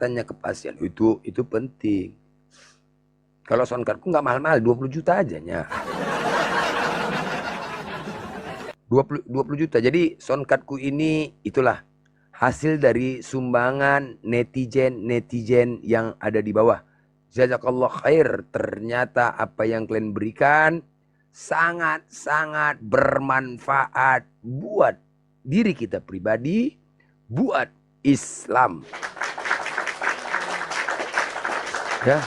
kesehatannya, kepastian itu penting. Kalau sound cardku nggak mahal-mahal, 20 juta aja nya. 20 juta. Jadi sound cardku ini itulah hasil dari sumbangan netizen yang ada di bawah. Jazakallah khair. Ternyata apa yang kalian berikan sangat-sangat bermanfaat buat diri kita pribadi, buat Islam. Ya,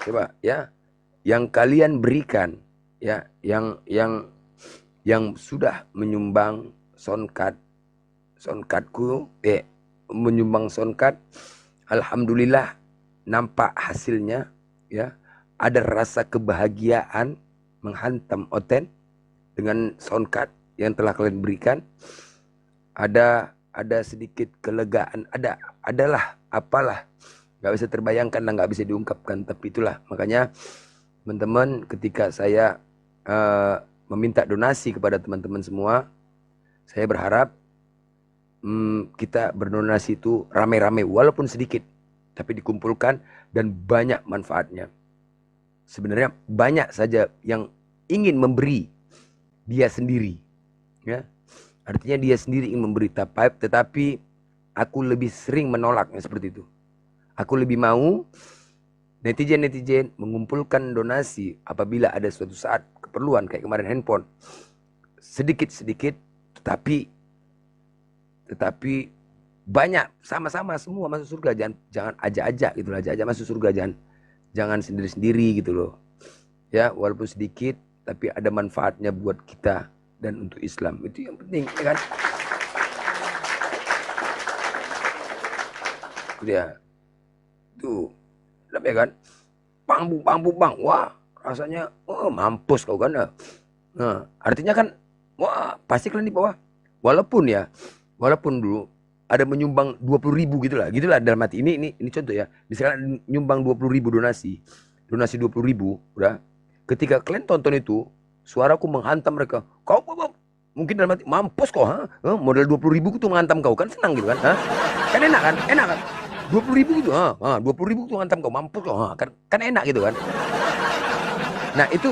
coba ya, yang kalian berikan, ya, yang sudah menyumbang soundcardku, menyumbang soundcard, alhamdulillah nampak hasilnya, ya, ada rasa kebahagiaan menghantam Oten dengan soundcard yang telah kalian berikan. Ada sedikit kelegaan, adalah apalah, nggak bisa terbayangkan dan nggak bisa diungkapkan, tapi itulah makanya teman-teman, ketika saya meminta donasi kepada teman-teman semua, saya berharap kita berdonasi itu rame-rame, walaupun sedikit, tapi dikumpulkan dan banyak manfaatnya. Sebenarnya banyak saja yang ingin memberi dia sendiri, ya. Artinya dia sendiri ingin memberi, tetapi aku lebih sering menolaknya seperti itu. Aku lebih mau netizen mengumpulkan donasi apabila ada suatu saat keperluan, kayak kemarin handphone. Sedikit-sedikit, tetapi banyak, sama-sama semua masuk surga. Jangan ajak-ajak gitu lah, ajak-ajak masuk surga, jangan sendiri-sendiri gitu loh. Ya, walaupun sedikit tapi ada manfaatnya buat kita dan untuk Islam. Itu yang penting, ya kan? Dia tuh, ya kan? Bang, wah, rasanya mampus kau kan. Nah, artinya kan, wah, pasti kalian di bawah. Walaupun dulu ada menyumbang 20.000 gitulah dalam hati. Ini contoh ya. Misalkan nyumbang 20.000 donasi 20.000, udah. Ketika kalian tonton itu, suaraku menghantam mereka. Kau mungkin dalam hati, mampus kau, ha? Modal 20.000 tuh menghantam kau, kan senang gitu kan? Ha? Kan enak kan? 20.000 gitu, 20.000 tuh menghantam kau, mampus kau, kan enak gitu kan? Nah, itu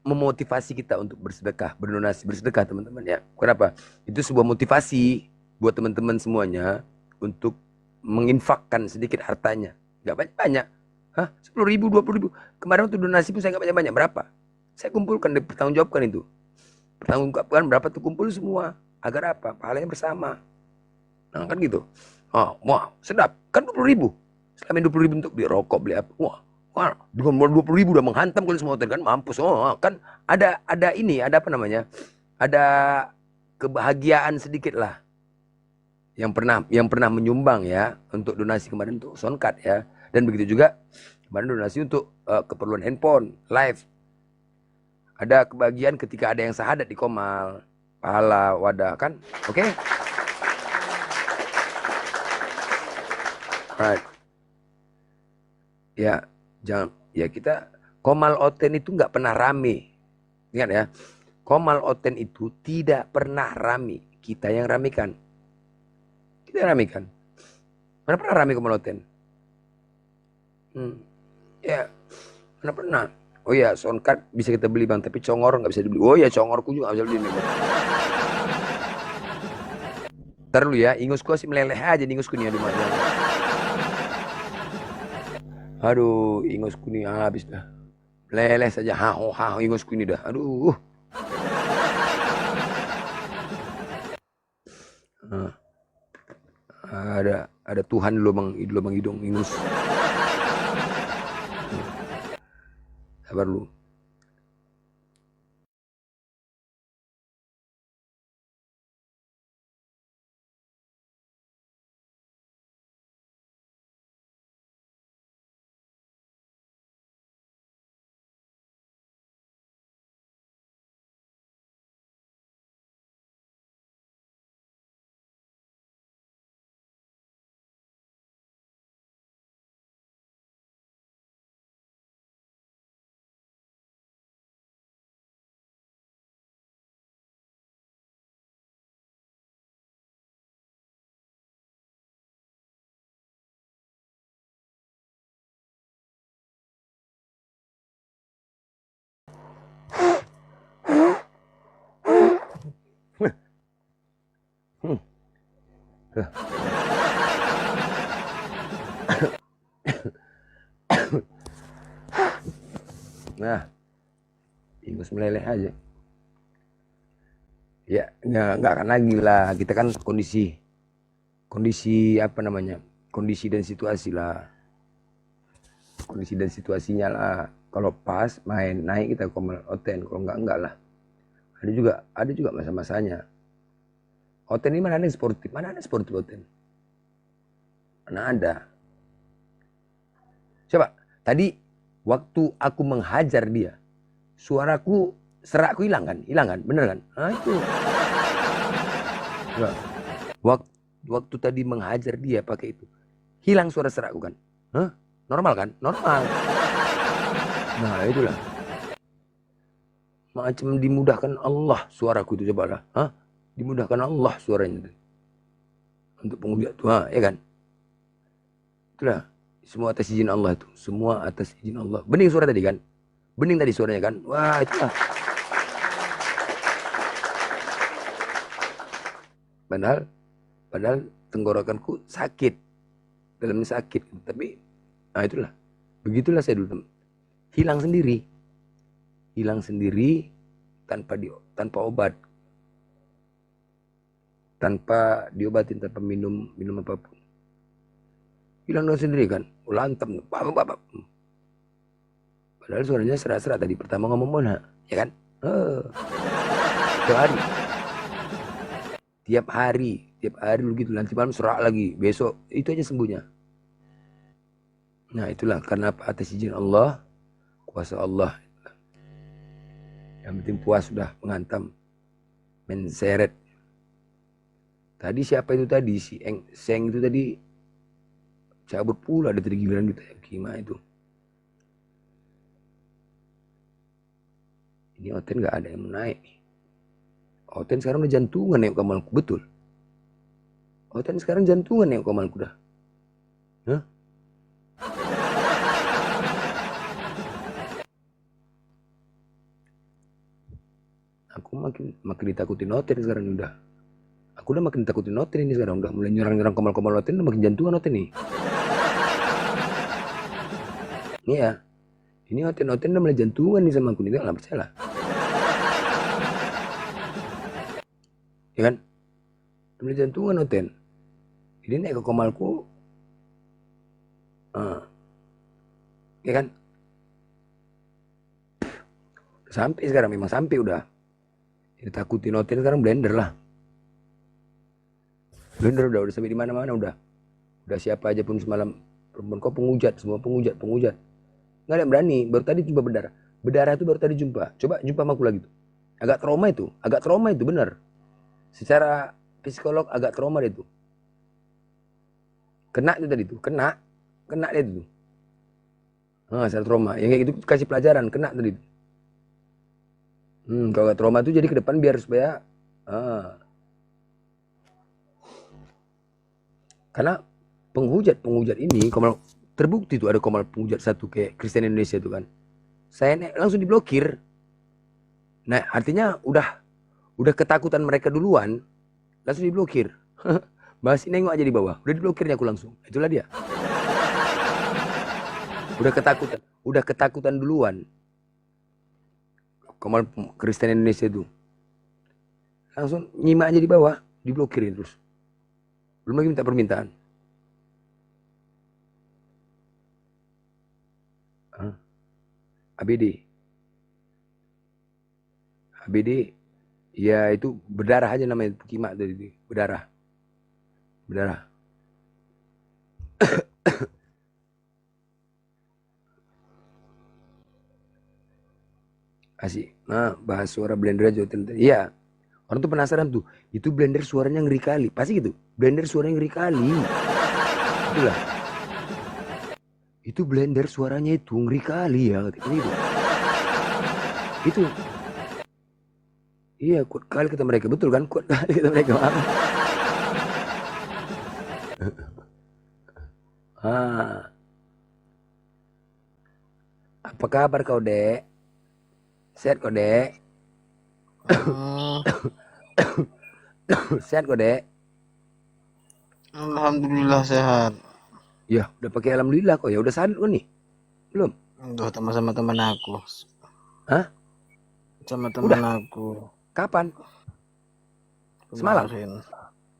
memotivasi kita untuk bersedekah, berdonasi, bersedekah, teman-teman ya. Kenapa? Itu sebuah motivasi buat teman-teman semuanya untuk menginfakkan sedikit hartanya. Gak banyak-banyak. 10.000, 20.000. Kemarin waktu donasi pun saya gak banyak-banyak. Berapa? Saya kumpulkan, dipertanggungjawabkan itu. Pertanggungjawabkan berapa tuh, kumpul semua. Agar apa? Pahalanya bersama. Nah, kan gitu. Wah, sedap. Kan 20.000. Selama 20.000 untuk beli rokok, beli apa. Wah, dengan 20.000 udah menghantam kalian semua hotel, kan mampus. Kan ada ini, ada apa namanya? Ada kebahagiaan sedikit lah. Yang pernah menyumbang ya untuk donasi kemarin tuh soundcard ya. Dan begitu juga kemarin donasi untuk keperluan handphone live. Ada kebahagiaan ketika ada yang syahadat di Komal. Pahala wadah kan. Oke. Right. Ya, kita Komal Oten itu nggak pernah rame. Ingat ya, Komal Oten itu tidak pernah rame. Kita yang ramekan. Mana pernah rame Komal Oten? Ya, mana pernah. Oh ya, soundcard bisa kita beli bang, tapi congor nggak bisa dibeli. Oh ya, congorku juga nggak bisa beli. Ntar dulu ya, ingusku masih meleleh aja nih, ingusku nih, aduh macam. Aduh, ingusku nih habis dah. Meleleh saja, haho ingusku ini dah. Aduh. Ada Tuhan di lubang hidung ingus. Sabar lu. Nah, ingus meleleh aja. Ya, nggak akan lagi lah. Kita kan kondisi apa namanya? Kondisi dan situasi lah. Kondisi dan situasinya lah. Kalau pas main naik kita Komal Oten, kalau enggak lah. Ada juga masa-masanya. Oten ini mana ada yang sportif? Mana ada sportif Oten? Mana ada? Coba, tadi waktu aku menghajar dia, suaraku, serakku hilang kan? Hilang kan? Bener kan? Nah itu. Coba. Waktu tadi menghajar dia pakai itu, hilang suara serakku kan? Hah? Normal kan? Normal. Nah itulah. Macam dimudahkan Allah suaraku itu, coba lah. Hah? Dimudahkan Allah suaranya. Untuk penghujat tuh, ya kan? Itulah. Semua atas izin Allah itu. Semua atas izin Allah. Bening suara tadi kan? Bening tadi suaranya kan? Wah itulah. Padahal tenggorokanku sakit. Dalamnya sakit. Tapi, nah itulah. Begitulah saya dulu. Hilang sendiri tanpa obat, tanpa diobatin, tanpa minum apapun, hilang sendiri kan, lantem, bapak. Padahal suaranya serak-serak tadi pertama ngomong mana, ya kan? Tiap hari begitu, nanti malam serak lagi, besok itu aja sembuhnya. Nah itulah karena apa? Atas izin Allah, kuasa Allah. Yang penting puas sudah menghantam, menseret. Tadi siapa itu tadi? Si Seng itu tadi cabut pula dari giliran kita. Gimana itu? Ini Oten gak ada yang mau naik. Oten sekarang udah jantungan nengok kamalku. Betul. Oten sekarang jantungan nengok kamalku dah. Hah? Aku makin ditakutin Oten sekarang udah. Aku udah makin takutin Oten ini sekarang. Udah mulai nyerang kamal Oten, udah makin jantungan Oten nih. Iya. Ini Oten udah mulai jantungan nih sama aku nih. Gak percaya lah. Ya kan? Udah mulai jantungan Oten. Jadi naik ke komalku. Ya kan? Sampai sekarang memang sampai udah. Ditakutin Oten sekarang blender lah. Blender udah sampai di mana-mana udah. Udah siapa aja pun semalam perempuan kok penghujat, semua penghujat. Nggak ada yang berani. Baru tadi jumpa berdarah. Berdarah itu baru tadi jumpa. Coba jumpa sama aku lagi tuh. Agak trauma itu benar. Secara psikolog agak trauma dia tuh. Kena itu tadi tuh, kena dia tuh. Secara trauma. Yang kayak gitu kasih pelajaran, kena tadi tuh. Kalau gak trauma itu jadi ke depan biar supaya karena penghujat ini kalau terbukti tuh ada komal penghujat satu kayak Kristen Indonesia itu kan, saya langsung diblokir. Nah artinya udah ketakutan mereka duluan, langsung diblokir. Masih nengok aja di bawah, udah diblokirnya aku langsung. Itulah dia. Udah ketakutan duluan. Komal Kristen Indonesia itu langsung nyimak aja di bawah, diblokirin terus. Belum lagi minta permintaan. ABD ya itu berdarah aja namanya, kimak tadi, berdarah. Asik. Nah, bahas suara blender aja. Iya. Orang tuh penasaran tuh. Itu blender suaranya ngeri kali. Pasti gitu. Blender suaranya ngeri kali. Itulah. Itu blender suaranya itu ngeri kali ya. Itu. Iya, kuat kali kata mereka. Betul kan? Kuat kali kata mereka. Apa kabar kau, Dek? Sehat kau, Dek? Sehat kau, Dek? Alhamdulillah sehat. Ya, udah pakai alhamdulillah kok. Ya udah sadar kok nih. Belum? Udah sama-sama teman aku. Hah? Sama teman Udah. aku Kapan? Semalam. kemarin.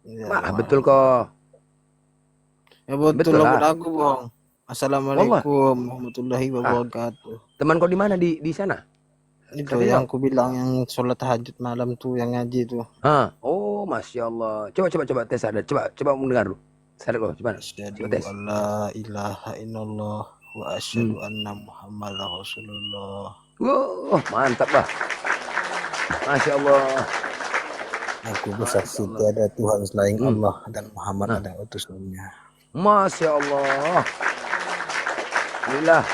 Iya Wah, betul kemarin. kok. Ya betul Betul lah buat lah. aku bang. Wallah. Assalamualaikum warahmatullahi Ah, wabarakatuh. teman kau di mana di sana? Itu Katanya yang dong. ku bilang yang sholat tahajud malam tuh yang ngaji tuh. Oh, masya Allah. Coba tes sadar. Coba mendengar dulu. Sadar kok, coba. Coba Asyhadu tes. an la ilaha illallah wa Hmm. asyhadu anna muhammadar rasulullah. Wah, mantap lah. Masya Allah. Aku Masya bersaksi Allah. tiada Tuhan selain Hmm. Allah dan Muhammad Nah, adalah utusannya. masya Allah. Alhamdulillah.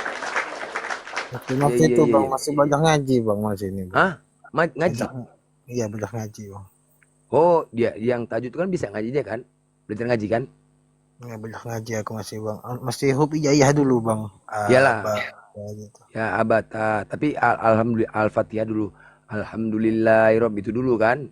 Oke, Iya, masih iya, itu iya, bang, iya. masih banyak ngaji bang, masih ini bang. Hah? Ngaji? Banyak, iya banyak ngaji bang. Oh, dia yang tahajud kan bisa ngaji dia kan? Belajar ngaji kan? Ya banyak ngaji aku masih bang. Masih hub ijayah dulu bang. Apa Iyalah. gitu. Ya abata. Tapi alhamdulillah Al-Fatihah dulu. Alhamdulillahirrob itu dulu kan?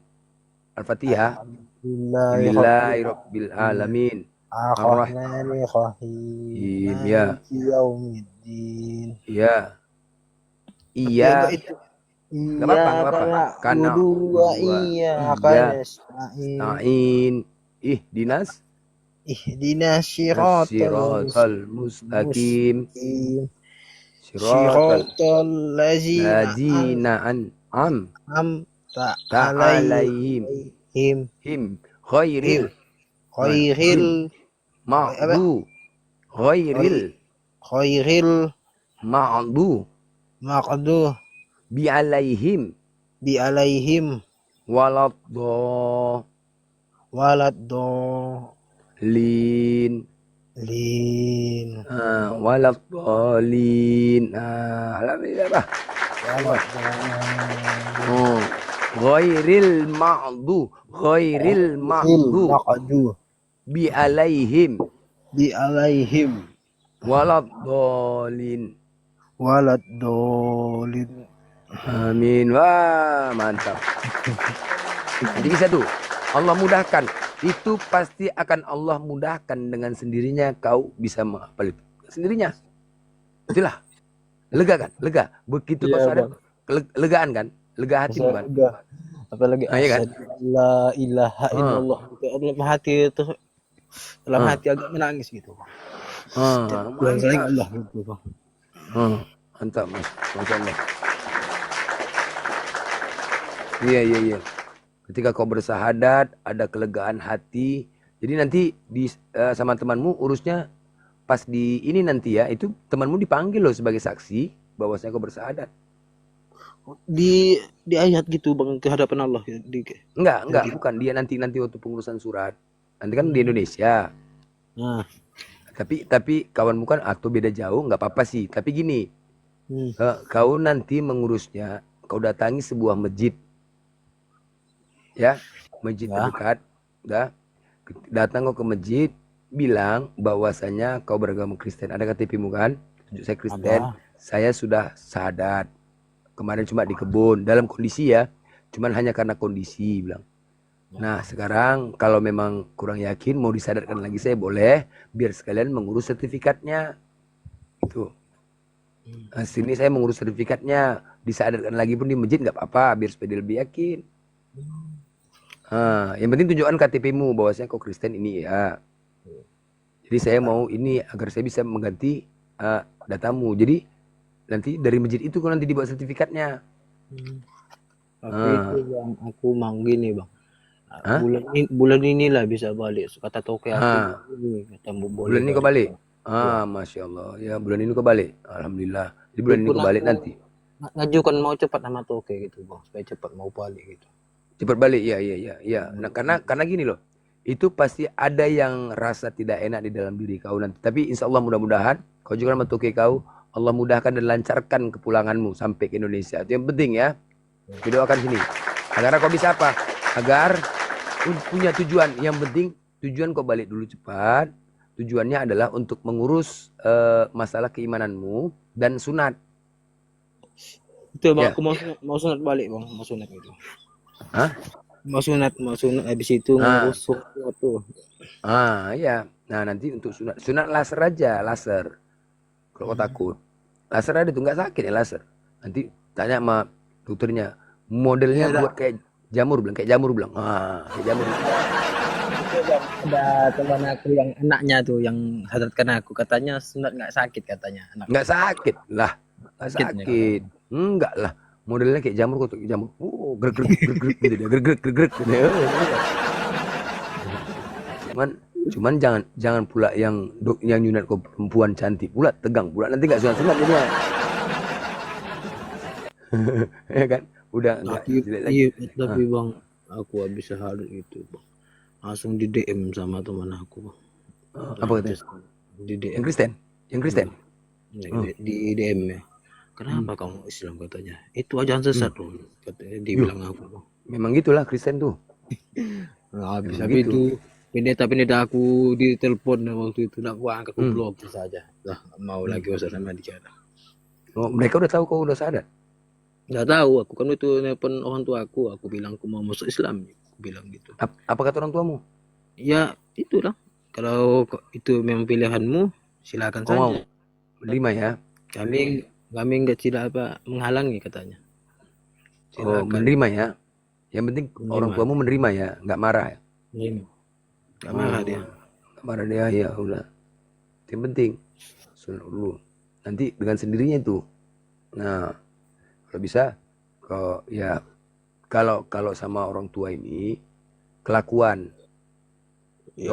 Al-Fatihah. Alhamdulillahirobbil Alhamdulillahirobbilalamin. alamin. Arrahim. Ar-Rahmanir-Rahim. Ya. Maliki yaumiddin. Iya. Tapi enggak Iya. itu. Gak apa-apa, gak Iyyaka apa-apa. Karena na'budu wa berdua. iyyaka Iya. nasta'in. Na'in. Dinas. Ihdinas siratal As-siratal mustaqim. mustaqim. Siratal Siratal ladzina ladina an'am an'amta ta'alaihim. alaihim Khairil. Him. khairil apa Ma'du. Khairil. khairil Ma'du. maqdu Bi'alaihim. bi alaihim Waladhalin. waladdallin Waladhalin. Alhamdulillah bah. waladdallin Oh. Ghairil ma'du. Ghairil ma'du. maqdu Bi'alaihim. bi alaihim Waladhalin. waladdallin. Amin. Wah, mantap. Jadi bisa tuh. Allah mudahkan. Itu pasti akan Allah mudahkan dengan sendirinya kau bisa menghafal itu. Sendirinya. Itulah. Lega kan? Lega. Begitu kau Iya sadar, bang, legaan kan? Lega hatimu kan? enggak apalagi Iya kan? asyhadu la ilaha Ah, illallah gitu. Dalam hati itu dalam ah, hati agak menangis gitu. Tuhan selain mantap. Allah gitu bang. Mantap, Mas. Masya Allah. Iya, iya, iya. Ketika kau bersahadat, ada kelegaan hati. Jadi nanti sama temanmu urusnya pas di ini nanti ya, itu temanmu dipanggil loh sebagai saksi bahwasanya kau bersahadat. Di ayat gitu bang ke hadapan Allah Enggak, bukan. Dia nanti waktu pengurusan surat. Nanti kan di Indonesia. nah Tapi kawanmu kan atau beda jauh, nggak apa-apa sih. Tapi gini, hmm. kau nanti mengurusnya, kau datangi sebuah masjid, ya, masjid Ya. terdekat, dah. Datang kau ke masjid, bilang bahwasanya kau beragama Kristen. Ada KTP-mu kan? Tunjuk saya Kristen. Ada. Saya sudah sahadat. Kemarin cuma di kebun, dalam kondisi ya. Cuman hanya karena kondisi, bilang. Nah, sekarang kalau memang kurang yakin mau disadarkan lagi saya boleh, biar sekalian mengurus sertifikatnya. Itu. Nah, sini saya mengurus sertifikatnya, disadarkan lagi pun di masjid nggak apa-apa, biar supaya dia lebih yakin. Yang penting tunjukkan KTP-mu bahwasanya kau Kristen ini ya. Jadi saya mau ini agar saya bisa mengganti datamu. Jadi nanti dari masjid itu kau nanti dibuat sertifikatnya. Tapi itu bang aku mau gini bang. Hah? Bulan inilah bisa balik kata toke aku ini kata boleh Bulan ini kau balik. Masya Allah. Ya bulan ini kau balik. Alhamdulillah. Jadi bulan ini kau balik nanti. Ngajukan mau cepat sama toke gitu bang supaya cepat mau balik gitu. Cepat balik, ya. Nah, karena gini loh, itu pasti ada yang rasa tidak enak di dalam diri kau nanti. Tapi insya Allah mudah-mudahan kau juga sama toke kau, Allah mudahkan dan lancarkan kepulanganmu sampai ke Indonesia. Itu yang penting ya. Didoakan sini. Agar kau bisa apa? Agar punya tujuan. Yang penting tujuan kau balik dulu cepat. Tujuannya adalah untuk mengurus masalah keimananmu dan sunat. Itu bang, aku mau sunat balik bang, mau sunat itu. Hah? Mau sunat habis itu ngurus sunat tuh. Iya. Nah, nanti untuk sunat laser aja, laser. Kalau kau takut. Laser ada tuh nggak sakit ya laser. Nanti tanya sama dokternya, modelnya Iya, buat kayak jamur bilang, kayak jamur bilang. Kayak jamur. itu bang, ada teman aku yang anaknya tuh yang hadatkan aku katanya sunat nggak sakit katanya anak Nggak sakit lah, nggak sakitnya kalau sakit. Enggak lah. Modelnya kayak jamur kok, kayak jamur. Grek grek grek grek gitu dia, grek grek grek grek gitu. Cuman cuman jangan jangan pula yang nyunat kau perempuan cantik pula tegang pula nanti nggak sunat sunat jadinya. Ya kan? Udah nggak tapi jelek lagi. iya Ah, tapi bang aku habis sehari itu bang langsung di DM sama teman aku bang apa yang katanya? tes di Yang DM Kristen? Yang Kristen? iya Hmm. di DM ya Hmm. kenapa kamu Islam katanya itu ajaran Hmm. sesat loh katanya Yuh, dibilang aku bang memang gitulah Kristen tuh. nah, habis Memang habis gitu. itu pendeta-pendeta aku ditelepon waktu itu nak aku angkat aku Hmm. blok saja lah mau Hmm. lagi usah sama bicara. Oh, mereka udah tahu kau udah sadar. Nggak tahu, aku kan itu nelpon orang tua aku bilang aku mau masuk Islam, aku bilang gitu. Apa kata orang tuamu? Ya itulah, kalau itu memang pilihanmu, silakan Kau mau saja. menerima ya? Kami kami nggak tidak apa menghalangi katanya. Oh, Silakan menerima ya? Yang penting orang menerima, tuamu menerima ya, nggak marah ya? menerima. Nggak marah Oh, dia. nggak marah dia ya udah. Yang penting sunat dulu. Nanti dengan sendirinya itu. Nah, kalau bisa, kalau kalau sama orang tua ini kelakuan, nggak Ya,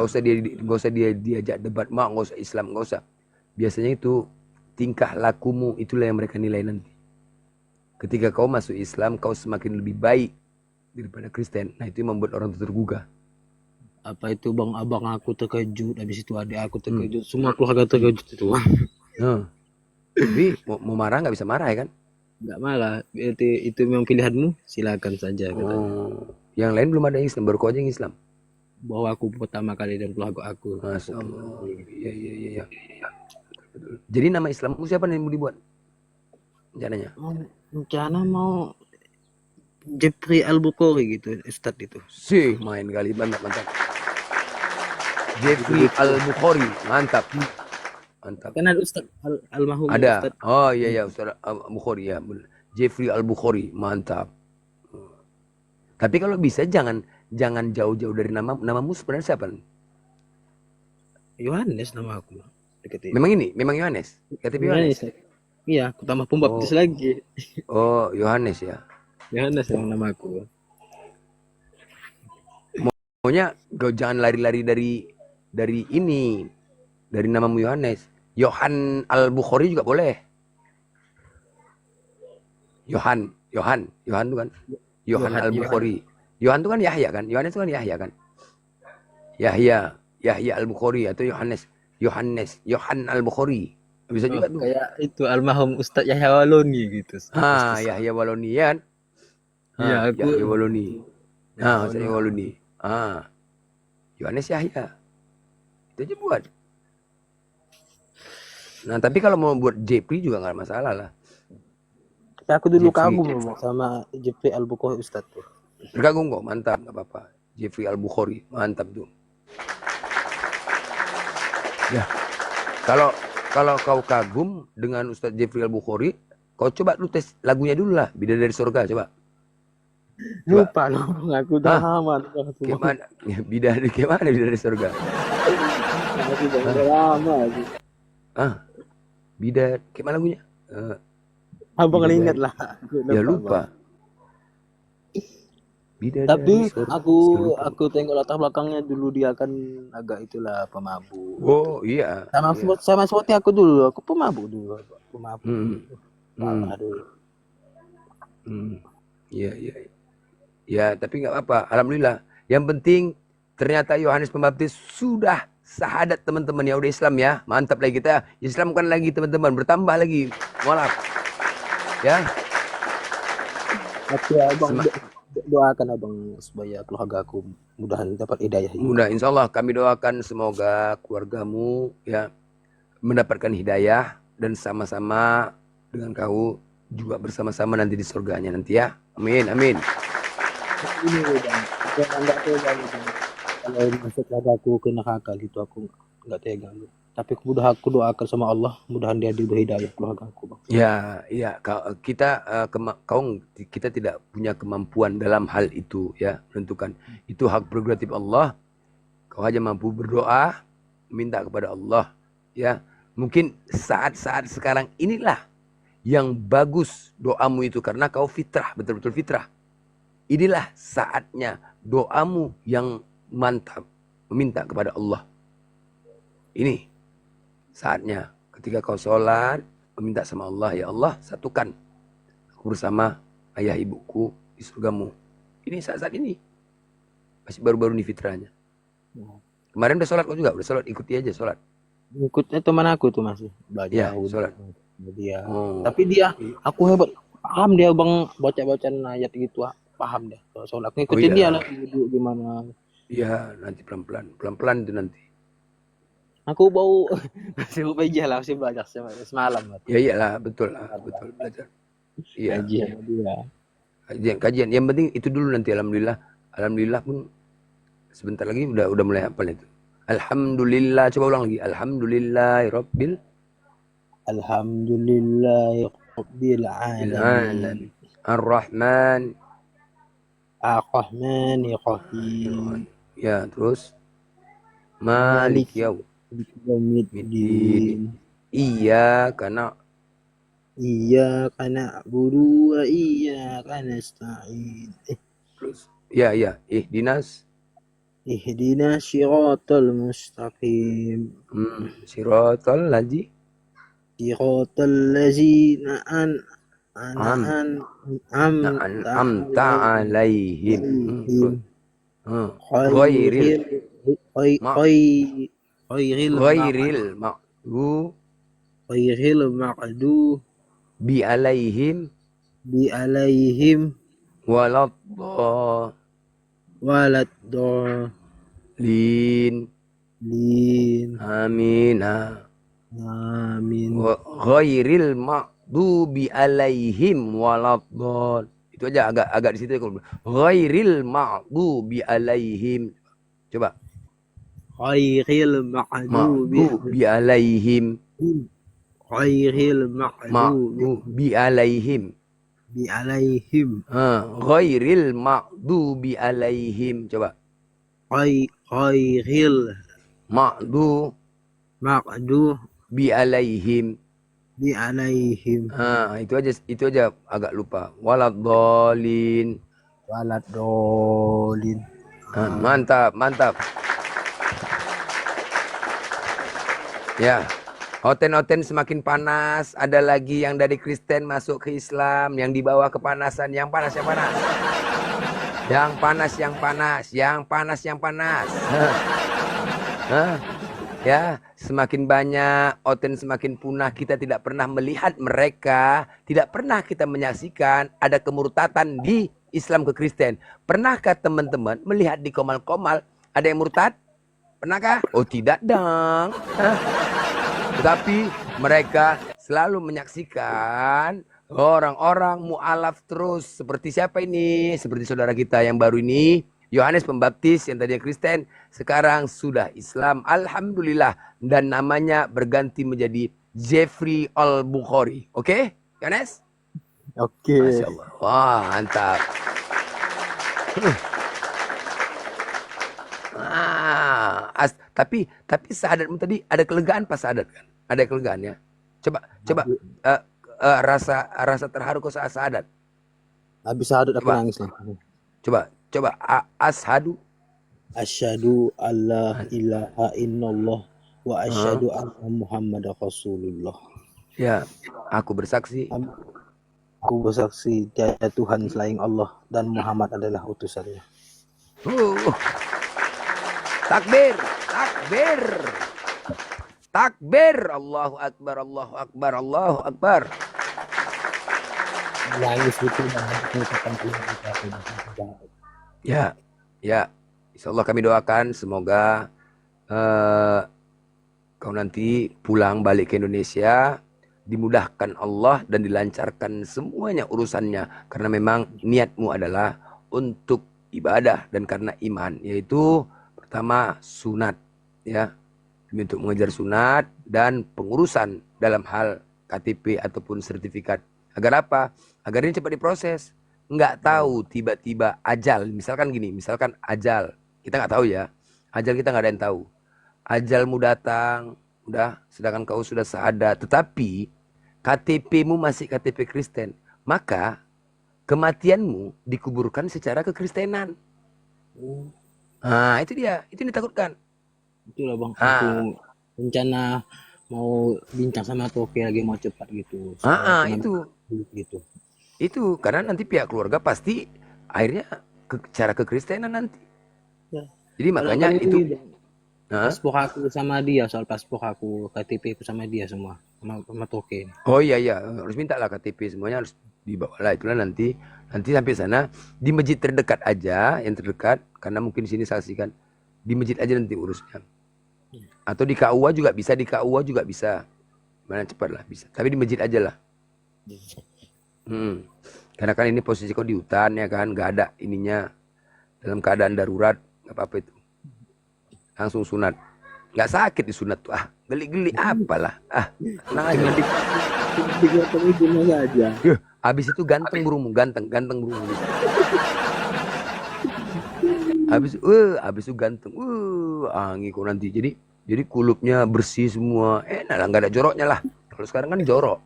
usah dia diajak debat, mak nggak usah Islam nggak usah. Biasanya itu tingkah lakumu itulah yang mereka nilai nanti. Ketika kau masuk Islam, kau semakin lebih baik daripada Kristen. Nah, itu yang membuat orang itu tergugah. apa itu bang abang aku terkejut, habis itu adik aku Hmm. terkejut, semua keluarga terkejut itu. Nah, tapi mau marah nggak bisa marah ya kan? Nggak malah, itu memang pilihanmu, silakan saja katanya. Oh, yang lain belum ada yang Islam, baru kau aja yang Islam. Bahwa aku pertama kali dan keluarga aku Masya pertama Allah. kali. Iya, iya, iya, iya. Jadi nama Islammu siapa nih yang mau dibuat? Rencananya. Rencana mau Jeffrey Al-Bukhari gitu, Ustadz itu. Sih, main kali. Mantap, mantap. Jeffrey Al-Bukhari. Mantap. Mantap. Kan ada Ustadz almarhum Ada. Ustadz. Oh, iya, iya. Ustaz Al-Bukhari. Ya, bener. Jeffrey Al-Bukhari. Mantap. Tapi kalau bisa jangan jangan jauh-jauh dari namamu sebenarnya siapa? Yohanes nama aku. Dekat itu. Memang ini, memang Yohanes. KTP Yohanes. Yohanes. Iya, aku tambah pembaptis Oh, lagi. oh Yohanes ya. Yohanes yang nama aku. Pokoknya kau jangan lari-lari dari ini, dari namamu Yohanes. Yohan Al-Bukhari juga boleh. Yohan tuh kan. Yohan Yohan. Al-Bukhari. Yohan tuh kan Yahya kan. Yohanes tuh kan Yahya kan. Yahya Al-Bukhari atau Yohan Al-Bukhari. Bisa Oh, juga tuh. kayak itu almarhum Ustadz Yahya Waloni gitu. Yahya Waloni ya kan. Iya, aku Yahya Waloni. Waloni. Saya Waloni. Yohanes Yahya. Itu aja buat. Nah, tapi kalau mau buat Jepri juga nggak masalah lah. Tapi aku dulu Jeffrey. kagum sama Jeffrey Al-Bukhari Ustadz tuh. Tergabung kok, mantap, nggak apa-apa. Jeffrey Al-Bukhari, mantap tuh. Ya, kalau kalau kau kagum dengan Ustadz Jeffrey Al-Bukhari, kau coba lu tes lagunya dulu lah, Bidadari Surga, coba. Lupa loh, aku udah Hah? lama. Gimana? Bidadari Surga? Aku udah lama aja. Gimana lagunya? Abang Bidadari. ingat lah. Ya lupa. Bidadari Tapi Surga. aku tengok latar belakangnya dulu dia kan agak itulah pemabuk. Oh iya. Sama seperti aku dulu, aku pemabuk dulu. Pemabuk. Parah dulu. Iya, iya. Ya, tapi nggak apa-apa. Alhamdulillah. Yang penting ternyata Yohanes Pembaptis sudah syahadat teman-teman ya udah Islam ya. Mantap lagi kita. Islamkan lagi teman-teman, bertambah lagi. Mualaf. Ya. Tapi abang doakan abang supaya keluarga aku mudahan dapat hidayah. Mudah insya Allah kami doakan semoga keluargamu ya mendapatkan hidayah dan sama-sama dengan kau juga bersama-sama nanti di surganya nanti ya. Amin, amin. Ini bang, enggak tahu bang. kalau masuk aku ke neraka gitu aku nggak tega lu. Tapi aku doakan sama Allah, mudahan dia diberi hidayah keluarga aku, Bang. Ya, ya, kita tidak punya kemampuan dalam hal itu ya, menentukan. Itu hak prerogatif Allah. Kau hanya mampu berdoa, minta kepada Allah ya. Mungkin saat-saat sekarang inilah yang bagus doamu itu karena kau fitrah, betul-betul fitrah. Inilah saatnya doamu yang mantap, meminta kepada Allah. Ini saatnya ketika kau sholat, meminta sama Allah, ya Allah satukan aku bersama ayah ibuku di surgamu. Ini saat-saat ini. Masih baru-baru nih fitrahnya. Kemarin udah sholat kau juga? Udah sholat, ikuti aja sholat. Ikutnya teman aku tuh masih Ya, belajar sholat. dia. Oh. Tapi dia, aku hebat. Paham dia Bang baca-bacaan ayat gitu, paham dia. Kalau sholat ngikutin iya. dia lah gimana. Iya, nanti pelan-pelan. Pelan-pelan itu nanti. Aku bau masih belajar lah, masih belajar semalam. Ya iyalah, betul lah, betul belajar. Iya. Kajian dia. Kajian. Yang penting itu dulu nanti alhamdulillah. Alhamdulillah pun sebentar lagi udah mulai hafal itu. Alhamdulillah, coba ulang lagi. Alhamdulillahirabbil alamin. Ar-Rahman Ar-Rahmanir-Rahim. Ya, terus Malik Yaumiddin. Iyyaka na'budu wa iyyaka nasta'in. Terus ya, ihdinas Shiratal mustaqim. Siratal ladzina an'amta alaihim. Ghairil maghdubi alaihim waladdallin. Amin. Ghairil maghdubi alaihim waladdallin. Itu aja agak di situ. Ghairil maghdubi alaihim. Coba. Ghairil maghdubi alaihim. Ghairil maghdubi alaihim. Ghairil maghdubi alaihim. Coba. Ghairil maghdubi alaihim. Itu aja agak lupa. Waladdallin. Mantap. Ya. Oten semakin panas. Ada lagi yang dari Kristen masuk ke Islam, yang di bawah kepanasan. Yang panas. Ya, semakin banyak, Oten semakin punah. Kita tidak pernah melihat mereka, tidak pernah kita menyaksikan ada kemurtatan di Islam ke Kristen. Pernahkah teman-teman melihat di Komal-Komal ada yang murtad? Pernahkah? Oh tidak dong. Tetapi mereka selalu menyaksikan orang-orang mu'alaf terus. Seperti siapa ini? Seperti saudara kita yang baru ini, Yohanes Pembaptis yang tadinya Kristen, sekarang sudah Islam. Alhamdulillah. Dan namanya berganti menjadi Jeffrey Al-Bukhari. Oke, Yohanes? Oke. Masya Allah. Wah, mantap. Tapi sahadatmu tadi ada kelegaan pas sahadat kan? Ada kelegaan ya? Coba rasa terharu kau saat sahadat. Habis sahadat aku nangis nih. Coba asyhadu alla ilaha illallah wa asyhadu anna Muhammadar Rasulullah. Ya, aku bersaksi tiada Tuhan selain Allah dan Muhammad adalah utusannya. Takbir. Allahu Akbar. Nangis itu Ya. Insyaallah kami doakan semoga kau nanti pulang balik ke Indonesia dimudahkan Allah dan dilancarkan semuanya urusannya, karena memang niatmu adalah untuk ibadah dan karena iman, yaitu pertama sunat, ya, demi untuk mengejar sunat dan pengurusan dalam hal KTP ataupun sertifikat. Agar apa? Agar ini cepat diproses. Nggak tahu tiba-tiba ajal, misalkan gini, misalkan ajal, kita nggak tahu ya, ajal kita nggak ada yang tahu. Ajalmu datang, udah, sedangkan kau sudah seada, tetapi KTP-mu masih KTP Kristen, maka kematianmu dikuburkan secara kekristenan. Oh, Nah, itu dia, itu yang ditakutkan. itulah bang, Ah, aku rencana mau bincang sama Toke lagi mau cepat gitu, supaya aku ngambil duit gitu. itu karena nanti pihak keluarga pasti akhirnya cara kekristenan nanti. Ya. Jadi Kalau makanya kan itu, ini Bang, paspor aku sama dia, soal paspor aku, KTP aku sama dia semua, sama Toke. oh iya iya, harus minta lah KTP, semuanya harus dibawa lah. Itulah nanti sampai sana di masjid terdekat aja, yang terdekat, karena mungkin sini saksikan di masjid aja nanti urusnya. Atau di KUA juga bisa, di KUA juga bisa. Mana cepat lah bisa. Tapi di masjid aja lah. Karena kan ini posisi kau di hutan ya kan, nggak ada ininya, dalam keadaan darurat, nggak apa-apa itu. Langsung sunat. Nggak sakit di sunat tuh. Ah, geli-geli apalah. Ah, tenang aja. Dikeluarkan izinnya saja. Habis itu ganteng burungmu, ganteng burungmu. Habis itu ganteng. Angin kok nanti. Jadi kulupnya bersih semua. Enak lah, nggak ada joroknya lah. Kalau sekarang kan jorok.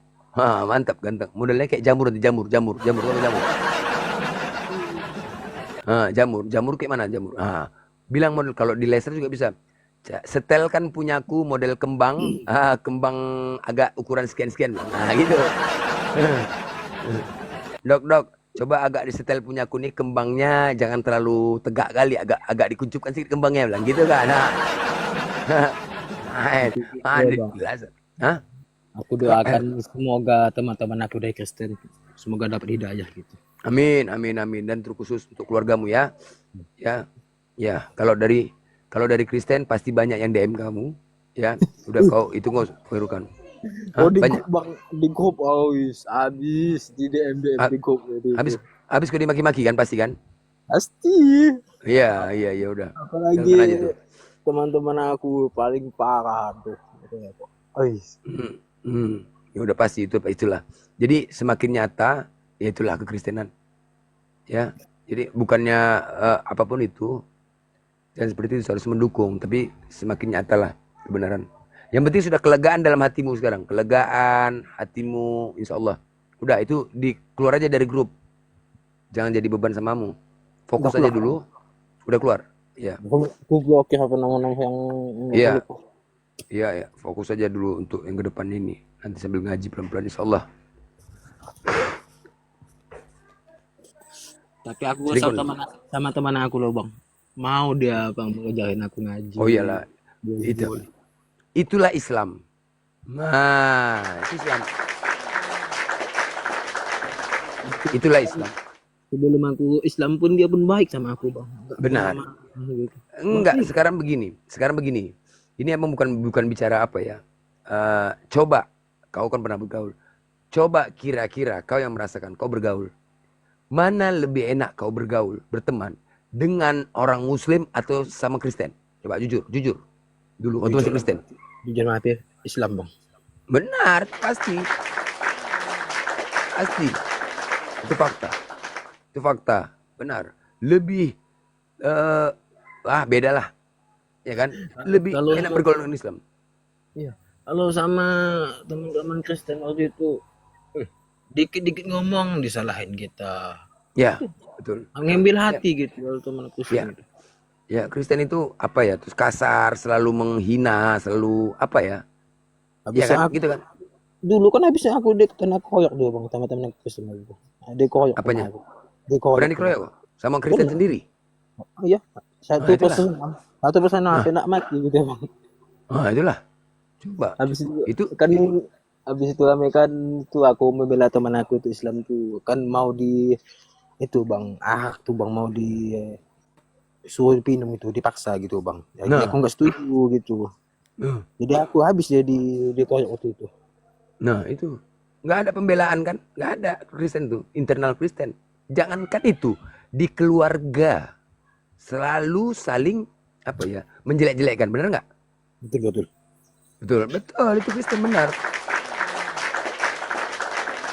Mantap ganteng. Modelnya kayak jamur nanti, jamur. Jamur kayak mana jamur? Bilang model kalau di laser juga bisa. Setelkan punyaku model kembang, kembang agak ukuran sekian. Gitu. Dok, coba agak disetel punyaku nih kembangnya, jangan terlalu tegak kali, agak dikuncupkan sedikit kembangnya, bilang gitu kan. Laser. Aku doakan semoga teman-teman aku dari Kristen semoga dapat hidayah gitu. Amin. Dan terkhusus untuk keluargamu ya. Ya, kalau dari Kristen pasti banyak yang DM kamu, ya. Udah kau itu nggak urukan. Di Banyak. grup bang, di grup habis di DM di grup. Habis kau dimaki-maki kan pasti kan? Pasti. Iya udah. Apalagi teman-teman aku paling parah tuh. Ya udah pasti itulah. Jadi semakin nyata, ya itulah kekristenan. Ya, jadi bukannya apapun itu, dan seperti itu harus mendukung, tapi semakin nyata lah kebenaran. Yang penting sudah kelegaan dalam hatimu sekarang, kelegaan hatimu, insya Allah. Udah itu keluar aja dari grup, jangan jadi beban samamu. Fokus aja dulu, udah keluar. Ya. Aku blokir apa nama-nama yang. Iya, fokus aja dulu untuk yang ke depan ini. Nanti sambil ngaji pelan-pelan insya Allah. Tapi aku sama teman aku loh bang. Mau dia bang mengajarin aku ngaji. Oh iyalah, itulah Islam. Nah, Islam. Itulah Islam. Sebelum aku Islam pun dia pun baik sama aku bang. Benar. Enggak, sekarang begini. Ini emang bukan bicara apa ya. Coba, kau kan pernah bergaul. Coba kira-kira kau yang merasakan kau bergaul. Mana lebih enak kau berteman dengan orang Muslim atau sama Kristen? Coba jujur. Dulu waktu masih Kristen. Jujur mati Islam bang. Benar, pasti. Itu fakta. Benar. Lebih beda lah. Ya kan? Lebih enak bergaul dengan Islam. Iya. Kalau sama teman-teman Kristen waktu itu dikit-dikit ngomong disalahin kita. Ya, betul. Ngambil hati gitu kalau teman Kristen itu. Ya, Kristen itu apa ya? Terus kasar, selalu menghina, selalu apa ya? Habis kan? Gitu kan? Dulu kan habisnya aku kena koyok dulu bang, teman-teman Kristen itu. Ada koyok. Apanya? Pernah dikeroyok? Sama Kristen sendiri? Oh iya. Satu persen nak mati gitu bang. Itulah. Coba. Habis itu kan habis itu kami kan tuh aku membela teman aku itu Islam tuh kan mau itu bang tuh bang mau suruh minum itu dipaksa gitu bang. Jadi aku nggak setuju gitu. Jadi aku habis dia di koyok waktu itu. Nah itu nggak ada pembelaan kan, nggak ada Kristen tuh, internal Kristen. Jangankan itu, di keluarga selalu saling apa ya, menjelek-jelekkan, benar nggak? Betul betul. Betul, betul, itu Kristen benar.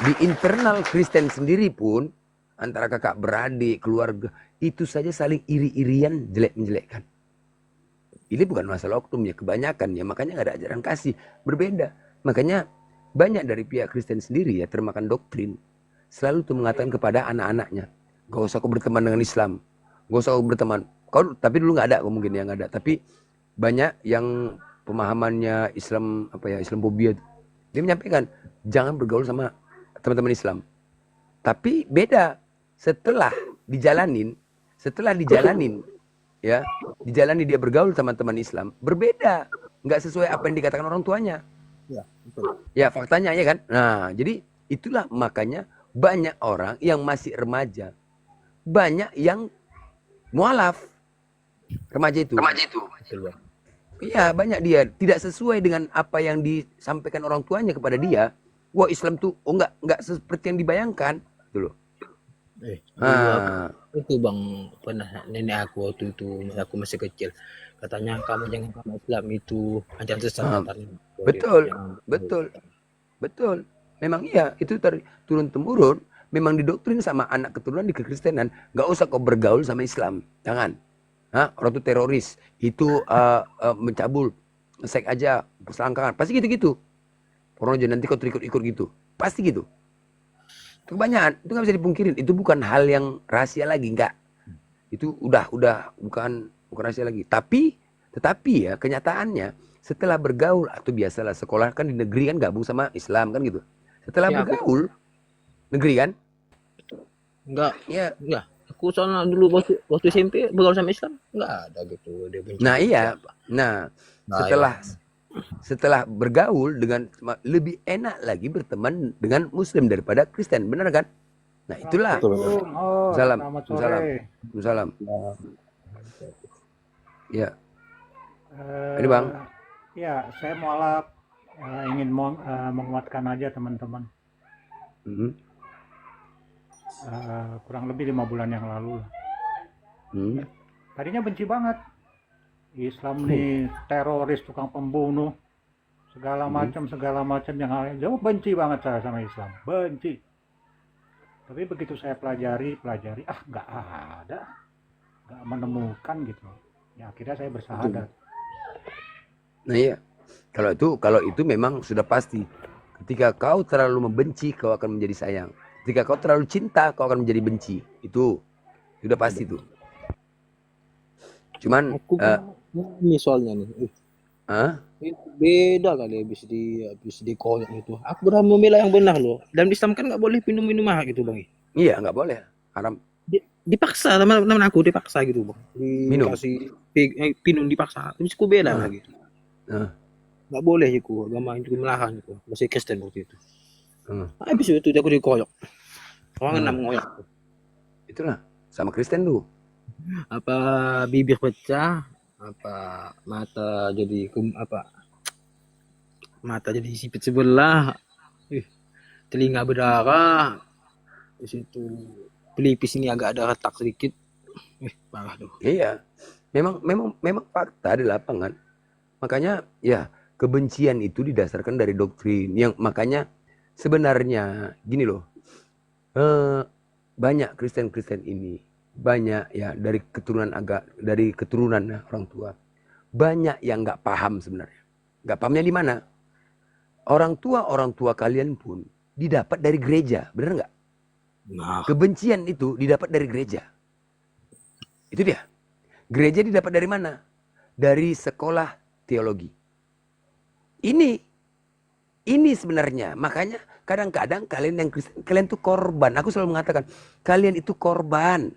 Di internal Kristen sendiri pun, antara kakak beradik, keluarga, itu saja saling iri-irian, jelek-menjelekkan. Ini bukan masalah oknum ya, kebanyakan ya, makanya nggak ada ajaran kasih, berbeda. Makanya banyak dari pihak Kristen sendiri ya, termakan doktrin, selalu tuh mengatakan kepada anak-anaknya, gak usah kau berteman dengan Islam, gak usah kau berteman. Kau, tapi dulu nggak ada, kau mungkin yang nggak ada. Tapi banyak yang pemahamannya Islam, apa ya, Islamophobia, dia menyampaikan jangan bergaul sama teman-teman Islam. Tapi beda setelah dijalanin ya, dijalani dia bergaul sama teman Islam, berbeda, nggak sesuai apa yang dikatakan orang tuanya. Ya, betul. Ya faktanya ya kan. Nah jadi itulah makanya banyak orang yang masih remaja, banyak yang mualaf remaja itu. Betul, Bang. Iya, banyak dia tidak sesuai dengan apa yang disampaikan orang tuanya kepada dia. Wah, Islam tuh enggak seperti yang dibayangkan, gitu loh. Dulu itu Bang, pernah nenek aku waktu itu aku masih kecil. Katanya kamu jangan sama Islam itu ajaran sesat katanya. Betul, Jangan- betul, betul. Memang iya, itu turun temurun. Memang didoktrin sama anak keturunan di kekristenan. Gak usah kau bergaul sama Islam, jangan. Orang itu teroris, itu mencabul, seks aja, perselangkangan, pasti gitu-gitu. Orang aja nanti kau terikut-ikut gitu, pasti gitu. Kebanyakan itu nggak bisa dipungkirin, itu bukan hal yang rahasia lagi, enggak. Itu udah bukan rahasia lagi. Tetapi ya kenyataannya setelah bergaul atau biasalah sekolah kan di negeri kan gabung sama Islam kan gitu. Setelah Ya, bergaul negeri kan, enggak, ya. enggak. Aku soalnya dulu waktu SMP bergaul sama Islam enggak ada gitu dia benci Nah iya, siapa. nah Nah, setelah bergaul dengan lebih enak lagi berteman dengan Muslim daripada Kristen, benar kan? Nah itulah. Assalamualaikum. Oh, Salam, selamat salam, sore. salam. Ya, Eh, ini Bang. Ya, saya mualaf ingin menguatkan aja teman-teman. Mhm. Kurang lebih 5 bulan yang lalu. Hmm. Tadinya benci banget. Islam nih teroris, tukang pembunuh, segala macam yang jauh benci banget saya sama Islam. Benci. Tapi begitu saya pelajari, nggak ada, nggak menemukan gitu. Ya akhirnya saya bersahadat. Nah iya, kalau itu memang sudah pasti. Ketika kau terlalu membenci, kau akan menjadi sayang. Ketika kau terlalu cinta, kau akan menjadi benci. Itu sudah pasti tuh. Cuman, aku ini soalnya nih. Itu beda kali habis dikoyak itu. Aku berusaha membela yang benar loh. Dan di Islam kan nggak boleh minum mahal gitu Bang. iya nggak boleh, haram. Dipaksa teman-teman aku dipaksa gitu Bang. Minum. Dikasih minum dipaksa. Terus aku bela lagi. Nggak boleh aku agama itu melarang itu. Masih Kristen waktu itu. Habis itu aku dikoyak. Orang enam ngoyak. Itulah sama Kristen tuh. Apa bibir pecah, apa mata jadi mata jadi sipit sebelah, telinga berdarah, di situ pelipis ini agak ada retak sedikit, parah tuh. Iya, memang fakta di lapangan. Makanya ya kebencian itu didasarkan dari doktrin yang makanya sebenarnya gini loh, banyak Kristen ini banyak ya dari keturunan orang tua banyak yang nggak paham sebenarnya. Nggak pahamnya di mana? Orang tua kalian pun didapat dari gereja, benar nggak? Nah, Kebencian itu didapat dari gereja. Itu dia. Gereja didapat dari mana? Dari sekolah teologi. Ini sebenarnya. Makanya kadang-kadang kalian yang Kristen, kalian itu korban. Aku selalu mengatakan, kalian itu korban.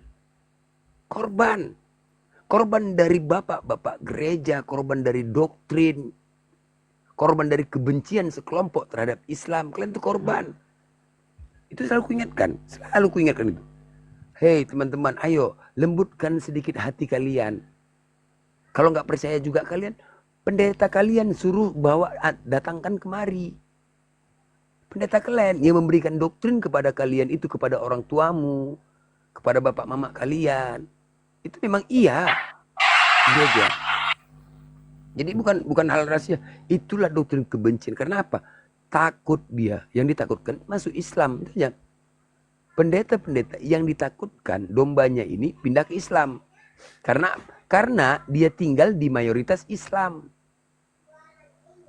Korban dari bapak-bapak gereja, korban dari doktrin, korban dari kebencian sekelompok terhadap Islam. Kalian itu korban. Itu selalu kuingatkan itu. Hei teman-teman, ayo lembutkan sedikit hati kalian. Kalau nggak percaya juga kalian, pendeta kalian suruh datangkan kemari. Pendeta kalian yang memberikan doktrin kepada kalian itu kepada orang tuamu, kepada bapak mama kalian. Itu memang iya. gereja. Jadi bukan hal rahasia. Itulah doktrin kebencian. Karena apa? Takut dia. Yang ditakutkan masuk Islam. Itu aja. Pendeta-pendeta yang ditakutkan dombanya ini pindah ke Islam. Karena dia tinggal di mayoritas Islam.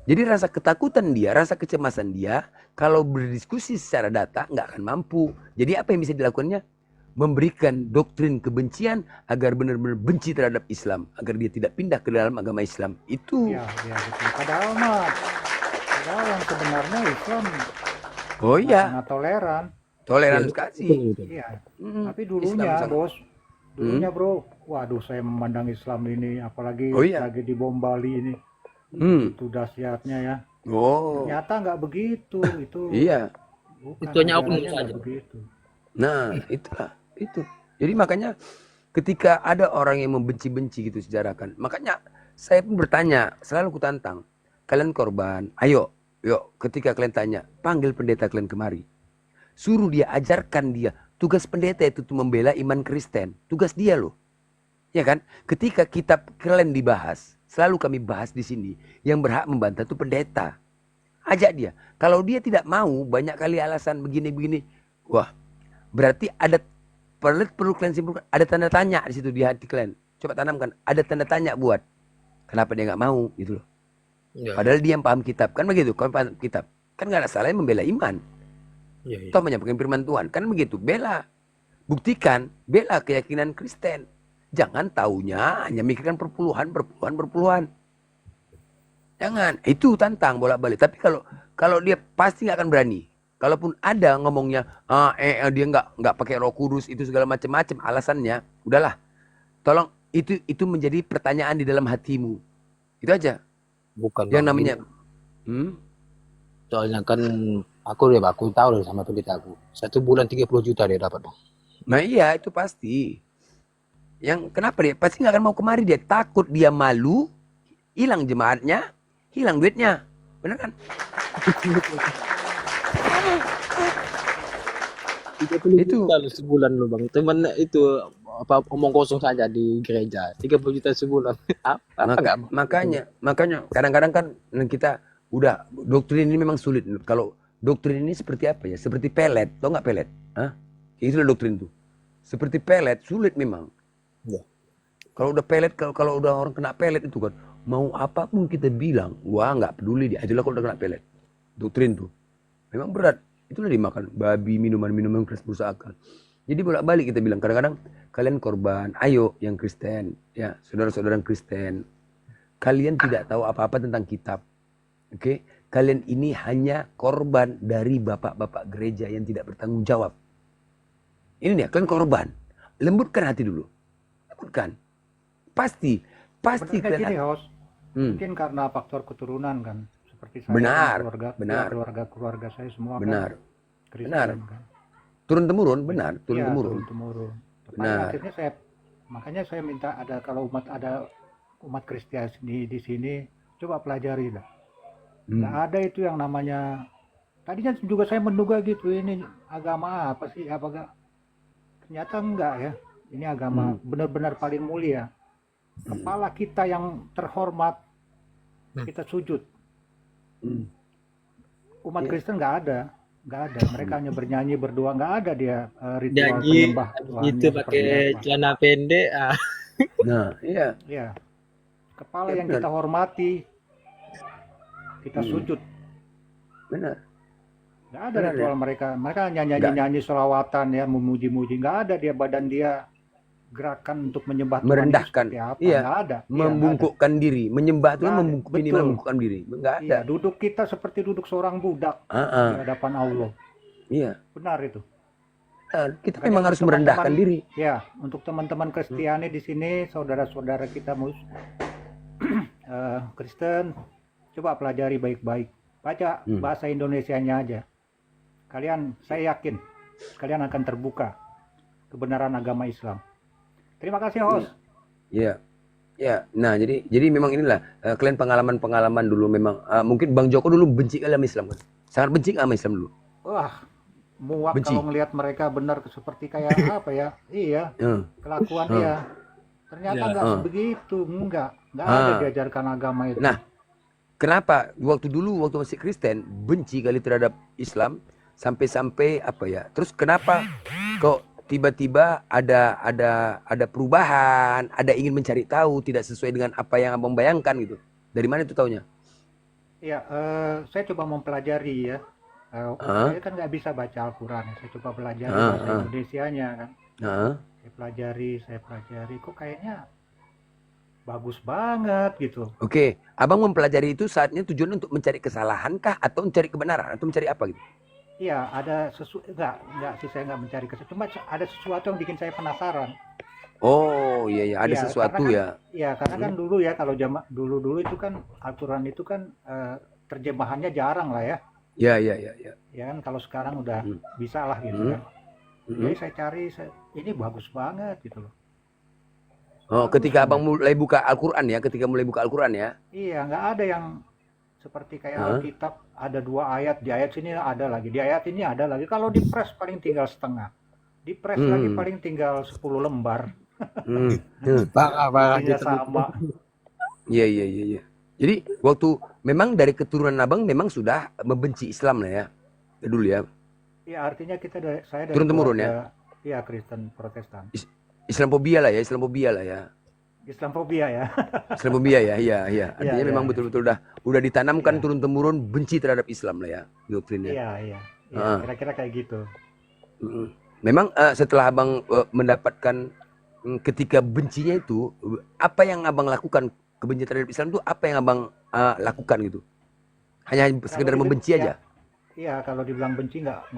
Jadi rasa ketakutan dia, rasa kecemasan dia, kalau berdiskusi secara data nggak akan mampu. Jadi apa yang bisa dilakukannya? Memberikan doktrin kebencian agar benar-benar benci terhadap Islam, agar dia tidak pindah ke dalam agama Islam. Itu. Ya, betul. Padahal yang sebenarnya Islam Oh iya, sangat toleran. toleran Ya, sekali. betul. Iya. Hmm, Tapi Islam dulunya, sangat- bos, dulunya bro, waduh saya memandang Islam ini, apalagi Oh iya. lagi di bom Bali ini, Hmm. itu dahsyatnya ya. Oh, Ternyata nggak begitu, itu iya. bukan Itu hanya oknum ajarannya nggak saja. begitu. Nah, itulah itu. Jadi makanya ketika ada orang yang membenci-benci gitu sejarah kan, makanya saya pun bertanya, selalu kutantang, kalian korban, ayo, yuk, ketika kalian tanya, panggil pendeta kalian kemari, suruh dia ajarkan dia. Tugas pendeta itu tuh membela iman Kristen, tugas dia loh, ya kan? Ketika kitab kalian dibahas, selalu kami bahas di sini, yang berhak membantah itu pendeta. Ajak dia. Kalau dia tidak mau, banyak kali alasan begini-begini, wah, berarti perlu kalian simpulkan, ada tanda tanya di situ di hati kalian. Coba tanamkan, ada tanda tanya buat kenapa dia nggak mau gitu loh. Ya, Padahal dia yang paham kitab, kan begitu. Kalau paham kitab, kan nggak ada salahnya membela iman. ya, ya. Toh menyampaikan firman Tuhan, kan begitu. Bela, buktikan, bela keyakinan Kristen. Jangan taunya hanya mikirkan perpuluhan. Jangan, itu tantang bolak-balik. Tapi kalau dia pasti nggak akan berani. Kalaupun ada ngomongnya, dia nggak pakai Roh Kudus itu segala macam-macam alasannya, udahlah. Tolong itu menjadi pertanyaan di dalam hatimu. Itu aja. Bukan Yang Bang. namanya, Soalnya kan aku tahu dari sama pendeta aku. 1 bulan 30 juta dia dapat Bang. nah iya itu pasti. Yang kenapa dia pasti nggak akan mau kemari, dia takut, dia malu, hilang jemaatnya, hilang duitnya, bener kan? 30 Itu. juta loh sebulan loh Bang. Teman itu apa omong kosong saja di gereja. 30 juta sebulan. Apa enggak Bang? Makanya kadang-kadang kan kita udah doktrin ini memang sulit. Kalau doktrin ini seperti apa ya? Seperti pelet, tau nggak pelet? Hah? Itulah doktrin tuh. Seperti pelet, sulit memang. Ya. Kalau udah pelet, kalau udah orang kena pelet itu kan, mau apapun kita bilang, wah nggak peduli dia. Itulah kalau udah kena pelet. Doktrin tuh. Memang berat. Itulah dimakan babi, minuman-minuman keras berusaha akal. Jadi bolak-balik kita bilang, kadang-kadang kalian korban, ayo yang Kristen, ya saudara-saudara yang Kristen, kalian tidak tahu apa-apa tentang kitab, oke? Kalian ini hanya korban dari bapak-bapak gereja yang tidak bertanggung jawab. Ini nih, kalian korban, lembutkan hati dulu, lembutkan, pasti Sebenarnya kalian. gini, host, Hmm, mungkin karena faktor keturunan kan, seperti saya Benar, kan, benar. keluarga saya semua benar, kan Kristen benar. kan. Turun temurun, benar, turun Iya, temurun. turun-temurun. Benar. Makanya saya minta kalau umat Kristen di sini coba pelajari lah. Nggak Hmm. ada itu yang namanya. Tadinya juga saya menduga gitu, ini agama apa sih? Apa enggak? Ternyata enggak ya. Ini agama benar-benar paling mulia. Kepala kita yang terhormat kita sujud. Hmm. Umat Iya. Kristen nggak ada. Mereka hanya bernyanyi, berdoa, nggak ada dia ritual Jadi penyembah Tuhannya itu seperti pakai apa. celana pendek. Nah, iya. Ya, kepala Ya, yang benar. kita hormati, kita sujud. Benar. Nggak ada Benar, ritual mereka. Mereka hanya nyanyi-nyanyi selawatan ya, memuji-muji. Nggak ada dia badan dia gerakan untuk menyembah Tuhan itu Merendahkan. seperti apa. Iya. Nggak ada. Iya, nggak ada. Membungkukkan diri, menyembah Tuhan, Nggak ada. membungkuk Betul. minimal membungkukkan diri. Enggak ada. Iya, duduk kita seperti duduk seorang budak Ah, di hadapan Allah. iya. Benar itu. Benar. Kita Makanya memang untuk harus merendahkan teman-teman- diri. Ya, untuk teman-teman Kristiani di sini, saudara-saudara kita Kristen, coba pelajari baik-baik. Baca bahasa Indonesianya aja. Saya yakin, kalian akan terbuka kebenaran agama Islam. Terima kasih, host. Iya. Ya, nah jadi memang inilah kalian pengalaman dulu memang mungkin Bang Joko dulu benci kali sama Islam kan. Sangat benci sama Islam dulu. Wah, muak Benci. kalau ngelihat mereka benar seperti kayak apa ya? Iya, Heeh. kelakuan dia. Ternyata Ya. nggak Heeh. sebegitu, nggak ada Ah. diajarkan agama itu. Nah, kenapa waktu dulu waktu masih Kristen benci kali terhadap Islam sampai-sampai apa ya? Terus kenapa kok tiba-tiba ada perubahan, ada ingin mencari tahu tidak sesuai dengan apa yang abang bayangkan gitu? Dari mana itu taunya? Ya, saya coba mempelajari ya. Hah? Saya kan nggak bisa baca Al-Quran ya. Saya coba pelajari Hah? bahasa Hah? Indonesianya kan. Hah? Saya pelajari, kok kayaknya bagus banget gitu. Oke, abang mempelajari itu saatnya tujuan untuk mencari kesalahan kah atau mencari kebenaran atau mencari apa gitu? Iya, ada enggak sih, saya nggak mencari kesalahan. Cuma ada sesuatu yang bikin saya penasaran. Oh iya ya, ada Iya, sesuatu ya. karena Hmm. kan dulu ya, kalau zaman dulu itu kan Al-Quran itu kan terjemahannya jarang lah ya. Ya ya ya ya. Ya kan, kalau sekarang udah Hmm. bisa lah gitu Hmm. kan. Hmm. Jadi saya cari, ini bagus banget gitu loh. Oh, Bagus ketika abang banget. mulai buka Al-Quran ya, ketika mulai buka Al-Quran ya. Iya, nggak ada yang seperti kayak Hah? Alkitab, ada 2 ayat, di ayat sini ada lagi, di ayat ini ada lagi. Kalau di press paling tinggal setengah. Di press lagi Hmm. paling tinggal 10 lembar. Hmm. Hmm. Parah Isinya gitu. sama. Iya iya iya iya. Jadi waktu memang dari keturunan abang memang sudah membenci Islam lah ya. Dulu ya. Ya, artinya saya dari Turun temurun ya. keluarga ya Kristen Protestan. Islamophobia lah ya, Islamophobia lah ya. Islamfobia ya. Islamophobia ya, iya iya. Iya, Artinya iya, memang iya. betul-betul udah ditanamkan Iya. turun temurun benci terhadap Islam lah ya, doktrinnya. Iya, iya. Iya, Heeh. kira-kira kayak gitu. Mm-mm. Memang setelah abang mendapatkan ketika bencinya itu, apa yang abang lakukan kebencian terhadap Islam itu apa yang abang lakukan gitu? Hanya Kalau sekedar dibilang membenci aja. ya kalau dibilang benci nggak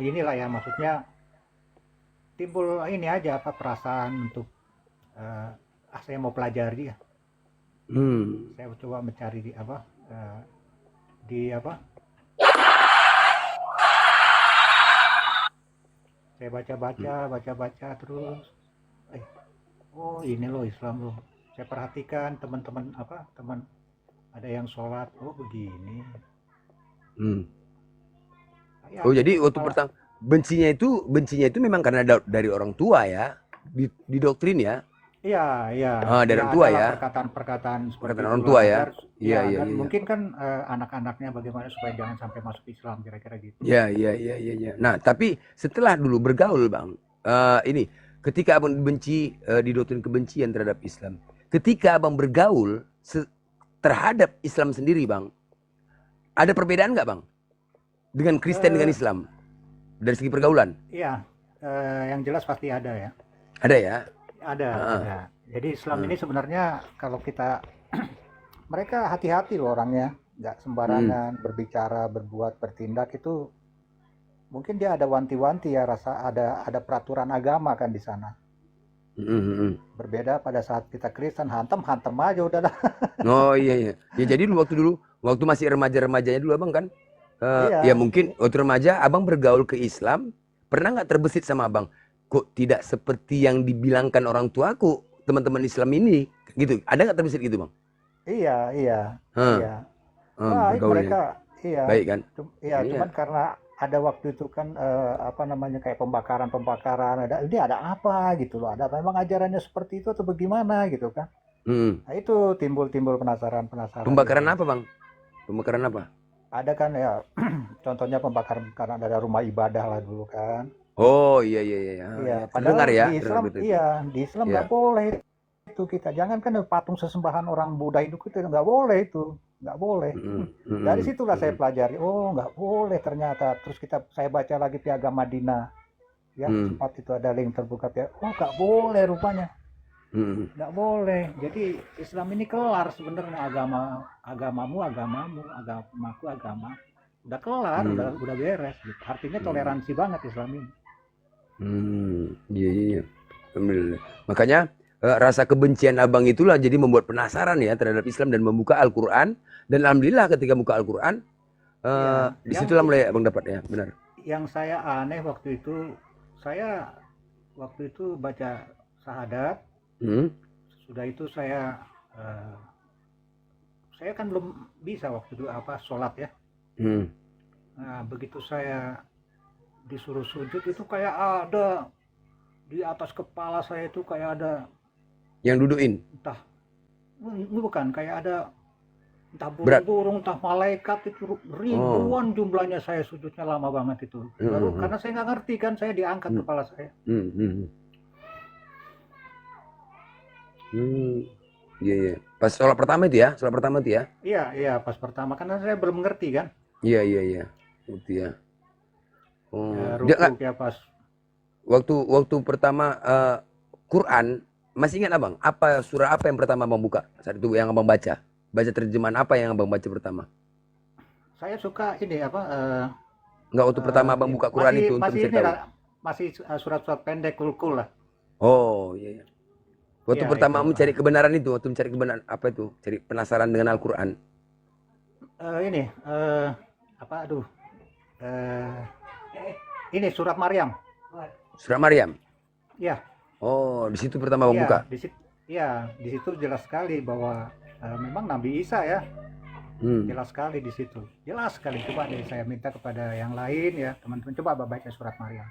inilah ya, maksudnya timbul ini aja, apa, perasaan untuk saya mau pelajari ya. Hmm. Saya coba mencari di apa, di apa, saya baca terus, oh ini loh Islam loh. Saya perhatikan teman-teman, teman ada yang sholat, oh begini. Hmm. Ya, Oh jadi waktu malah, pertama bencinya itu memang karena dari orang tua ya, di doktrin ya. iya, Dari ya orang tua adalah ya, perkataan-perkataan seperti perkataan orang itulah tua ya. agar Iya ya iya agar iya. mungkin kan anak-anaknya bagaimana supaya jangan sampai masuk Islam, kira-kira gitu. Iya iya iya iya. Iya. Nah tapi setelah dulu bergaul bang, ini ketika abang dibenci di doktrin kebencian terhadap Islam, ketika abang bergaul terhadap Islam sendiri bang, ada perbedaan nggak bang dengan Kristen dengan Eh, Islam dari segi pergaulan? Iya, yang jelas pasti ada ya. Ada ya. Ada. Jadi Islam ini Heeh. sebenarnya kalau kita mereka hati-hati loh orangnya, nggak Hmm. sembarangan berbicara, berbuat, bertindak itu. Mungkin dia ada wanti-wanti ya, rasa ada peraturan agama kan di sana. Hmm. Berbeda pada saat kita Kristen, hantam aja udahlah. Oh iya iya. Ya jadi waktu masih remaja-remajanya dulu abang kan, ya Iya, mungkin waktu remaja abang bergaul ke Islam, pernah nggak terbesit sama abang? Kok tidak seperti yang dibilangkan orang tuaku, teman-teman Islam ini, gitu? Ada nggak terbesit gitu bang? iya. Hah, Baik bergaulnya mereka, iya. baik kan? Iya, Iya. cuman karena ada waktu itu kan apa namanya, kayak pembakaran, ini ada apa gitu loh, ada memang ajarannya seperti itu atau bagaimana gitu kan. Hmm. Nah, itu timbul penasaran Pembakaran itu. apa bang? Pembakaran apa? Ada kan ya, contohnya pembakaran karena ada rumah ibadah lah dulu kan. Oh iya iya iya. Iya, Iya. padahal Terdengar ya, di terdengar Islam, betul. iya, di Islam Iya. nggak boleh itu kita. Jangan kan patung sesembahan orang Buddha itu, kita nggak boleh itu, nggak boleh. Dari situlah saya pelajari, oh nggak boleh ternyata. Terus saya baca lagi Piagam Madinah, ya sempat itu ada link terbuka, oh nggak boleh rupanya, nggak boleh. Jadi Islam ini kelar sebenarnya, agamamu, agamaku, agama. Udah kelar, udah beres. Gitu. Artinya toleransi banget Islam ini. Iya iya iya. Alhamdulillah. Makanya rasa kebencian abang itulah jadi membuat penasaran ya terhadap Islam dan membuka Al-Quran. Dan alhamdulillah ketika buka Al-Quran, Iya, disitulah mulai abang dapat ya, benar. yang saya aneh waktu itu, saya waktu itu baca syahadat, sudah itu saya kan belum bisa waktu itu sholat ya. Nah, begitu saya disuruh sujud itu kayak ada di atas kepala saya itu kayak ada Yang duduin. Entah, bukan kayak ada entah Berat. burung-burung, entah malaikat itu Oh. ribuan jumlahnya. Saya sujudnya lama banget itu. Baru karena saya nggak ngerti kan, saya diangkat kepala saya. Iya, iya. Pas sholat pertama itu ya, Iya, pas pertama karena saya belum mengerti kan. Iya. Itu ya. Oh. Ya, Dia ruku ya pas. waktu pertama Quran, masih ingat abang? Surah apa yang pertama abang buka? Saat itu yang abang baca? Baca terjemahan apa yang abang baca pertama? Saya suka ini apa? Enggak, waktu pertama abang buka Quran itu untuk masih mencari ini tahu. lah, masih surat-surat pendek kul lah. Oh, iya. Waktu Iya, pertama itu. mencari kebenaran itu, waktu mencari kebenaran apa itu? Cari penasaran dengan Al-Quran. Ini apa? Aduh. Ini surat Maryam. Surah Maryam. Iya. Oh, di situ pertama abang Iya, buka. di situ jelas sekali bahwa memang Nabi Isa ya. Jelas sekali di situ. Jelas sekali. Coba deh saya minta kepada yang lain ya, teman-teman coba baca surat Maryam.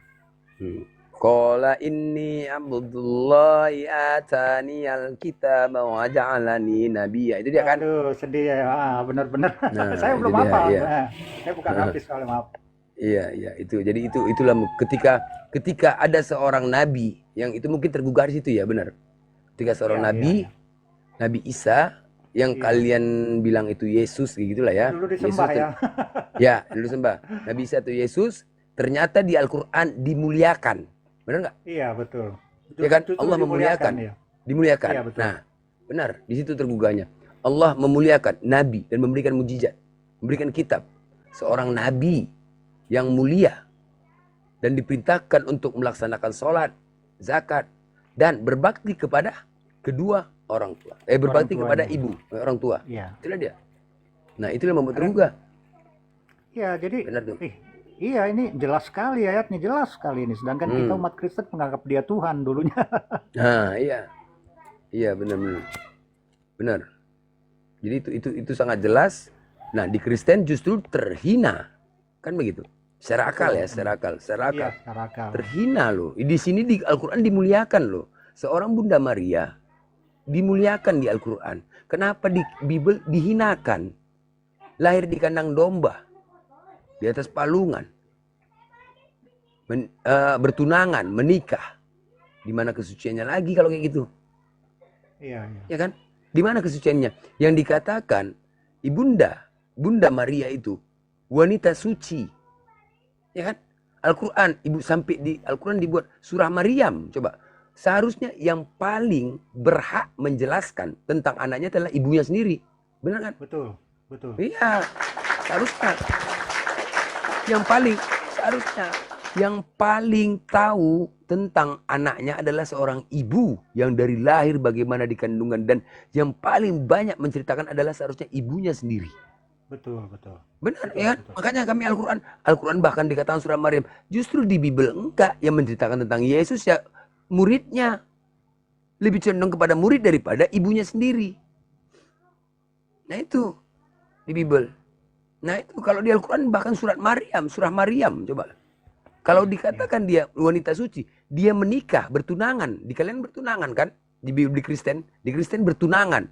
Qala inni abdullahi atani al-kitaba wa ja'alani nabiyya. Itu dia kan? Aduh, sedih ya. Benar-benar. Nah, Saya itu belum dia, hafal. iya. Saya bukan habis soalnya, maaf. Iya, itu. Jadi itulah ketika ada seorang nabi yang itu mungkin tergugah di situ ya, benar. Ketika seorang Iya, nabi, iya. Nabi Isa yang Iya. kalian bilang itu Yesus gitulah ya. Dulu disembah Yesus ya. Ya, dulu sembah. Nabi Isa itu Yesus, ternyata di Al-Qur'an dimuliakan. Benar nggak? Iya, betul. Ya kan? Justru Allah memuliakan. ya. Dimuliakan. Iya, betul. Nah, benar. Di situ tergugahnya. Allah memuliakan nabi dan memberikan mujizat, memberikan kitab. Seorang nabi yang mulia dan diperintahkan untuk melaksanakan sholat, zakat, dan berbakti kepada kedua orang tua. Berbakti kepada ibu, orang tua. Iya. Itulah dia. Nah, itulah membuat tergugah. Iya, jadi Benar tuh. iya ini jelas sekali ayatnya, jelas sekali ini. Sedangkan kita umat Kristen menganggap dia Tuhan dulunya. Nah, iya. Iya, benar. Benar. Jadi itu sangat jelas. Nah, di Kristen justru terhina. Kan begitu. Secara akal ya, secara akal. Iya, secara akal. Terhina loh. Di sini di Al-Qur'an dimuliakan loh. Seorang Bunda Maria dimuliakan di Al-Qur'an. Kenapa di Bible dihinakan? Lahir di kandang domba. Di atas palungan. Bertunangan, menikah. Di mana kesuciannya lagi kalau kayak gitu? Iya. Ya kan? Di mana kesuciannya? Yang dikatakan Bunda Maria itu wanita suci. Ya kan? Al-Qur'an, sampai di Al-Qur'an dibuat surah Maryam. Coba. Seharusnya yang paling berhak menjelaskan tentang anaknya adalah ibunya sendiri. Benar kan? Betul. Iya. Seharusnya yang paling tahu tentang anaknya adalah seorang ibu yang dari lahir bagaimana di kandungan, dan yang paling banyak menceritakan adalah seharusnya ibunya sendiri. Betul. Benar ya kan? Makanya kami Al-Quran bahkan dikatakan surah Maryam. Justru di Bible enggak yang menceritakan tentang Yesus ya muridnya. Lebih condong kepada murid daripada ibunya sendiri. Nah itu di Bible. Nah itu kalau di Al-Quran bahkan surah Maryam coba. Kalau dikatakan dia wanita suci, dia menikah, bertunangan. Di kalian bertunangan kan? Di Kristen bertunangan.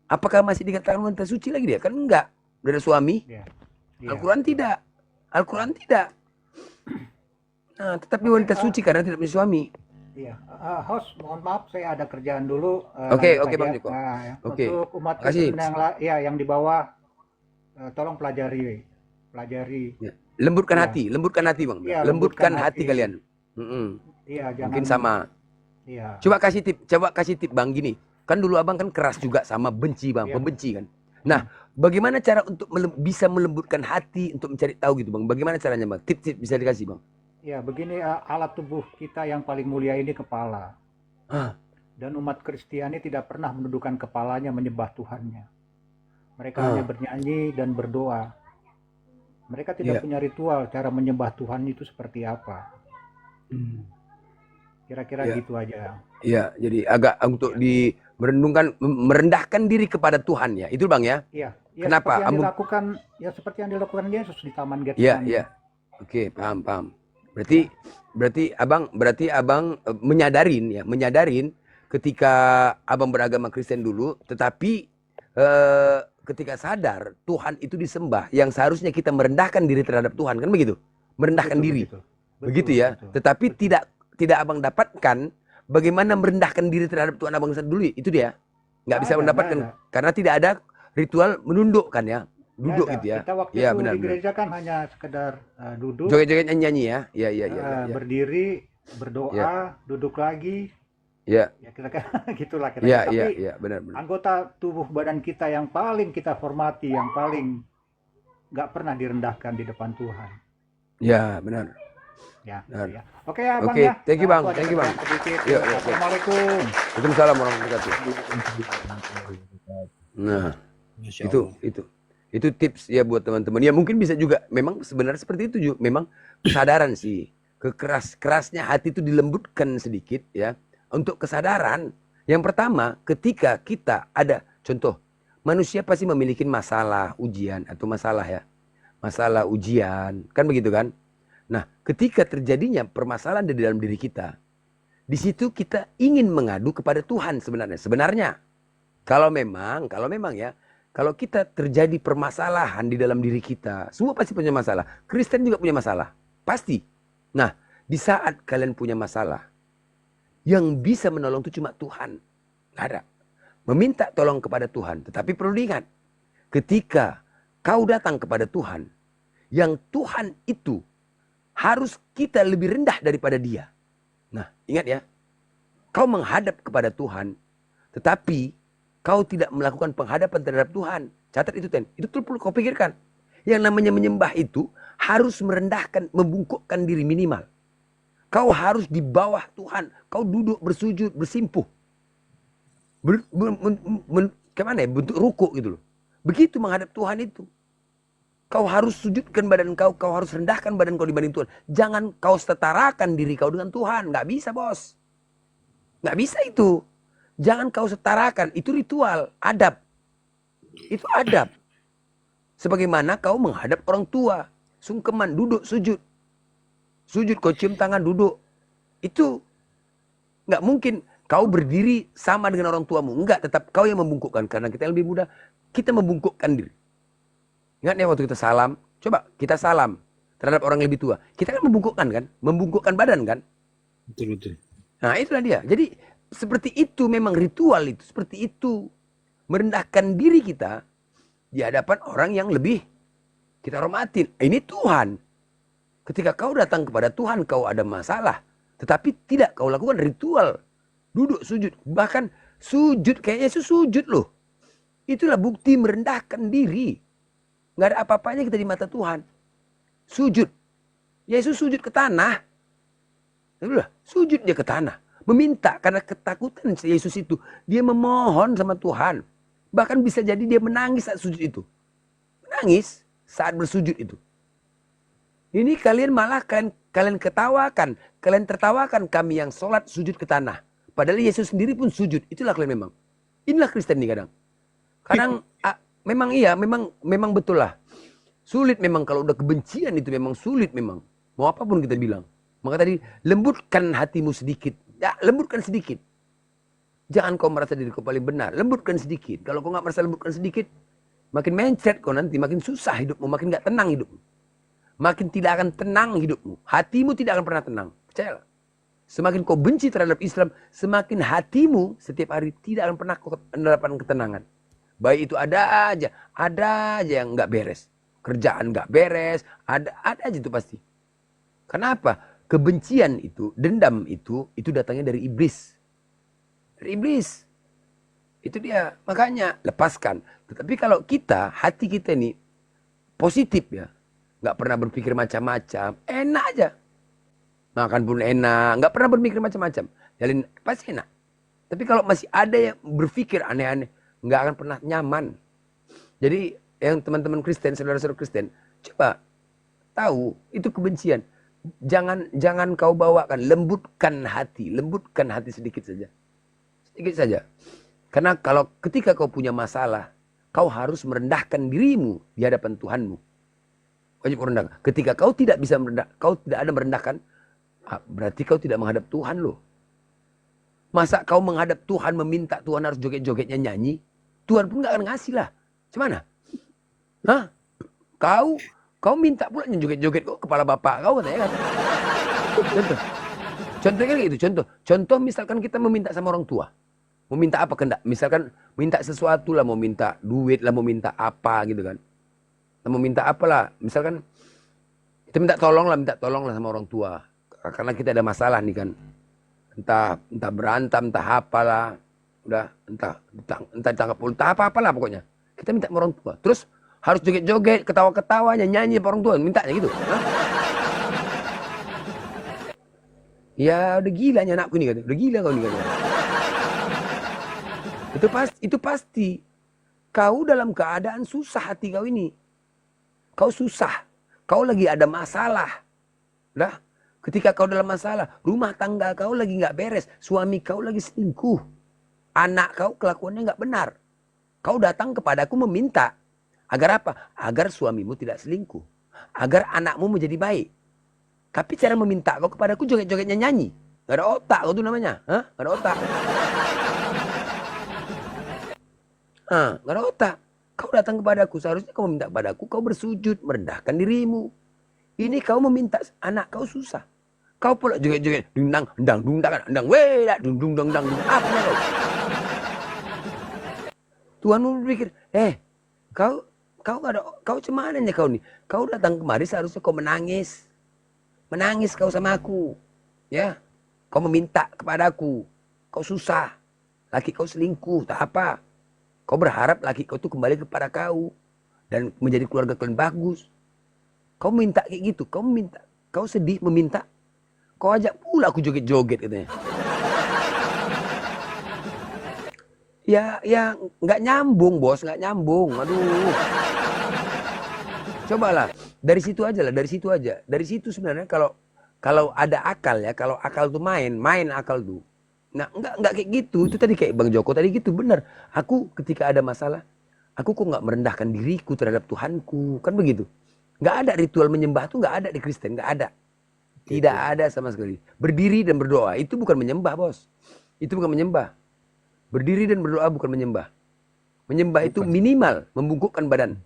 Apakah masih dikatakan wanita suci lagi dia? Kan enggak. Udah ada suami. Iya. Al-Quran tidak. Nah, tetapi wanita suci karena tidak punya suami. Iya. Host, mohon maaf saya ada kerjaan dulu. Oke, lanjut Bang aja. Joko. Nah, Oke. untuk umat Makasih. Kristen yang di bawah, tolong pelajari. Ya. Lembutkan Iya. hati Bang. Iya, lembutkan lembutkan hati hati. kalian. Iya, jangan. Mungkin sama. Iya. Coba kasih tip Bang gini. Kan dulu Abang kan keras juga sama benci Bang, Iya. pembenci kan. Nah, bagaimana cara untuk bisa melembutkan hati untuk mencari tahu gitu Bang? Bagaimana caranya Bang? Tip-tip bisa dikasih Bang? Ya, begini alat tubuh kita yang paling mulia ini kepala. Dan umat Kristiani tidak pernah menundukkan kepalanya menyembah Tuhannya. Mereka hanya bernyanyi dan berdoa. Mereka tidak punya ritual cara menyembah Tuhan itu seperti apa. Kira-kira gitu aja. Iya, jadi agak untuk merendahkan diri kepada Tuhan ya. Itu Bang ya? Iya. Kenapa? Seperti yang dilakukan Yesus di Taman Iya, Getsemani. iya. Oke, paham. Berarti abang menyadarin ketika abang beragama Kristen dulu, tetapi ketika sadar Tuhan itu disembah, yang seharusnya kita merendahkan diri terhadap Tuhan, kan begitu? Merendahkan Betul, diri. begitu. Begitu Betul, ya. betul. Tetapi Betul. tidak abang dapatkan bagaimana merendahkan diri terhadap Tuhan abang dulu. Itu dia. Nggak bisa mendapatkan karena tidak ada ritual menundukkan ya. Duduk gitu ya. Kita waktu Ya, itu benar, di gereja kan hanya sekedar duduk, joget-joget nyanyi ya. Ya. berdiri, berdoa, duduk lagi. Ya. Ya kira-kira gitulah kira-kira. Tapi benar. anggota tubuh badan kita yang paling kita hormati, yang paling nggak pernah direndahkan di depan Tuhan. Ya, benar. Ya, benar. ya. Oke ya, Bang Oke, ya. thank you, Bang. Aku ada Thank you, Bang. pertanyaan sedikit. Yuk. Assalamualaikum. Waalaikumsalam warahmatullahi wabarakatuh. Nah, Masya Allah. itu tips ya buat teman-teman. Ya mungkin bisa juga memang sebenarnya seperti itu juga. Memang kesadaran sih. Kerasnya hati itu dilembutkan sedikit ya. Untuk kesadaran. Yang pertama, ketika kita ada contoh, manusia pasti memiliki masalah ujian atau masalah ya. Masalah ujian, kan begitu kan? Nah, ketika terjadinya permasalahan di dalam diri kita, di situ kita ingin mengadu kepada Tuhan sebenarnya. Sebenarnya, kalau memang ya, kalau kita terjadi permasalahan di dalam diri kita, semua pasti punya masalah. Kristen juga punya masalah, pasti. Nah, di saat kalian punya masalah, yang bisa menolong itu cuma Tuhan. Nggak ada. Meminta tolong kepada Tuhan. Tetapi perlu diingat, ketika kau datang kepada Tuhan, yang Tuhan itu harus kita lebih rendah daripada dia. Nah, ingat ya. Kau menghadap kepada Tuhan, tetapi kau tidak melakukan penghadapan terhadap Tuhan. Catat itu, Ten. Itu perlu kau pikirkan. Yang namanya menyembah itu harus merendahkan, membungkukkan diri minimal. Kau harus di bawah Tuhan. Kau duduk, bersujud, bersimpuh. Kemana ya? Bentuk ruku gitu loh. Begitu menghadap Tuhan itu. Kau harus sujudkan badan kau. Kau harus rendahkan badan kau dibanding Tuhan. Jangan kau setarakan diri kau dengan Tuhan. Nggak bisa, bos. Nggak bisa itu. Jangan kau setarakan. Itu ritual. Adab. Itu adab. Sebagaimana kau menghadap orang tua. Sungkeman, duduk, sujud. Sujud, kau cium tangan, duduk. Itu nggak mungkin kau berdiri sama dengan orang tuamu. Enggak, tetap kau yang membungkukkan. Karena kita yang lebih muda, kita membungkukkan diri. Ingat ya waktu kita salam, coba kita salam terhadap orang yang lebih tua. Kita kan membungkukkan kan? Membungkukkan badan kan? Betul. Nah itulah dia. Jadi seperti itu memang ritual itu. Seperti itu. Merendahkan diri kita di hadapan orang yang lebih kita hormatin. Ini Tuhan. Ketika kau datang kepada Tuhan, kau ada masalah. Tetapi tidak kau lakukan ritual. Duduk, sujud. Bahkan sujud, kayak Yesus sujud loh. Itulah bukti merendahkan diri. Nggak ada apa-apanya kita di mata Tuhan. Sujud. Yesus sujud ke tanah. Sujud dia ke tanah. Meminta karena ketakutan Yesus itu. Dia memohon sama Tuhan. Bahkan bisa jadi dia menangis saat sujud itu. Menangis saat bersujud itu. Ini kalian malah kalian ketawakan. Kalian tertawakan kami yang sholat sujud ke tanah. Padahal Yesus sendiri pun sujud. Itulah kalian memang. Inilah Kristen nih kadang. Kadang memang iya, memang betul lah. Sulit memang kalau udah kebencian itu memang sulit memang. Mau apapun kita bilang. Maka tadi lembutkan hatimu sedikit. Ya, lembutkan sedikit. Jangan kau merasa diri kau paling benar. Lembutkan sedikit. Kalau kau nggak merasa lembutkan sedikit, makin mencret kau nanti, makin susah hidupmu, makin nggak tenang hidupmu. Makin tidak akan tenang hidupmu. Hatimu tidak akan pernah tenang. Percayalah. Semakin kau benci terhadap Islam, semakin hatimu setiap hari tidak akan pernah kau mendapatkan ketenangan. Baik itu ada aja yang nggak beres. Kerjaan nggak beres, ada aja itu pasti. Kenapa? Kebencian itu, dendam itu datangnya dari iblis. Dari iblis. Itu dia. Makanya lepaskan. Tetapi kalau kita, hati kita ini positif ya. Nggak pernah berpikir macam-macam. Enak aja. Makan pun enak. Nggak pernah berpikir macam-macam. Jalin pasti enak. Tapi kalau masih ada yang berpikir aneh-aneh, nggak akan pernah nyaman. Jadi yang teman-teman Kristen, saudara-saudara Kristen, coba tahu itu kebencian. Jangan kau bawakan. Lembutkan hati sedikit saja. Sedikit saja. Karena kalau ketika kau punya masalah, kau harus merendahkan dirimu di hadapan Tuhanmu. Wajib merendahkan. Ketika kau tidak bisa kau tidak ada merendahkan, berarti kau tidak menghadap Tuhan loh. Masa kau menghadap Tuhan meminta Tuhan harus joget-jogetnya nyanyi? Tuhan pun gak akan ngasih lah. Gimana? Hah? Kau minta pula joget-joget kok kepala bapak kau katanya kan. Contoh. Contohnya kayak gitu. Contoh misalkan kita meminta sama orang tua. Mau minta apa kendak? Misalkan minta sesuatu lah, mau minta duit lah, mau minta apa gitu kan. Mau minta apalah. Misalkan kita minta tolong lah sama orang tua. Karena kita ada masalah nih kan. Entah berantem, entah apalah. Udah, entah tangkap entah apa-apalah pokoknya. Kita minta sama orang tua. Terus harus joget-joget, ketawa-ketawanya, nyanyi sama orang tua. Mintanya gitu. Hah? Ya udah gila nih anakku nih. Udah gila kau nih. Itu pasti. Kau dalam keadaan susah hati kau ini. Kau susah. Kau lagi ada masalah. Dah. Ketika kau dalam masalah, rumah tangga kau lagi nggak beres, suami kau lagi selingkuh, anak kau kelakuannya nggak benar. Kau datang kepadaku meminta. Agar apa? Agar suamimu tidak selingkuh. Agar anakmu menjadi baik. Tapi cara meminta kau kepadaku joget-jogetnya nyanyi. Gak ada otak kau tuh namanya. Hah? Gak ada otak. Gak ada otak. Kau datang kepadaku, seharusnya kau meminta kepadaku, kau bersujud, merendahkan dirimu. Ini kau meminta anak kau susah. Kau pula joget-joget, dundang, weh, dundang, apa kau? Tuhan berpikir, kau cumananya kau nih. Kau datang kemari seharusnya kau menangis. Menangis kau sama aku. Ya, kau meminta kepadaku. Kau susah. Laki kau selingkuh, tak apa. Kau berharap laki kau tuh kembali kepada kau. Dan menjadi keluarga kalian bagus. Kau minta kayak gitu. Kau sedih meminta. Kau ajak pula aku joget-joget katanya. Ya nggak nyambung bos, nggak nyambung. Aduh. Cobalah dari situ aja lah, dari situ sebenarnya kalau ada akal ya, kalau akal tuh main akal tuh. Nah nggak kayak gitu. Itu tadi kayak Bang Joko tadi gitu bener. Aku ketika ada masalah, aku kok nggak merendahkan diriku terhadap Tuhanku, kan begitu. Nggak ada ritual menyembah tuh, nggak ada di Kristen, nggak ada. Tidak ada sama sekali. Berdiri dan berdoa itu bukan menyembah bos. Itu bukan menyembah. Berdiri dan berdoa bukan menyembah. Menyembah itu minimal membungkukkan badan.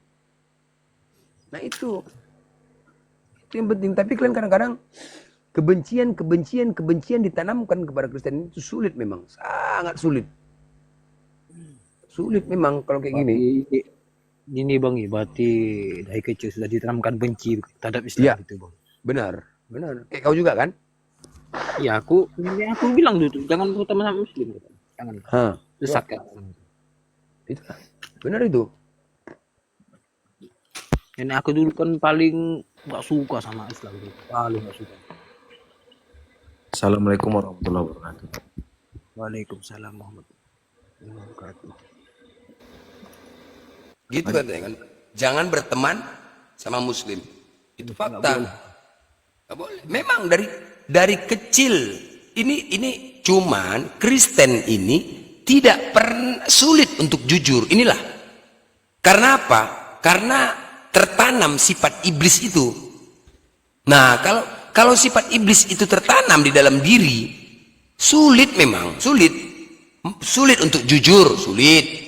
Nah itu yang penting. Tapi kalian kadang-kadang kebencian ditanamkan kepada Kristen itu sulit memang, sangat sulit. Sulit memang kalau kayak gini. Ini Bang, berarti dari kecil sudah ditanamkan benci terhadap Islam itu Bang. Benar. Kayak kau juga kan? Ya aku bilang dulu jangan terutama sama Muslim. Jangan. Sesatkan. Itu benar itu. Ini aku dulu kan paling nggak suka sama Islam itu. Paling nggak suka. Assalamualaikum warahmatullahi wabarakatuh. Waalaikumsalam warahmatullahi wabarakatuh. Gitu katanya kan. Jangan berteman sama Muslim. Itu fakta. Nggak boleh. Memang dari kecil ini cuman Kristen ini tidak pernah sulit untuk jujur. Inilah. Karena apa? Karena tertanam sifat iblis itu. Nah, kalau sifat iblis itu tertanam di dalam diri, sulit memang, sulit. Sulit untuk jujur, sulit.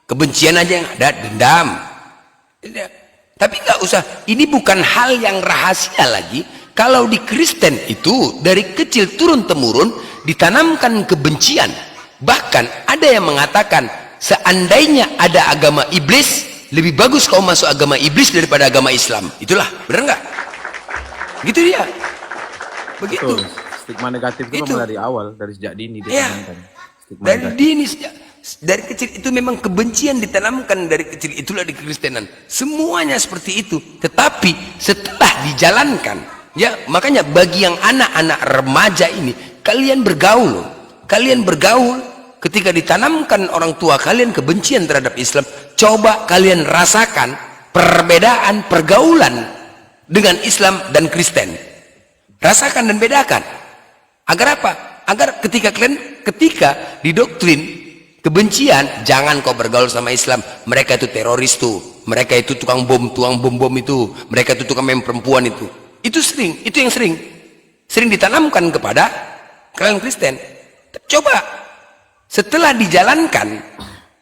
Kebencian aja yang ada, dendam. Tapi nggak usah. Ini bukan hal yang rahasia lagi. Kalau di Kristen itu dari kecil turun temurun ditanamkan kebencian. Bahkan ada yang mengatakan seandainya ada agama iblis, lebih bagus kau masuk agama iblis daripada agama Islam. Itulah, benar nggak? Gitu dia. Begitu. Betul. Stigma negatif itu memang dari awal, dari sejak dini ditanamkan. Dari kecil itu memang kebencian ditanamkan dari kecil, itulah di Kristenan. Semuanya seperti itu. Tetapi setelah dijalankan, ya makanya bagi yang anak-anak remaja ini, kalian bergaul. Kalian bergaul ketika ditanamkan orang tua kalian kebencian terhadap Islam. Coba kalian rasakan perbedaan pergaulan dengan Islam dan Kristen. Rasakan dan bedakan. Agar apa? Agar ketika didoktrin kebencian, jangan kau bergaul sama Islam. Mereka itu teroris tuh. Mereka itu tukang bom itu. Mereka itu tukang main perempuan itu. Itu yang sering ditanamkan kepada kalian Kristen. Coba setelah dijalankan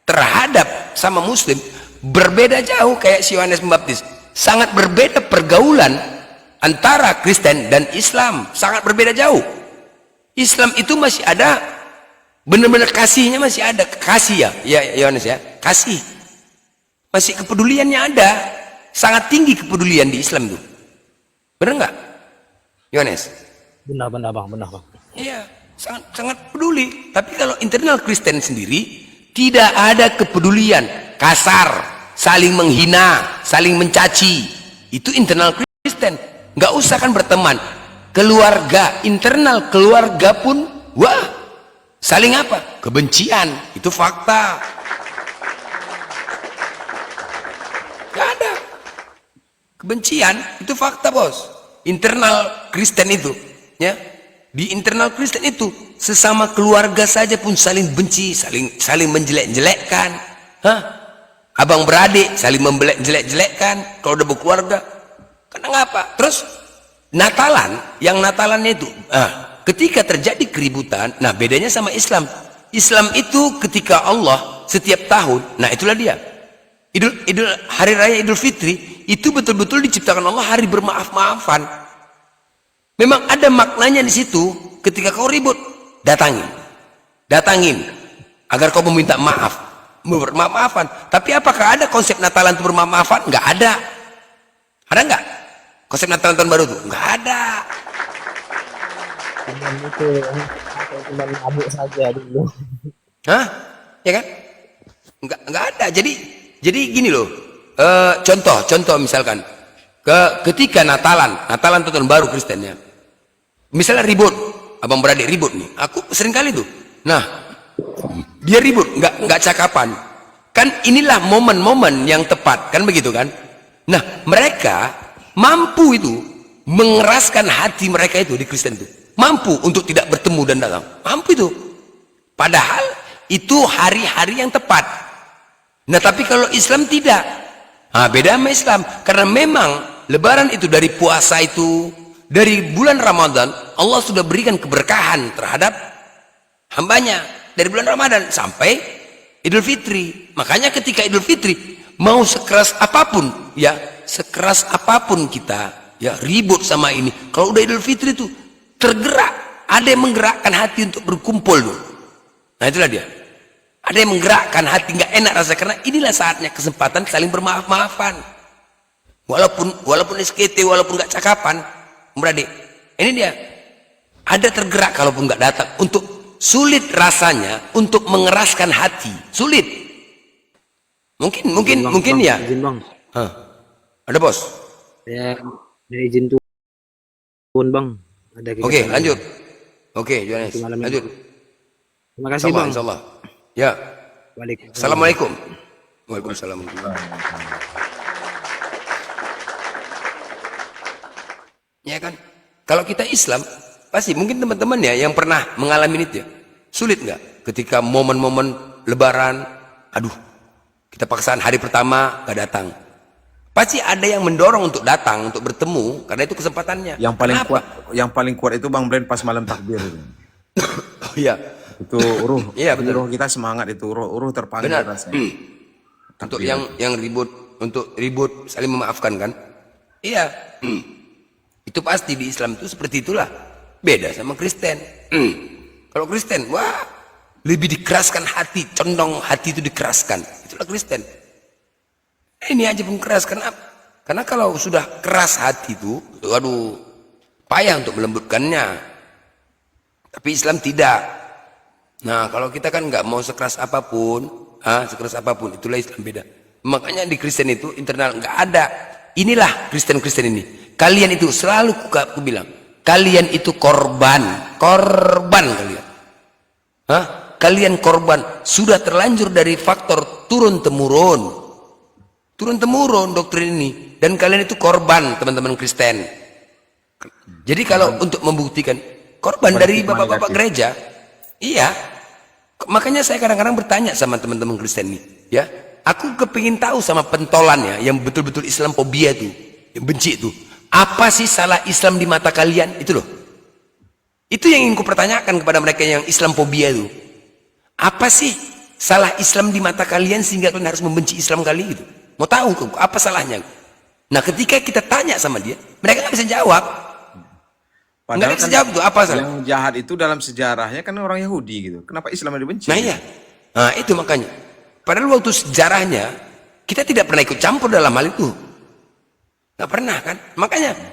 terhadap sama muslim, berbeda jauh kayak si Yohanes Pembaptis. Sangat berbeda pergaulan antara Kristen dan Islam, sangat berbeda jauh. Islam itu masih ada benar-benar kasihnya, masih ada kasih ya Yohanes ya, kasih. Masih kepeduliannya ada, sangat tinggi kepedulian di Islam tuh. Benar nggak, Yohanes? Benar bang, benar bang. Iya, sangat peduli. Tapi kalau internal Kristen sendiri tidak ada kepedulian, kasar, saling menghina, saling mencaci. Itu internal Kristen. Nggak usah kan berteman, keluarga, internal keluarga pun, wah, saling apa? Kebencian. Itu fakta. Nggak ada. Kebencian itu fakta, bos. Internal Kristen itu, ya. Di internal Kristen itu sesama keluarga saja pun saling benci, saling menjelek-jelekkan. Hah? Abang beradik saling menjelek-jelekkan kalau udah berkeluarga. Kenapa? Terus Natalannya itu, ketika terjadi keributan, nah bedanya sama Islam. Islam itu ketika Allah setiap tahun, nah itulah dia. Hari raya Idul Fitri itu betul-betul diciptakan Allah hari bermaaf-maafan. Memang ada maknanya di situ. Ketika kau ribut, datangin agar kau meminta maaf, bermaaf-maafan. Tapi apakah ada konsep Natalan itu bermaaf-maafan? Nggak ada. Ada nggak konsep Natalan tahun baru itu? Nggak ada. Cuman itu cuma mabuk saja dulu. Hah? Ya kan? Nggak ada. Jadi gini loh. Contoh misalkan ketika Natalan tahun baru Kristennya, misalnya ribut, abang beradik ribut nih, aku sering kali tuh. Nah, dia ribut, nggak cakapan, kan inilah momen-momen yang tepat, kan begitu kan? Nah, mereka mampu itu mengeraskan hati mereka itu di Kristen itu, mampu untuk tidak bertemu dan datang, mampu itu. Padahal itu hari-hari yang tepat. Nah, tapi kalau Islam tidak. Nah, beda sama Islam, karena memang Lebaran itu dari puasa itu, dari bulan Ramadan Allah sudah berikan keberkahan terhadap hambanya dari bulan Ramadan sampai Idul Fitri. Makanya ketika Idul Fitri mau sekeras apapun ya, sekeras apapun kita ya ribut sama ini, kalau udah Idul Fitri itu tergerak, ada yang menggerakkan hati untuk berkumpul tuh. Nah itulah dia. Ada yang menggerakkan hati, nggak enak rasa, karena inilah saatnya kesempatan saling bermaaf-maafan. Walaupun SKT, walaupun nggak cakapan, beradik. Ini dia. Ada tergerak kalaupun nggak datang. Untuk sulit rasanya untuk mengeraskan hati, sulit. Mungkin ya. Izin bang. Hah. Ada bos. Ya izin turun bang. Ada Oke, lanjut. Oke, Johannes, malam lanjut. Terima kasih bang. Insyaallah. Ya. Waalaikumsalam. Assalamualaikum. Waalaikumsalam. Ya kan? Kalau kita Islam, pasti mungkin teman-teman ya yang pernah mengalami itu ya. Sulit nggak ketika momen-momen Lebaran, aduh, kita paksaan hari pertama nggak datang. Pasti ada yang mendorong untuk datang, untuk bertemu, karena itu kesempatannya. Yang paling kuat itu Bang Blen pas malam takbir. Oh iya. Itu ruh. Iya betul. Ruh kita semangat itu, ruh terpanggil rasanya. Untuk yang ribut saling memaafkan kan? Iya. Itu pasti di Islam itu seperti itulah. Beda sama Kristen. Kalau Kristen, wah, lebih dikeraskan hati, condong hati itu dikeraskan. Itulah Kristen. Ini aja pun keras, karena kalau sudah keras hati itu, waduh, payah untuk melembutkannya. Tapi Islam tidak. Nah, kalau kita kan nggak mau sekeras apapun, itulah Islam beda. Makanya di Kristen itu internal nggak ada. Inilah Kristen ini. Kalian itu selalu aku bilang, kalian itu korban kalian. Kalian korban, sudah terlanjur dari faktor turun temurun doktrin ini, dan kalian itu korban, teman-teman Kristen. Jadi kalau untuk membuktikan korban dari bapak-bapak gereja, iya. Makanya saya kadang-kadang bertanya sama teman-teman Kristen ini, ya. Aku kepingin tahu sama pentolannya yang betul-betul Islamophobia itu, yang benci itu. Apa sih salah Islam di mata kalian? Itu loh. Itu yang ingin kupertanyakan kepada mereka yang Islamfobia itu. Apa sih salah Islam di mata kalian sehingga kalian harus membenci Islam kali gitu? Mau tahu apa salahnya? Nah, ketika kita tanya sama dia, mereka nggak bisa jawab. Nggak bisa jawab tuh apa salah? Yang jahat itu dalam sejarahnya kan orang Yahudi gitu. Kenapa Islam dibenci? Nah iya, nah itu makanya. Padahal waktu sejarahnya kita tidak pernah ikut campur dalam hal itu. Nggak pernah kan?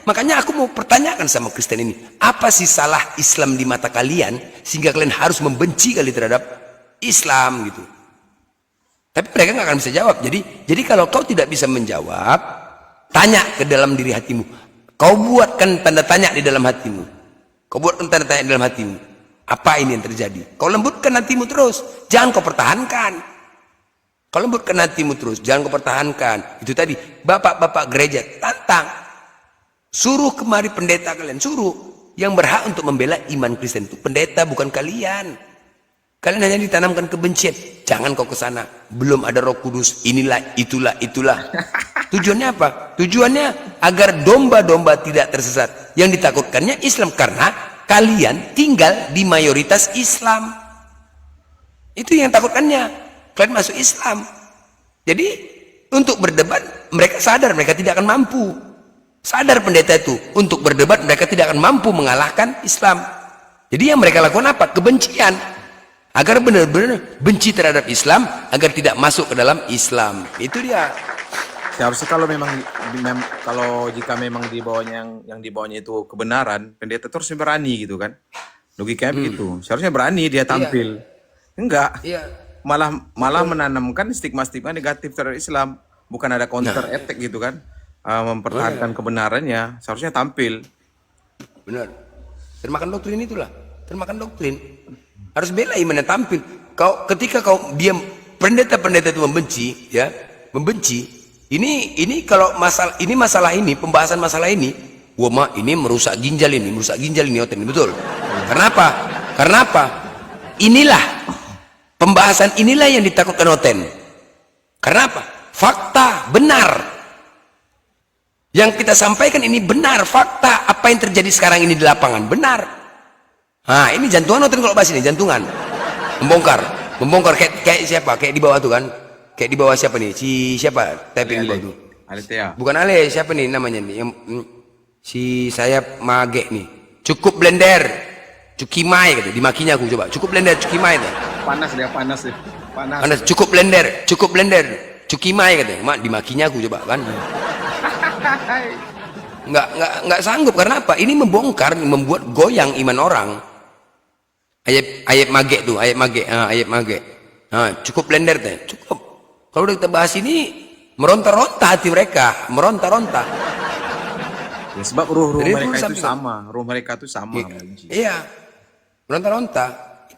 Makanya aku mau pertanyakan sama Kristen ini, apa sih salah Islam di mata kalian sehingga kalian harus membenci kali terhadap Islam gitu? Tapi mereka nggak akan bisa jawab. Jadi kalau kau tidak bisa menjawab, tanya ke dalam diri hatimu. Kau buatkan tanda tanya di dalam hatimu. Kau buatkan tanda tanya di dalam hatimu. Apa ini yang terjadi? Kau lembutkan hatimu terus, jangan kau pertahankan. Kalau lembutkan hatimu terus, jangan kau pertahankan. Itu tadi, bapak-bapak gereja tantang. Suruh kemari pendeta kalian, suruh. Yang berhak untuk membela iman Kristen itu pendeta, bukan kalian. Kalian hanya ditanamkan kebencian. Jangan kau ke sana. Belum ada Roh Kudus. Inilah, itulah. Tujuannya apa? Tujuannya agar domba-domba tidak tersesat. Yang ditakutkannya Islam karena kalian tinggal di mayoritas Islam. Itu yang takutkannya. Kalian masuk Islam. Jadi untuk berdebat mereka sadar mereka tidak akan mampu. Sadar pendeta itu untuk berdebat mereka tidak akan mampu mengalahkan Islam. Jadi yang mereka lakukan apa? Kebencian. Agar benar-benar benci terhadap Islam agar tidak masuk ke dalam Islam. Itu dia. Seharusnya kalau kalau jika memang di bawahnya yang di bawahnya itu kebenaran, pendeta terus berani gitu kan. Logikanya begitu. Seharusnya berani dia tampil. Enggak. Iya. Malah menanamkan stigma-stigma negatif terhadap Islam, bukan ada counter attack gitu kan, mempertahankan kebenarannya. Seharusnya tampil. Benar. Termakan doktrin itulah, termakan doktrin. Harus bela imannya tampil. Ketika kau diam, pendeta-pendeta itu membenci, ya, membenci. Ini kalau masalah ini, pembahasan masalah ini, wah ini merusak ginjal ini, betul. Kenapa? Karena apa? Inilah pembahasan inilah yang ditakutkan Oten. Karena apa? Fakta, benar. Yang kita sampaikan ini benar, fakta. Apa yang terjadi sekarang ini di lapangan, benar. Nah, ini jantungan Oten kalau bahas ini, jantungan. Membongkar kayak siapa? Kayak di bawah tuh kan. Kayak di bawah siapa nih? Siapa? Typing di bawah tuh. Aletea. Bukan Ale, siapa nih namanya nih? Yang si saya mage nih. Cukup blender. Cukimai gitu, dimakinya aku coba. Cukup blender, cukimai tuh. Panas. Panas. Cukup blender. Cukimai katanya. Mak dimakinya aku coba kan. Enggak sanggup karena apa? Ini membongkar, membuat goyang iman orang. Ayat mage tuh, ayat mage. Nah, cukup blender teh, cukup. Kalau udah kita bahas ini meronta-ronta hati mereka, meronta-ronta. Ya, sebab ruh mereka itu sama. Iya. Meronta-ronta.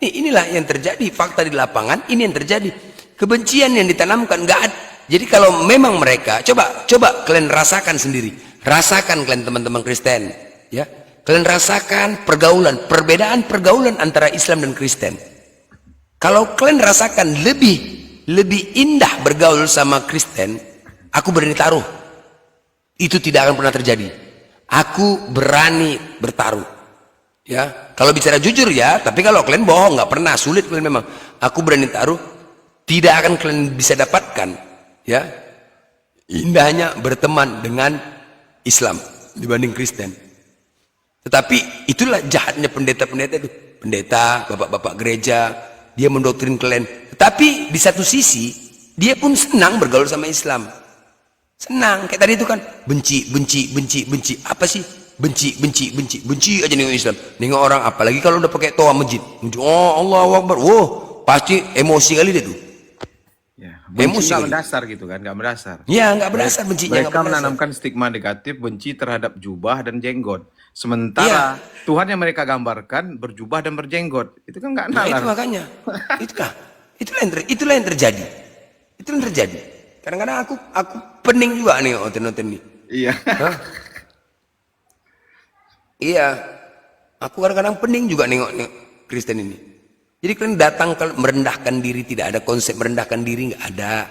Inilah yang terjadi, fakta di lapangan, ini yang terjadi. Kebencian yang ditanamkan enggak ada. Jadi kalau memang mereka, coba kalian rasakan sendiri. Rasakan kalian teman-teman Kristen, ya. Kalian rasakan perbedaan pergaulan antara Islam dan Kristen. Kalau kalian rasakan lebih indah bergaul sama Kristen, aku berani taruh itu tidak akan pernah terjadi. Aku berani bertaruh, ya. Kalau bicara jujur ya, tapi kalau kalian bohong nggak pernah, sulit kalian memang. Aku berani taruh tidak akan kalian bisa dapatkan, ya, indahnya berteman dengan Islam dibanding Kristen. Tetapi itulah jahatnya pendeta-pendeta itu. Pendeta, bapak-bapak gereja, dia mendoktrin kalian. Tetapi di satu sisi, dia pun senang bergaul sama Islam. Senang. Kayak tadi itu kan, benci. Apa sih? Benci aja nengok Islam. Nengok orang, apalagi kalau udah pakai toa masjid. Oh, Allahu Akbar. Wow, pasti emosi kali dia tuh. Ya, benci nggak mendasar gitu kan, nggak mendasar. Ya, nggak berdasar bencinya. Mereka menanamkan stigma negatif, benci terhadap jubah dan jenggot. Sementara Tuhan yang mereka gambarkan berjubah dan berjenggot, itu kan nggak nalar. Itu makanya, itulah yang terjadi. Itu yang terjadi. Kadang-kadang aku pening juga nih nonton nih. Iya. Iya, aku kadang-kadang pening juga nengok Kristen ini. Jadi kalian datang merendahkan diri, tidak ada konsep merendahkan diri, nggak ada.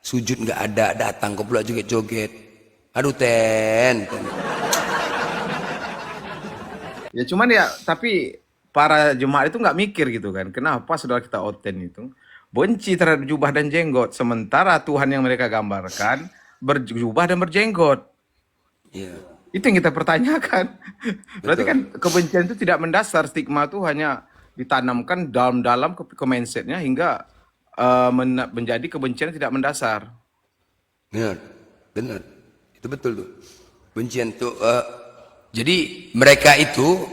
Sujud nggak ada, datang kok pula joget-joget. Aduh ten. Ya cuman ya, tapi para jemaat itu nggak mikir gitu kan. Kenapa saudara kita oten itu benci terhadap jubah dan jenggot, sementara Tuhan yang mereka gambarkan berjubah dan berjenggot. Iya. Itu yang kita pertanyakan. Berarti kan kebencian itu tidak mendasar, stigma itu hanya ditanamkan dalam-dalam ke mindsetnya hingga menjadi kebencian yang tidak mendasar. Benar, benar. Itu betul tuh. Bencian tuh. Jadi mereka itu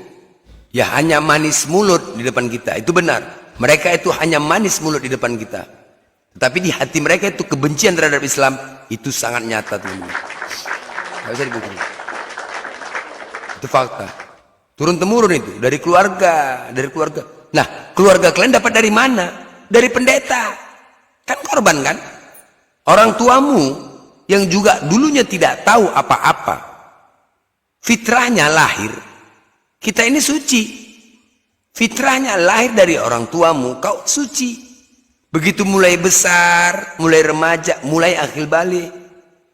ya hanya manis mulut di depan kita. Itu benar. Mereka itu hanya manis mulut di depan kita. Tapi di hati mereka itu kebencian terhadap Islam itu sangat nyata teman-teman. Nggak bisa dipungkiri. Itu fakta. Turun temurun itu dari keluarga, dari keluarga. Nah, keluarga kalian dapat dari mana? Dari pendeta. Kan korban kan? Orang tuamu yang juga dulunya tidak tahu apa-apa. Fitrahnya lahir. Kita ini suci. Fitrahnya lahir dari orang tuamu, kau suci. Begitu mulai besar, mulai remaja, mulai akil balik.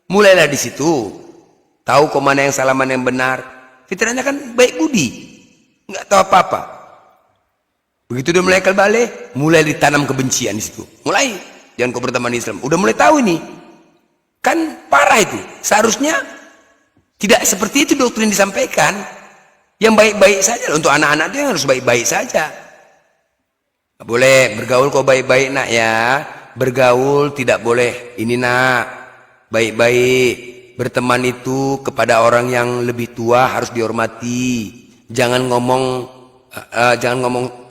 Mulailah di situ. Tahu kok mana yang salah, mana yang benar. Fitrahnya kan baik budi, nggak tahu apa-apa. Begitu udah mulai akal balik, mulai ditanam kebencian di situ. Mulai, jangan kau berteman Islam. Udah mulai tahu ini, kan parah itu. Seharusnya tidak seperti itu doktrin disampaikan. Yang baik-baik saja untuk anak-anak itu yang harus baik-baik saja. Nggak boleh bergaul kau baik-baik nak ya. Bergaul tidak boleh ini nak, baik-baik. Berteman itu kepada orang yang lebih tua harus dihormati. Jangan ngomong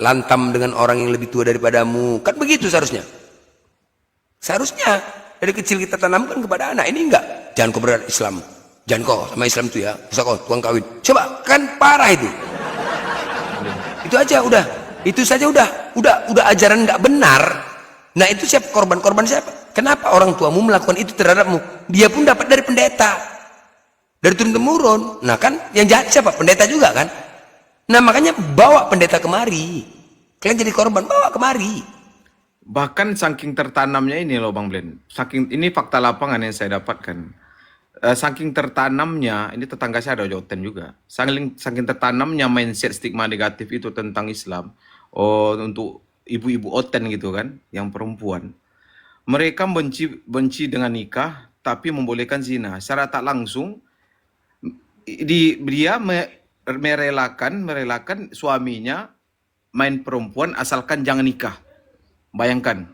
lantam dengan orang yang lebih tua daripadamu. Kan begitu seharusnya. Seharusnya dari kecil kita tanamkan kepada anak. Ini enggak. Jangan kau berat Islam. Jangan kau sama Islam itu ya. Bisa kau tukang kawin. Coba kan parah itu. Itu aja udah. Itu saja udah ajaran enggak benar. Nah itu siapa korban siapa? Kenapa orang tuamu melakukan itu terhadapmu? Dia pun dapat dari pendeta. Dari turun temurun. Nah kan yang jahat siapa? Pendeta juga kan? Nah makanya bawa pendeta kemari. Kalian jadi korban, bawa kemari. Bahkan saking tertanamnya ini loh Bang Blen. Ini fakta lapangan yang saya dapatkan. Saking tertanamnya, ini tetangga saya ada Joten juga. Saking tertanamnya mindset stigma negatif itu tentang Islam. Oh, untuk ibu-ibu Oten gitu kan, yang perempuan. Mereka benci dengan nikah, tapi membolehkan zina. Secara tak langsung, dia merelakan suaminya main perempuan asalkan jangan nikah. Bayangkan.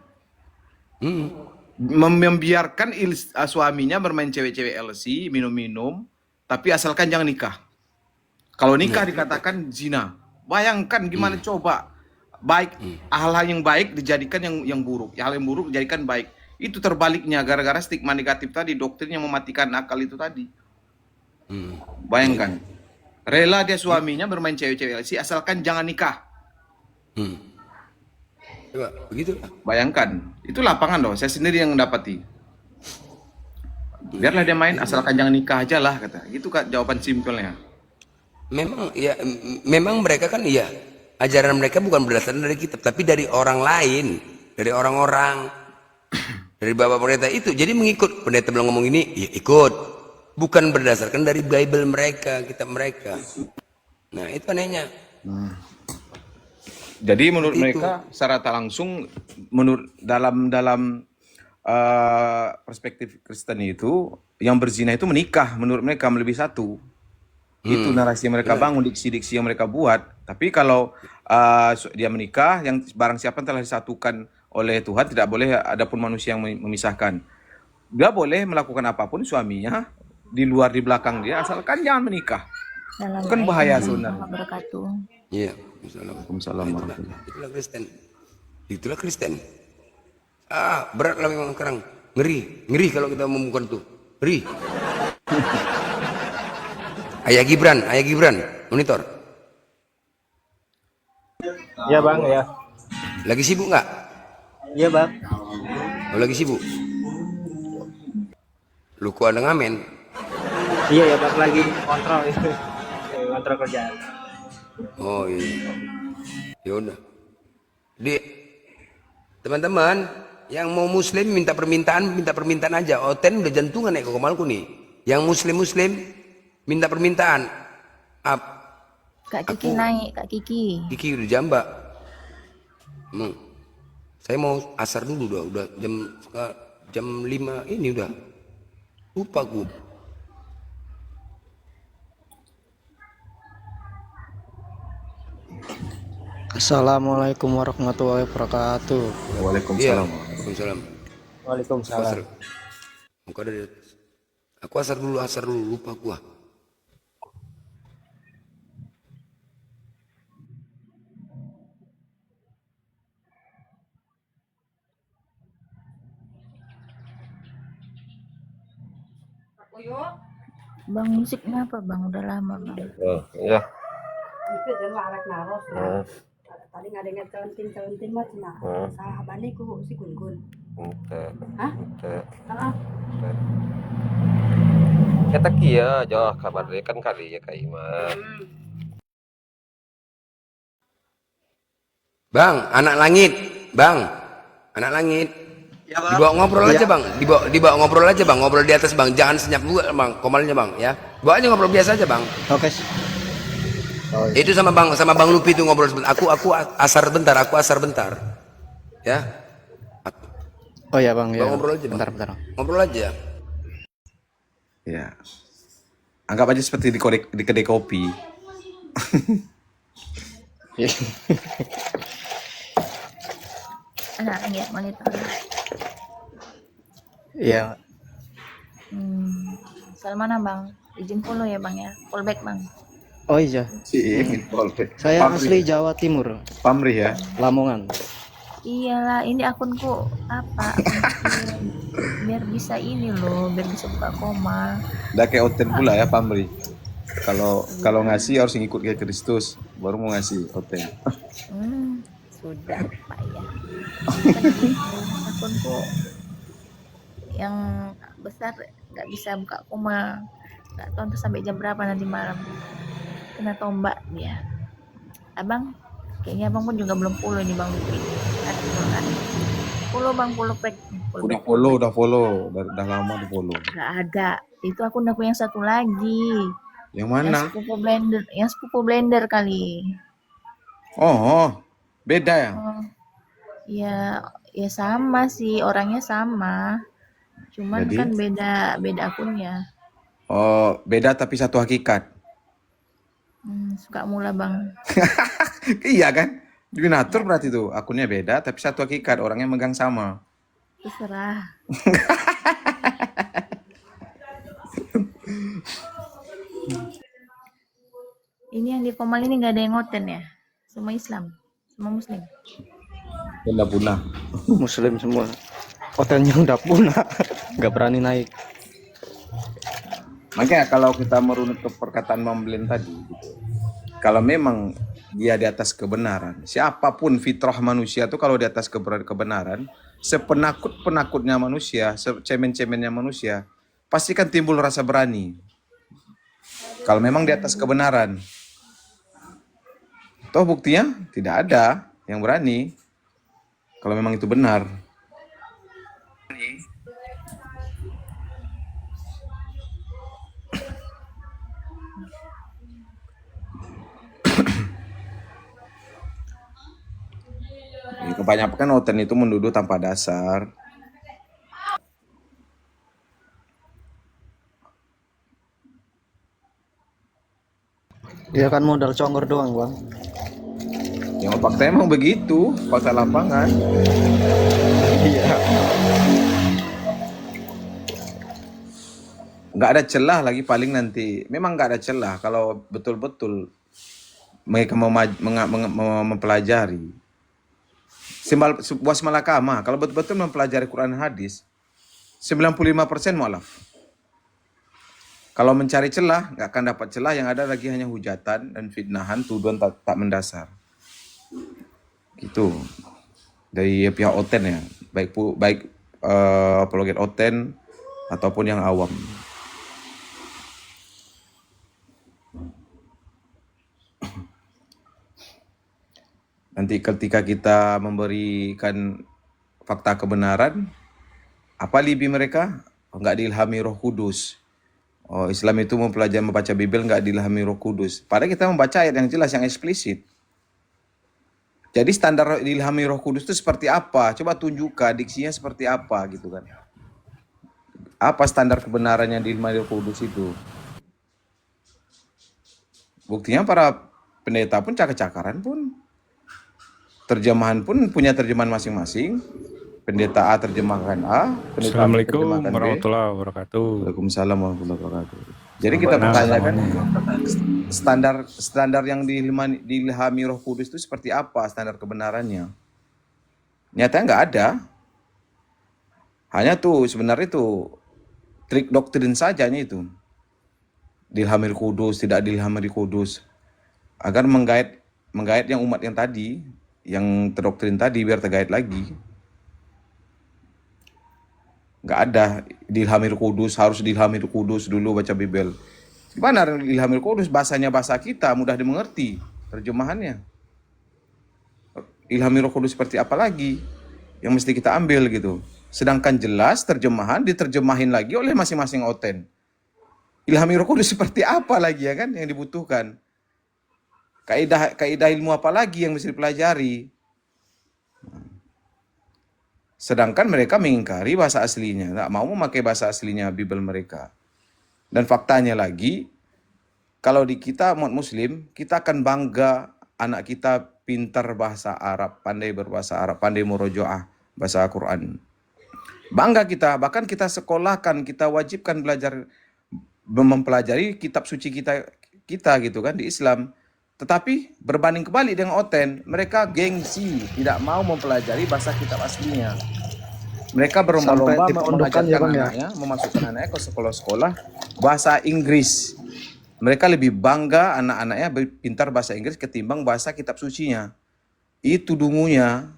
Membiarkan suaminya bermain cewek-cewek LC, minum-minum, tapi asalkan jangan nikah. Kalau nikah dikatakan zina. Bayangkan gimana coba. Baik, hal-hal yang baik dijadikan yang buruk, hal yang buruk dijadikan baik. Itu terbaliknya gara-gara stigma negatif tadi, doktrin yang mematikan akal itu tadi. Bayangkan, rela dia suaminya bermain cewek-cewek sih asalkan jangan nikah. Coba begitu. Bayangkan, itu lapangan loh, saya sendiri yang mendapati. Biarlah dia main asalkan jangan nikah aja lah kata. Itu kan jawaban simpelnya. Memang mereka kan iya. Ajaran mereka bukan berdasarkan dari kitab, tapi dari orang lain, dari orang-orang, dari bapak pendeta itu. Jadi mengikut pendeta bilang ngomong ini, ya ikut. Bukan berdasarkan dari Bible mereka, kitab mereka. Nah itu anehnya. Jadi menurut mereka secara tak langsung, menurut dalam perspektif Kristen itu, yang berzina itu menikah. Menurut mereka melebihi satu. Itu narasi yang mereka bangun, diksi-diksi yang mereka buat. Tapi kalau dia menikah, yang barang siapa telah disatukan oleh Tuhan, tidak boleh ada pun manusia yang memisahkan. Dia boleh melakukan apapun suaminya, di luar di belakang dia, asalkan jangan menikah. Dalam Kan bahaya sebenarnya. wabarakatuh. Iya. Waalaikumsalam warahmatullahi. Itulah Kristen. Berat lah memang sekarang. Ngeri kalau kita ngomongkan tuh. Ngeri. Ayah Gibran, monitor. Ya bang, ya. Lagi sibuk nggak? Iya bang. Oh, lagi sibuk. Lu kuat ada ngamen. Iya ya bang, lagi kontrol itu. Kontrol kerjaan. Oh iya. Ya udah. Di teman-teman yang mau muslim minta permintaan aja. Oten udah jantungan ya ke Kemalku nih. Yang muslim minta permintaan. Kak Kiki Aku naik, Kak Kiki. Kiki udah jambak. Emang saya mau asar dulu udah jam 5 ini udah. Lupa gue. Assalamualaikum warahmatullahi wabarakatuh. Iya, Waalaikumsalam. Waalaikumsalam. Aku Waalaikumsalam. asar. Aku ada di- Aku asar dulu lupa gua. Bang, musiknya apa bang? Udah lama bang. Iya. Itu adalah arak naros Hmm. tadi nggak ada cauntin mah cina sahabatnya ku si gun Oke. hah Oke. ah Kita kia aja kabar dia kan kali ya Kak Ima. Bang, anak langit. Bang, anak langit. Dibawa ngobrol aja bang, dibawa ngobrol aja bang, ngobrol di atas bang, jangan senyap juga bang, komalnya bang, ya. Bawa aja ngobrol biasa aja bang. Oke. Itu sama bang Lupi itu ngobrol sebentar. Aku asar bentar, ya. Oh ya bang, ya. Bang, ngobrol aja bang. Bentar. Ngobrol aja. Ya. Anggap aja seperti di kedai kopi. Anak langit mau tahu. Iya. Asal mana bang? Izin follow ya bang ya. Follow back bang. Oh iya. Saya asli Jawa Timur, Pamrih ya. Lamongan. Iyalah, ini akunku apa? Biar bisa ini loh, biar bisa buka koma. Udah kayak Oten pula ya Pamrih. Kalau ngasih harus ngikut kayak Kristus, baru mau ngasih Oten. Sudah pak ya. Kan gitu, akunku yang besar nggak bisa buka koma. Nggak tahu tuh sampai jam berapa nanti malam. Kena tombak dia. Abang, kayaknya abang pun juga belum follow ini bang Lupi. Kan? Follow bang, follow back. Udah follow, udah lama di follow. Nggak ada. Itu akun aku yang satu lagi. Yang mana? Yang sepupu blender kali. Oh, beda ya. Ya sama sih, orangnya sama. Cuman Jadi? kan beda akunnya. Oh, beda tapi satu hakikat. Suka mula bang. Iya kan? Donatur berarti tuh akunnya beda tapi satu hakikat, orangnya megang sama. Terserah. Ini yang di Komal ini nggak ada yang ngoten ya? Semua Islam, semua Muslim. Udah punah. Muslim semua. Hotelnya udah punah, nggak berani naik. Makanya kalau kita merunut ke perkataan Bang Blen tadi, gitu, kalau memang dia di atas kebenaran, siapapun fitrah manusia tuh kalau di atas kebenaran, sepenakut-penakutnya manusia, secemen-cemennya manusia, pasti kan timbul rasa berani. Kalau memang di atas kebenaran. Toh buktinya tidak ada yang berani. Kalau memang itu benar. Kebanyakan Oten itu menuduh tanpa dasar. Dia kan modal congor doang bang. Yang fakta emang begitu, fakta lapangan. Iya. Nggak ada celah lagi paling nanti. Memang nggak ada celah kalau betul-betul mereka mempelajari. Sebuah malakama, kalau betul-betul mempelajari Quran dan hadis, 95% mualaf. Kalau mencari celah, nggak akan dapat celah, yang ada lagi hanya hujatan dan fitnahan, tuduhan tak mendasar. Gitu. Dari pihak Oten ya, baik apologet Oten ataupun yang awam. Nanti ketika kita memberikan fakta kebenaran, apa alibi mereka? Enggak diilhami Roh Kudus. Oh, Islam itu mempelajari membaca Bible nggak diilhami Roh Kudus. Padahal kita membaca ayat yang jelas, yang eksplisit. Jadi standar diilhami Roh Kudus itu seperti apa? Coba tunjukkan diksinya seperti apa gitu kan. Apa standar kebenaran yang diilhami Roh Kudus itu? Buktinya para pendeta pun cakar-cakaran pun. Terjemahan pun punya terjemahan masing-masing. Pendeta A terjemahkan A, pendeta B Assalamualaikum terjemahkan B. warahmatullahi wabarakatuh. Waalaikumsalam warahmatullahi wabarakatuh. Jadi kita pertanyakan standar yang diilhami Roh Kudus itu seperti apa standar kebenarannya? Nyatanya nggak ada. Hanya tuh sebenarnya itu trik doktrin sajanya itu. Diilhami Roh Kudus, tidak diilhami Roh Kudus. Agar menggait yang umat yang tadi, yang terdoktrin tadi biar tergait lagi. Nggak ada diilhami Roh Kudus, harus diilhami Roh Kudus dulu baca Bible. Gimana diilhami Roh Kudus? Bahasanya bahasa kita, mudah dimengerti terjemahannya. Ilhami Roh Kudus seperti apa lagi yang mesti kita ambil gitu. Sedangkan jelas terjemahan diterjemahin lagi oleh masing-masing oten. Ilhami Roh Kudus seperti apa lagi ya kan yang dibutuhkan? Kaidah ilmu apa lagi yang mesti dipelajari? Sedangkan mereka mengingkari bahasa aslinya, nggak mau memakai bahasa aslinya Bible mereka. Dan faktanya lagi, kalau di kita umat Muslim, kita akan bangga anak kita pintar bahasa Arab, pandai berbahasa Arab, pandai murojaah bahasa Quran. Bangga kita, bahkan kita sekolahkan, kita wajibkan belajar mempelajari kitab suci kita gitu kan di Islam. Tetapi berbanding kebalik dengan oten, mereka gengsi, tidak mau mempelajari bahasa kitab aslinya. Mereka berlomba-lomba mengajarkan anaknya, memasukkan anaknya ke sekolah-sekolah bahasa Inggris. Mereka lebih bangga anak-anaknya pintar bahasa Inggris ketimbang bahasa kitab sucinya. Itu dungunya.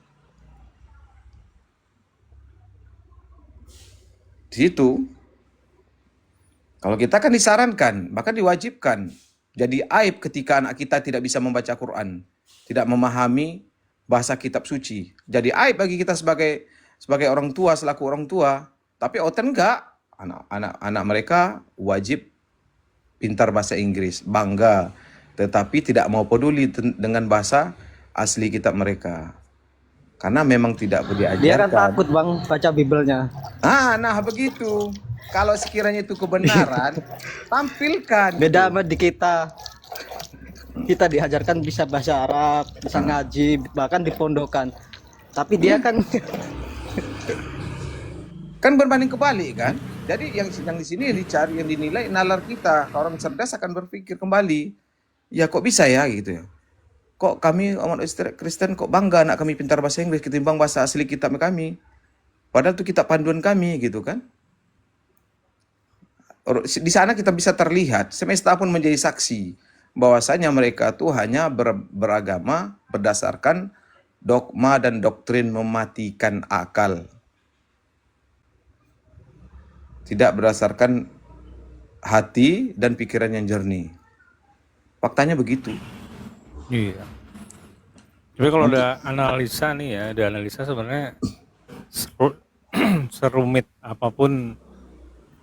Di situ. Kalau kita kan disarankan, bahkan diwajibkan. Jadi aib ketika anak kita tidak bisa membaca Quran, tidak memahami bahasa kitab suci. Jadi aib bagi kita sebagai orang tua, selaku orang tua. Tapi oten enggak. Anak mereka wajib pintar bahasa Inggris, bangga. Tetapi tidak mau peduli dengan bahasa asli kitab mereka. Karena memang tidak diajarkan. Dia kan takut bang baca Biblenya. Nah begitu. Kalau sekiranya itu kebenaran, tampilkan. Beda sama di kita. Kita diajarkan bisa bahasa Arab, bisa ngaji, bahkan dipondokan. Tapi dia kan berbanding kebalik kan. Jadi yang di sini dicari, yang dinilai nalar kita. Orang cerdas akan berpikir kembali. Ya kok bisa ya gitu ya. Kok kami umat Kristen kok bangga anak kami pintar bahasa Inggris ketimbang bahasa asli kitab kami. Padahal itu kitab panduan kami gitu kan. Di sana kita bisa terlihat, semesta pun menjadi saksi bahwasanya mereka tuh hanya beragama berdasarkan dogma dan doktrin mematikan akal. Tidak berdasarkan hati dan pikiran yang jernih. Faktanya begitu. Iya. Tapi kalau ada analisa nih ya, ada analisa sebenarnya serumit apapun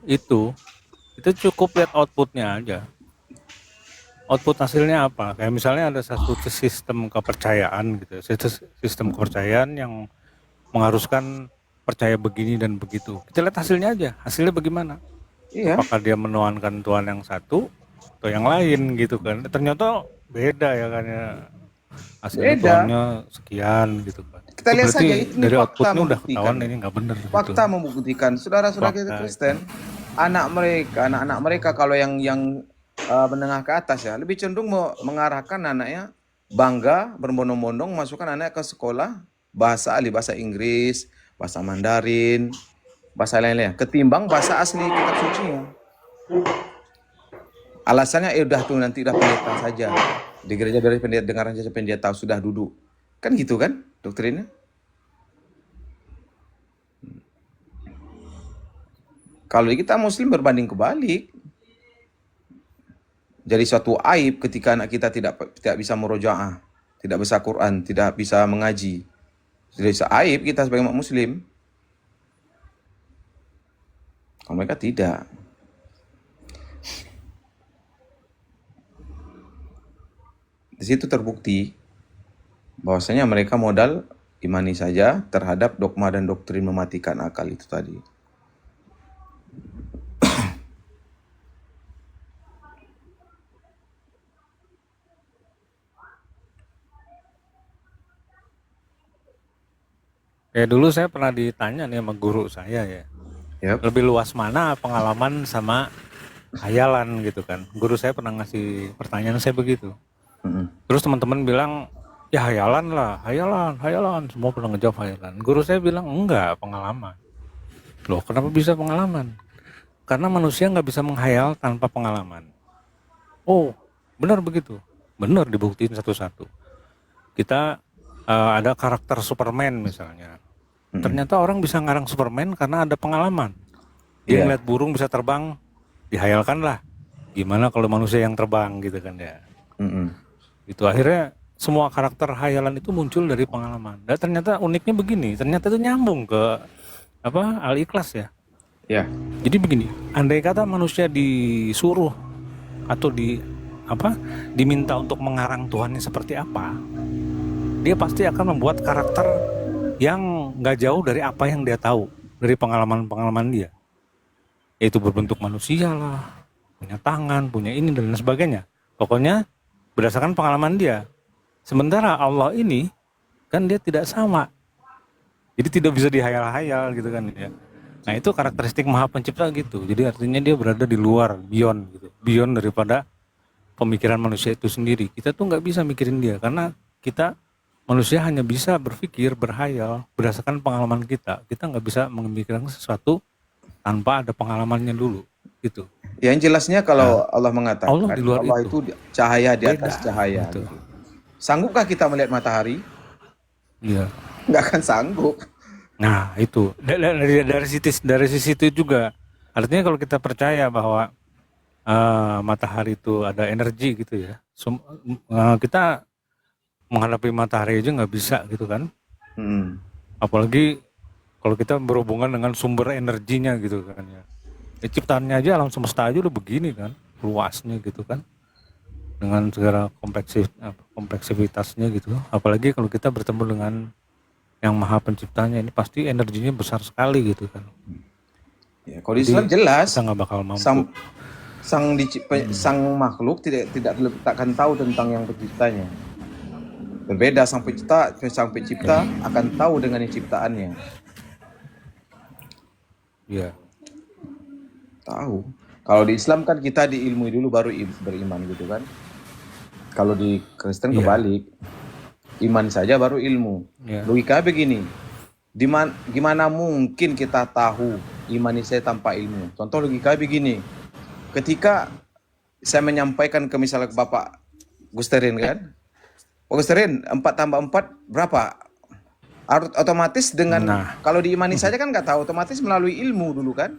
itu cukup lihat outputnya aja. Output hasilnya apa? Kayak misalnya ada satu sistem kepercayaan gitu, sistem kepercayaan yang mengharuskan percaya begini dan begitu. Kita lihat hasilnya aja, hasilnya bagaimana? Iya. Apakah dia menuankan Tuhan yang satu atau yang lain gitu kan? Ternyata beda ya kan ya. Hasilnya Tuhannya sekian gitu kan. Kita lihat saja itu dari fakta outputnya udah membuktikan. ketahuan ini nggak benar. Fakta membuktikan, saudara-saudara kita Kristen, anak-anak mereka kalau yang menengah ke atas ya, lebih cenderung mengarahkan anaknya bangga berbondong-bondong masukkan anaknya ke sekolah bahasa Inggris, bahasa Mandarin, bahasa lain-lain, ketimbang bahasa asli kitab suci. Alasannya udah tuh nanti udah pendeta saja. Di gereja dari pendeta dengaran saja pendeta sudah duduk. Kan gitu kan doktrinnya? Kalau kita muslim berbanding kebalik. Jadi suatu aib ketika anak kita tidak bisa murojaah, tidak bisa Quran, tidak bisa mengaji. Jadi aib kita sebagai umat muslim. Kalau mereka tidak. Di situ terbukti bahwasanya mereka modal imani saja terhadap dogma dan doktrin mematikan akal itu tadi. Ya dulu saya pernah ditanya nih sama guru saya ya. Yap. Lebih luas mana pengalaman sama hayalan gitu kan. Guru saya pernah ngasih pertanyaan saya begitu. Mm-mm. Terus teman-teman bilang, ya hayalan lah, hayalan. Semua pernah ngejawab hayalan. Guru saya bilang, enggak, pengalaman. Loh, kenapa bisa pengalaman? Karena manusia nggak bisa menghayal tanpa pengalaman. Oh, benar begitu. Benar dibuktiin satu-satu. Kita ada karakter Superman misalnya. Ternyata orang bisa ngarang Superman karena ada pengalaman. Dia Iya. ngeliat burung bisa terbang, dihayalkan lah. Gimana kalau manusia yang terbang gitu kan ya. Mm-mm. Itu akhirnya semua karakter hayalan itu muncul dari pengalaman. Dan ternyata uniknya begini, ternyata itu nyambung ke Al-Ikhlas ya. Ya. Jadi begini, andai kata manusia disuruh atau diminta untuk mengarang Tuhannya seperti apa, dia pasti akan membuat karakter yang nggak jauh dari apa yang dia tahu dari pengalaman-pengalaman dia. Yaitu berbentuk manusia lah, punya tangan, punya ini dan lain sebagainya. Pokoknya berdasarkan pengalaman dia. Sementara Allah ini kan dia tidak sama. Jadi tidak bisa dihayal-hayal gitu kan ya. Nah itu karakteristik Maha Pencipta gitu. Jadi artinya dia berada di luar, beyond gitu. Beyond daripada pemikiran manusia itu sendiri. Kita tuh nggak bisa mikirin dia karena kita manusia hanya bisa berpikir, berhayal berdasarkan pengalaman kita. Kita nggak bisa memikirkan sesuatu tanpa ada pengalamannya dulu gitu. Yang jelasnya kalau Allah mengatakan Allah di luar itu cahaya di atas Beda. cahaya. Gitu. Gitu. Sanggupkah kita melihat matahari? Iya. Nggak akan sanggup. Nah itu dari sisi itu juga artinya kalau kita percaya bahwa matahari itu ada energi gitu ya, kita menghadapi matahari aja nggak bisa gitu kan. Apalagi kalau kita berhubungan dengan sumber energinya gitu kan ya. Ciptaannya aja alam semesta aja udah begini kan, luasnya gitu kan, dengan segala kompleksivitasnya gitu. Apalagi kalau kita bertemu dengan yang Maha Penciptanya, ini pasti energinya besar sekali gitu kan. Ya, kalau di Islam jelas kita nggak bakal mampu. Sang makhluk tidak takkan tahu tentang yang penciptanya. Berbeda sang pencipta akan tahu dengan ciptaannya. Iya. Tahu. Kalau di Islam kan kita diilmui dulu baru beriman gitu kan. Kalau di Kristen kebalik. Iman saja baru ilmu. Yeah. Logika begini. Gimana mungkin kita tahu iman saya tanpa ilmu? Contoh logika begini. Ketika saya menyampaikan ke misalnya ke Bapak Gusterin kan. Pak Gusterin, 4 tambah 4 berapa? Otomatis dengan kalau diimani saja kan nggak tahu, otomatis melalui ilmu dulu kan.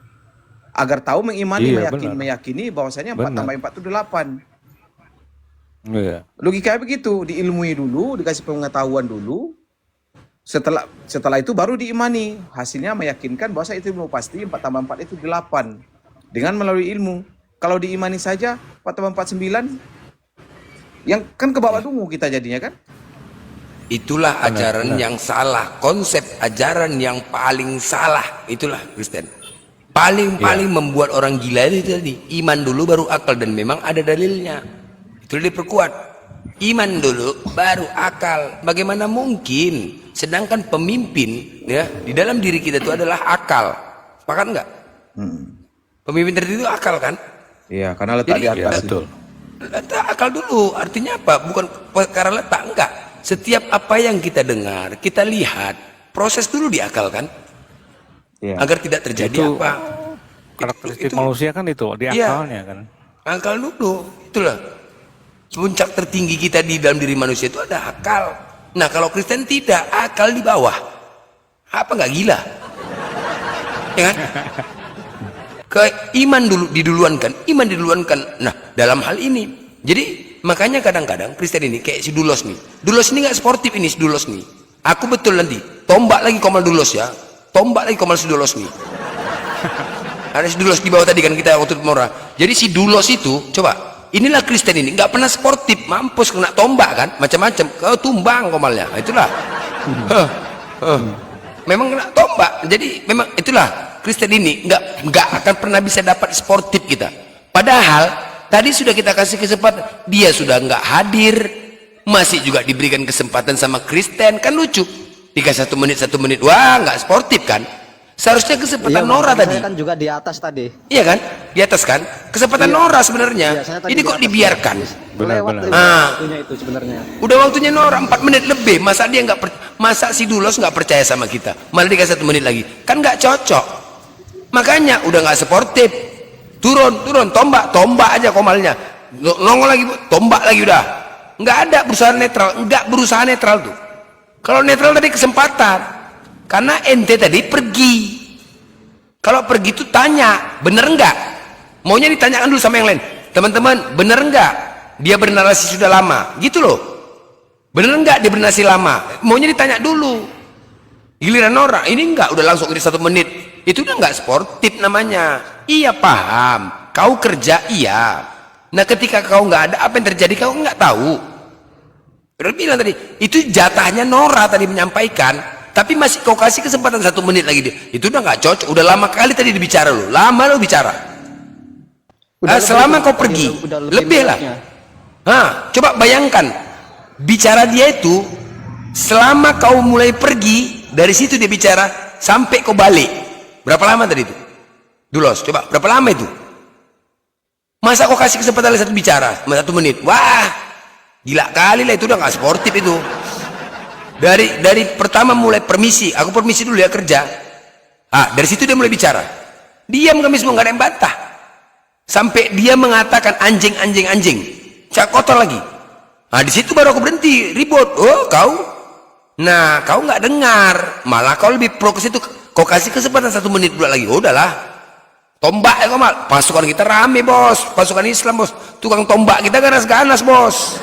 Agar tahu mengimani, meyakini bahwasanya 4 tambah 4 itu 8. Iya. Logikanya begitu, diilmui dulu, dikasih pengetahuan dulu. Setelah itu baru diimani. Hasilnya meyakinkan bahwa itu ilmu pasti 4 tambah 4 itu 8. Dengan melalui ilmu. Kalau diimani saja 4 tambah 4 9. Yang kan ke bawah dungu kita jadinya kan? Itulah ajaran yang salah, konsep ajaran yang paling salah. Itulah Kristen. Paling membuat orang gila itu tadi. Iman dulu baru akal, dan memang ada dalilnya. Itu diperkuat. Iman dulu baru akal. Bagaimana mungkin? Sedangkan pemimpin ya di dalam diri kita itu adalah akal. Sepakat enggak? Pemimpin tertentu itu akal kan? Iya, karena letak di atas. Betul. Letak akal dulu. Artinya apa? Bukan perkara letak, enggak. Setiap apa yang kita dengar, kita lihat, proses dulu di akal kan? Iya. Agar tidak terjadi Itu apa? Karakteristik manusia kan itu di akalnya kan. Akal dulu. Itulah. Puncak tertinggi kita di dalam diri manusia itu ada akal. Nah kalau Kristen tidak, akal di bawah. Apa nggak gila? Ya kan? Iman dulu diduluankan. Nah dalam hal ini, jadi makanya kadang-kadang Kristen ini kayak si Dulos nih. Dulos ini nggak sportif ini si Dulos nih. Aku betul nanti tombak lagi Komal Dulos ya. Tombak lagi Komal si Dulos nih. Ada si Dulos di bawah tadi kan kita waktu Mora. Jadi si Dulos itu coba Inilah Kristen ini, nggak pernah sportif, mampus kena tombak kan, macam-macam. Kau tumbang komalnya, itulah. Memang kena tombak. Jadi memang itulah Kristen ini nggak akan pernah bisa dapat sportif kita. Padahal tadi sudah kita kasih kesempatan, dia sudah nggak hadir, masih juga diberikan kesempatan sama Kristen, kan lucu. Dikasih 1 menit, wah nggak sportif kan. Seharusnya kesempatan Nora tadi. Saya kan juga di atas tadi. Iya kan? Di atas kan? Kesempatan Nora sebenarnya. Ini kok dibiarkan? Benar-benar. Waktunya itu sebenarnya. Udah waktunya Nora 4 menit lebih. Masa dia masa si Dulos nggak percaya sama kita? Malah dikasih 1 menit lagi. Kan nggak cocok. Makanya udah nggak sportif. Turun, tombak aja komalnya. Nongol lagi, tombak lagi udah. Nggak ada berusaha netral, nggak berusaha netral tuh. Kalau netral tadi kesempatan. Karena ente tadi pergi. Kalau pergi itu tanya, bener enggak? Maunya ditanyakan dulu sama yang lain. Teman-teman, bener enggak? Dia bernarasi sudah lama, gitu loh. Bener enggak dia bernarasi lama? Maunya ditanya dulu. Giliran orang, ini enggak, udah langsung ini 1 menit. Itu udah enggak sportif namanya. Iya paham, kau kerja iya. Nah ketika kau enggak ada, apa yang terjadi kau enggak tahu. Udah bilang tadi, itu jatahnya Nora tadi menyampaikan. Tapi masih kau kasih kesempatan 1 menit lagi dia. Itu udah nggak cocok. Udah lama kali tadi dibicara lo. Lama lo bicara. Selama kau pergi, lebih lah. Coba bayangkan, bicara dia itu selama kau mulai pergi, dari situ dia bicara sampai kau balik. Berapa lama tadi itu? Dulos, coba berapa lama itu? Masa kau kasih kesempatan satu bicara 1 menit? Wah, gila kali lah, itu udah nggak sportif itu. Dari pertama mulai permisi, aku permisi dulu ya kerja. Dari situ dia mulai bicara. Diam kami semua, nggak ada yang bantah. Sampai dia mengatakan anjing. Cak kotor lagi. Di situ baru aku berhenti ribut. Oh kau, nah kau nggak dengar, malah kau lebih pro ke situ. Kau kasih kesempatan 1 menit dulu lagi. Oh udahlah, tombak ya kau mal. Pasukan kita rame bos, pasukan Islam bos. Tukang tombak kita ganas-ganas bos.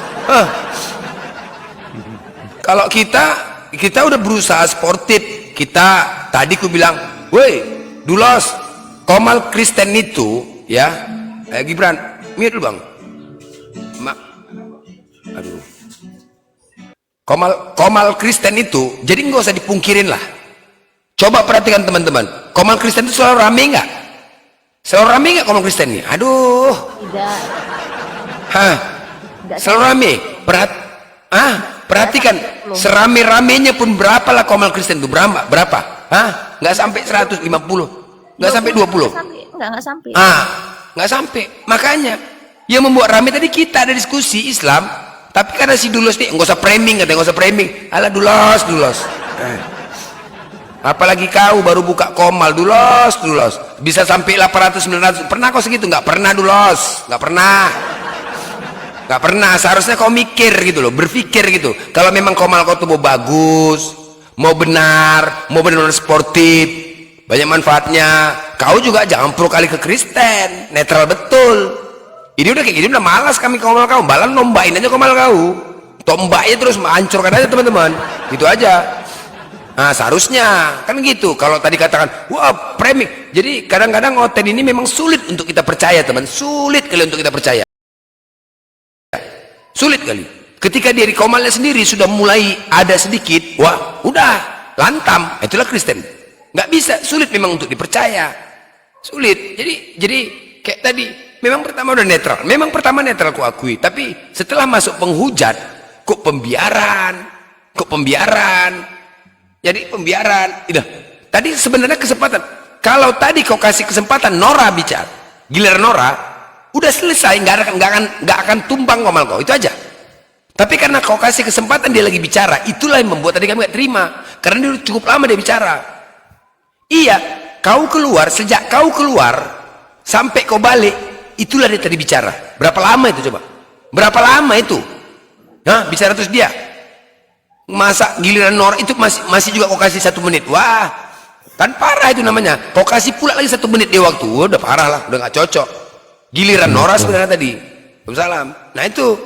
Kalau kita udah berusaha sportif, kita tadi ku bilang, woi Dulos, Komal Kristen itu ya, Gibran, mute dulu bang. Aduh. Komal Kristen itu, jadi nggak usah dipungkirin lah. Coba perhatikan teman-teman, Komal Kristen itu selalu rame nggak? Selalu rame nggak Komal Kristen ini? Aduh. Tidak. Selalu rame. Perhatikan, serame-ramenya pun berapa lah Komal Kristen itu? Berapa? Nggak sampai 150, nggak sampai 20. Nggak sampai. Nggak sampai. Makanya yang membuat rame tadi kita ada diskusi Islam, tapi karena si Dulos nih nggak usah framing, katanya nggak usah framing. Alah Dulos. Apalagi kau baru buka Komal, Dulos, bisa sampai 800, 900. Pernah kau segitu? Nggak pernah Dulos, nggak pernah. Seharusnya kau mikir gitu loh, berpikir gitu. Kalau memang Komal kau tuh mau bagus, mau benar sportif, banyak manfaatnya, kau juga jangan pro kali ke Kristen, netral betul. Ini udah kayak gini udah malas kami Komal kau, balan nombain aja Komal kau, tombaknya terus hancurkan aja teman-teman, gitu aja. Seharusnya kan gitu. Kalau tadi katakan wah framing, jadi kadang-kadang oten ini memang sulit untuk kita percaya teman, sulit kali untuk kita percaya. Sulit kali. Ketika diri Komalnya sendiri sudah mulai ada sedikit, wah udah lantam, itulah Kristen. Nggak bisa, sulit memang untuk dipercaya, sulit. Jadi kayak tadi, memang pertama udah netral, ku akui. Tapi setelah masuk penghujat, kok pembiaran. Jadi pembiaran. Tadi sebenarnya kesempatan. Kalau tadi kau kasih kesempatan Nora bicara, giliran Nora udah selesai, nggak akan tumbang Komal kau, itu aja. Tapi karena kau kasih kesempatan dia lagi bicara, itulah yang membuat tadi kami nggak terima, karena dia cukup lama dia bicara. Iya, sejak kau keluar sampai kau balik, itulah dia tadi bicara. Berapa lama itu coba? Berapa lama itu? Bicara terus dia. Masa giliran Nora itu masih juga kau kasih 1 menit? Wah, kan parah itu namanya. Kau kasih pula lagi 1 menit dia waktu, udah parah lah, udah nggak cocok. Giliran Nora sebenarnya tadi. Salam. Nah itu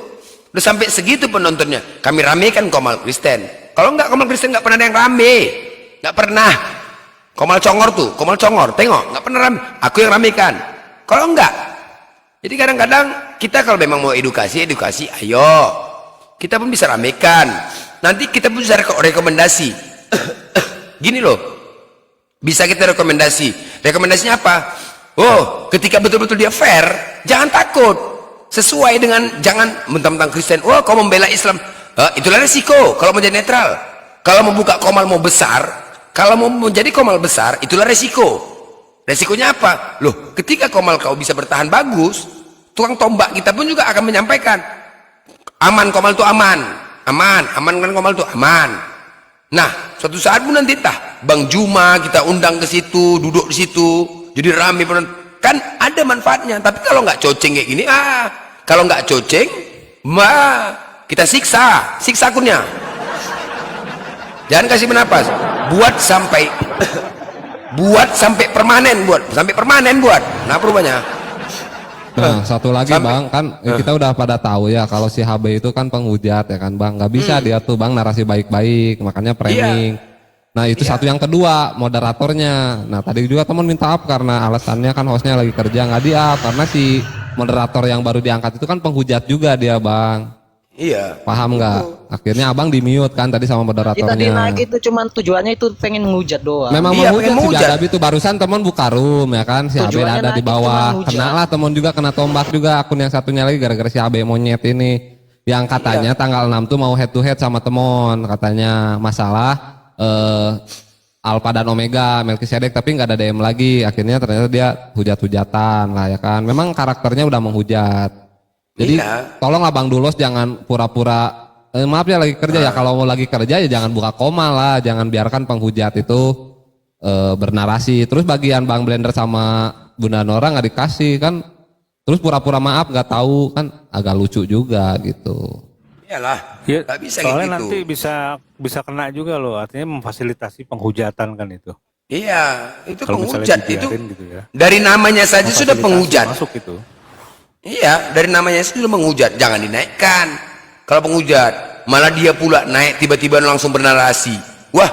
udah sampai segitu penontonnya. Kami ramekan Komal Kristen. Kalau enggak Komal Kristen nggak pernah ada yang rame, nggak pernah. Komal Congor, tengok nggak pernah rame. Aku yang ramekan. Kalau enggak, jadi kadang-kadang kita kalau memang mau edukasi, ayo. Kita pun bisa ramekan. Nanti kita pun bisa rekomendasi. Gini loh, bisa kita rekomendasi. Rekomendasinya apa? Oh, ketika betul-betul dia fair, jangan takut. Sesuai dengan, jangan mentang-mentang Kristen. Oh, kau membela Islam. Itulah resiko kalau menjadi netral. Kalau membuka komal mau besar, kalau mau menjadi komal besar, itulah resiko. Resikonya apa? Loh, ketika komal kau bisa bertahan bagus, tukang tombak kita pun juga akan menyampaikan, aman komal itu aman, aman kan komal itu aman. Nah, suatu saat pun nanti Bang Juma kita undang ke situ, duduk di situ, jadi rame kan ada manfaatnya. Tapi kalau nggak coceng kayak gini, kalau nggak coceng, kita siksa akunnya. Jangan kasih bernapas, buat sampai permanen, nah perubahannya. Nah, satu lagi Bang, kan kita udah pada tahu ya kalau si HB itu kan penghujat ya kan Bang, nggak bisa dia tuh Bang narasi baik-baik, makanya framing. Nah itu satu. Yang kedua, moderatornya. Nah tadi juga teman minta up karena alasannya kan hostnya lagi kerja nggak di-up, karena si moderator yang baru diangkat itu kan penghujat juga dia Bang. Iya. Paham nggak? Akhirnya abang di mute kan tadi sama moderatornya. Kita naik itu cuman tujuannya itu pengen ngehujat doang. Memang menghujat si Biadab itu barusan teman buka room ya kan, si Abe ada di bawah. Kena lah teman juga, kena tombak juga akun yang satunya lagi gara-gara si Abe monyet ini. Yang katanya tanggal 6 tuh mau head to head sama temon, katanya masalah Alpha dan Omega Melkisedek, tapi nggak ada DM lagi. Akhirnya ternyata dia hujat-hujatan lah ya kan. Memang karakternya udah menghujat. Jadi tolong Abang Dulos jangan pura-pura maaf ya lagi kerja ya, kalau mau lagi kerja ya jangan buka koma lah, jangan biarkan penghujat itu bernarasi. Terus bagian Bang Blender sama Bunda Nora nggak dikasih kan, terus pura-pura maaf nggak tahu kan, agak lucu juga gitu. Iyalah, Ya, nggak bisa soalnya gitu. nanti bisa kena juga loh, artinya memfasilitasi penghujatan kan itu. Iya, itu Kalau misalnya penghujat itu dibiarin gitu ya. dari namanya saja sudah Memfasilitasi penghujat. masuk itu. Iya, dari namanya sudah menghujat, jangan dinaikkan. Kalau penghujat, malah dia pula naik tiba-tiba langsung bernarasi. Wah,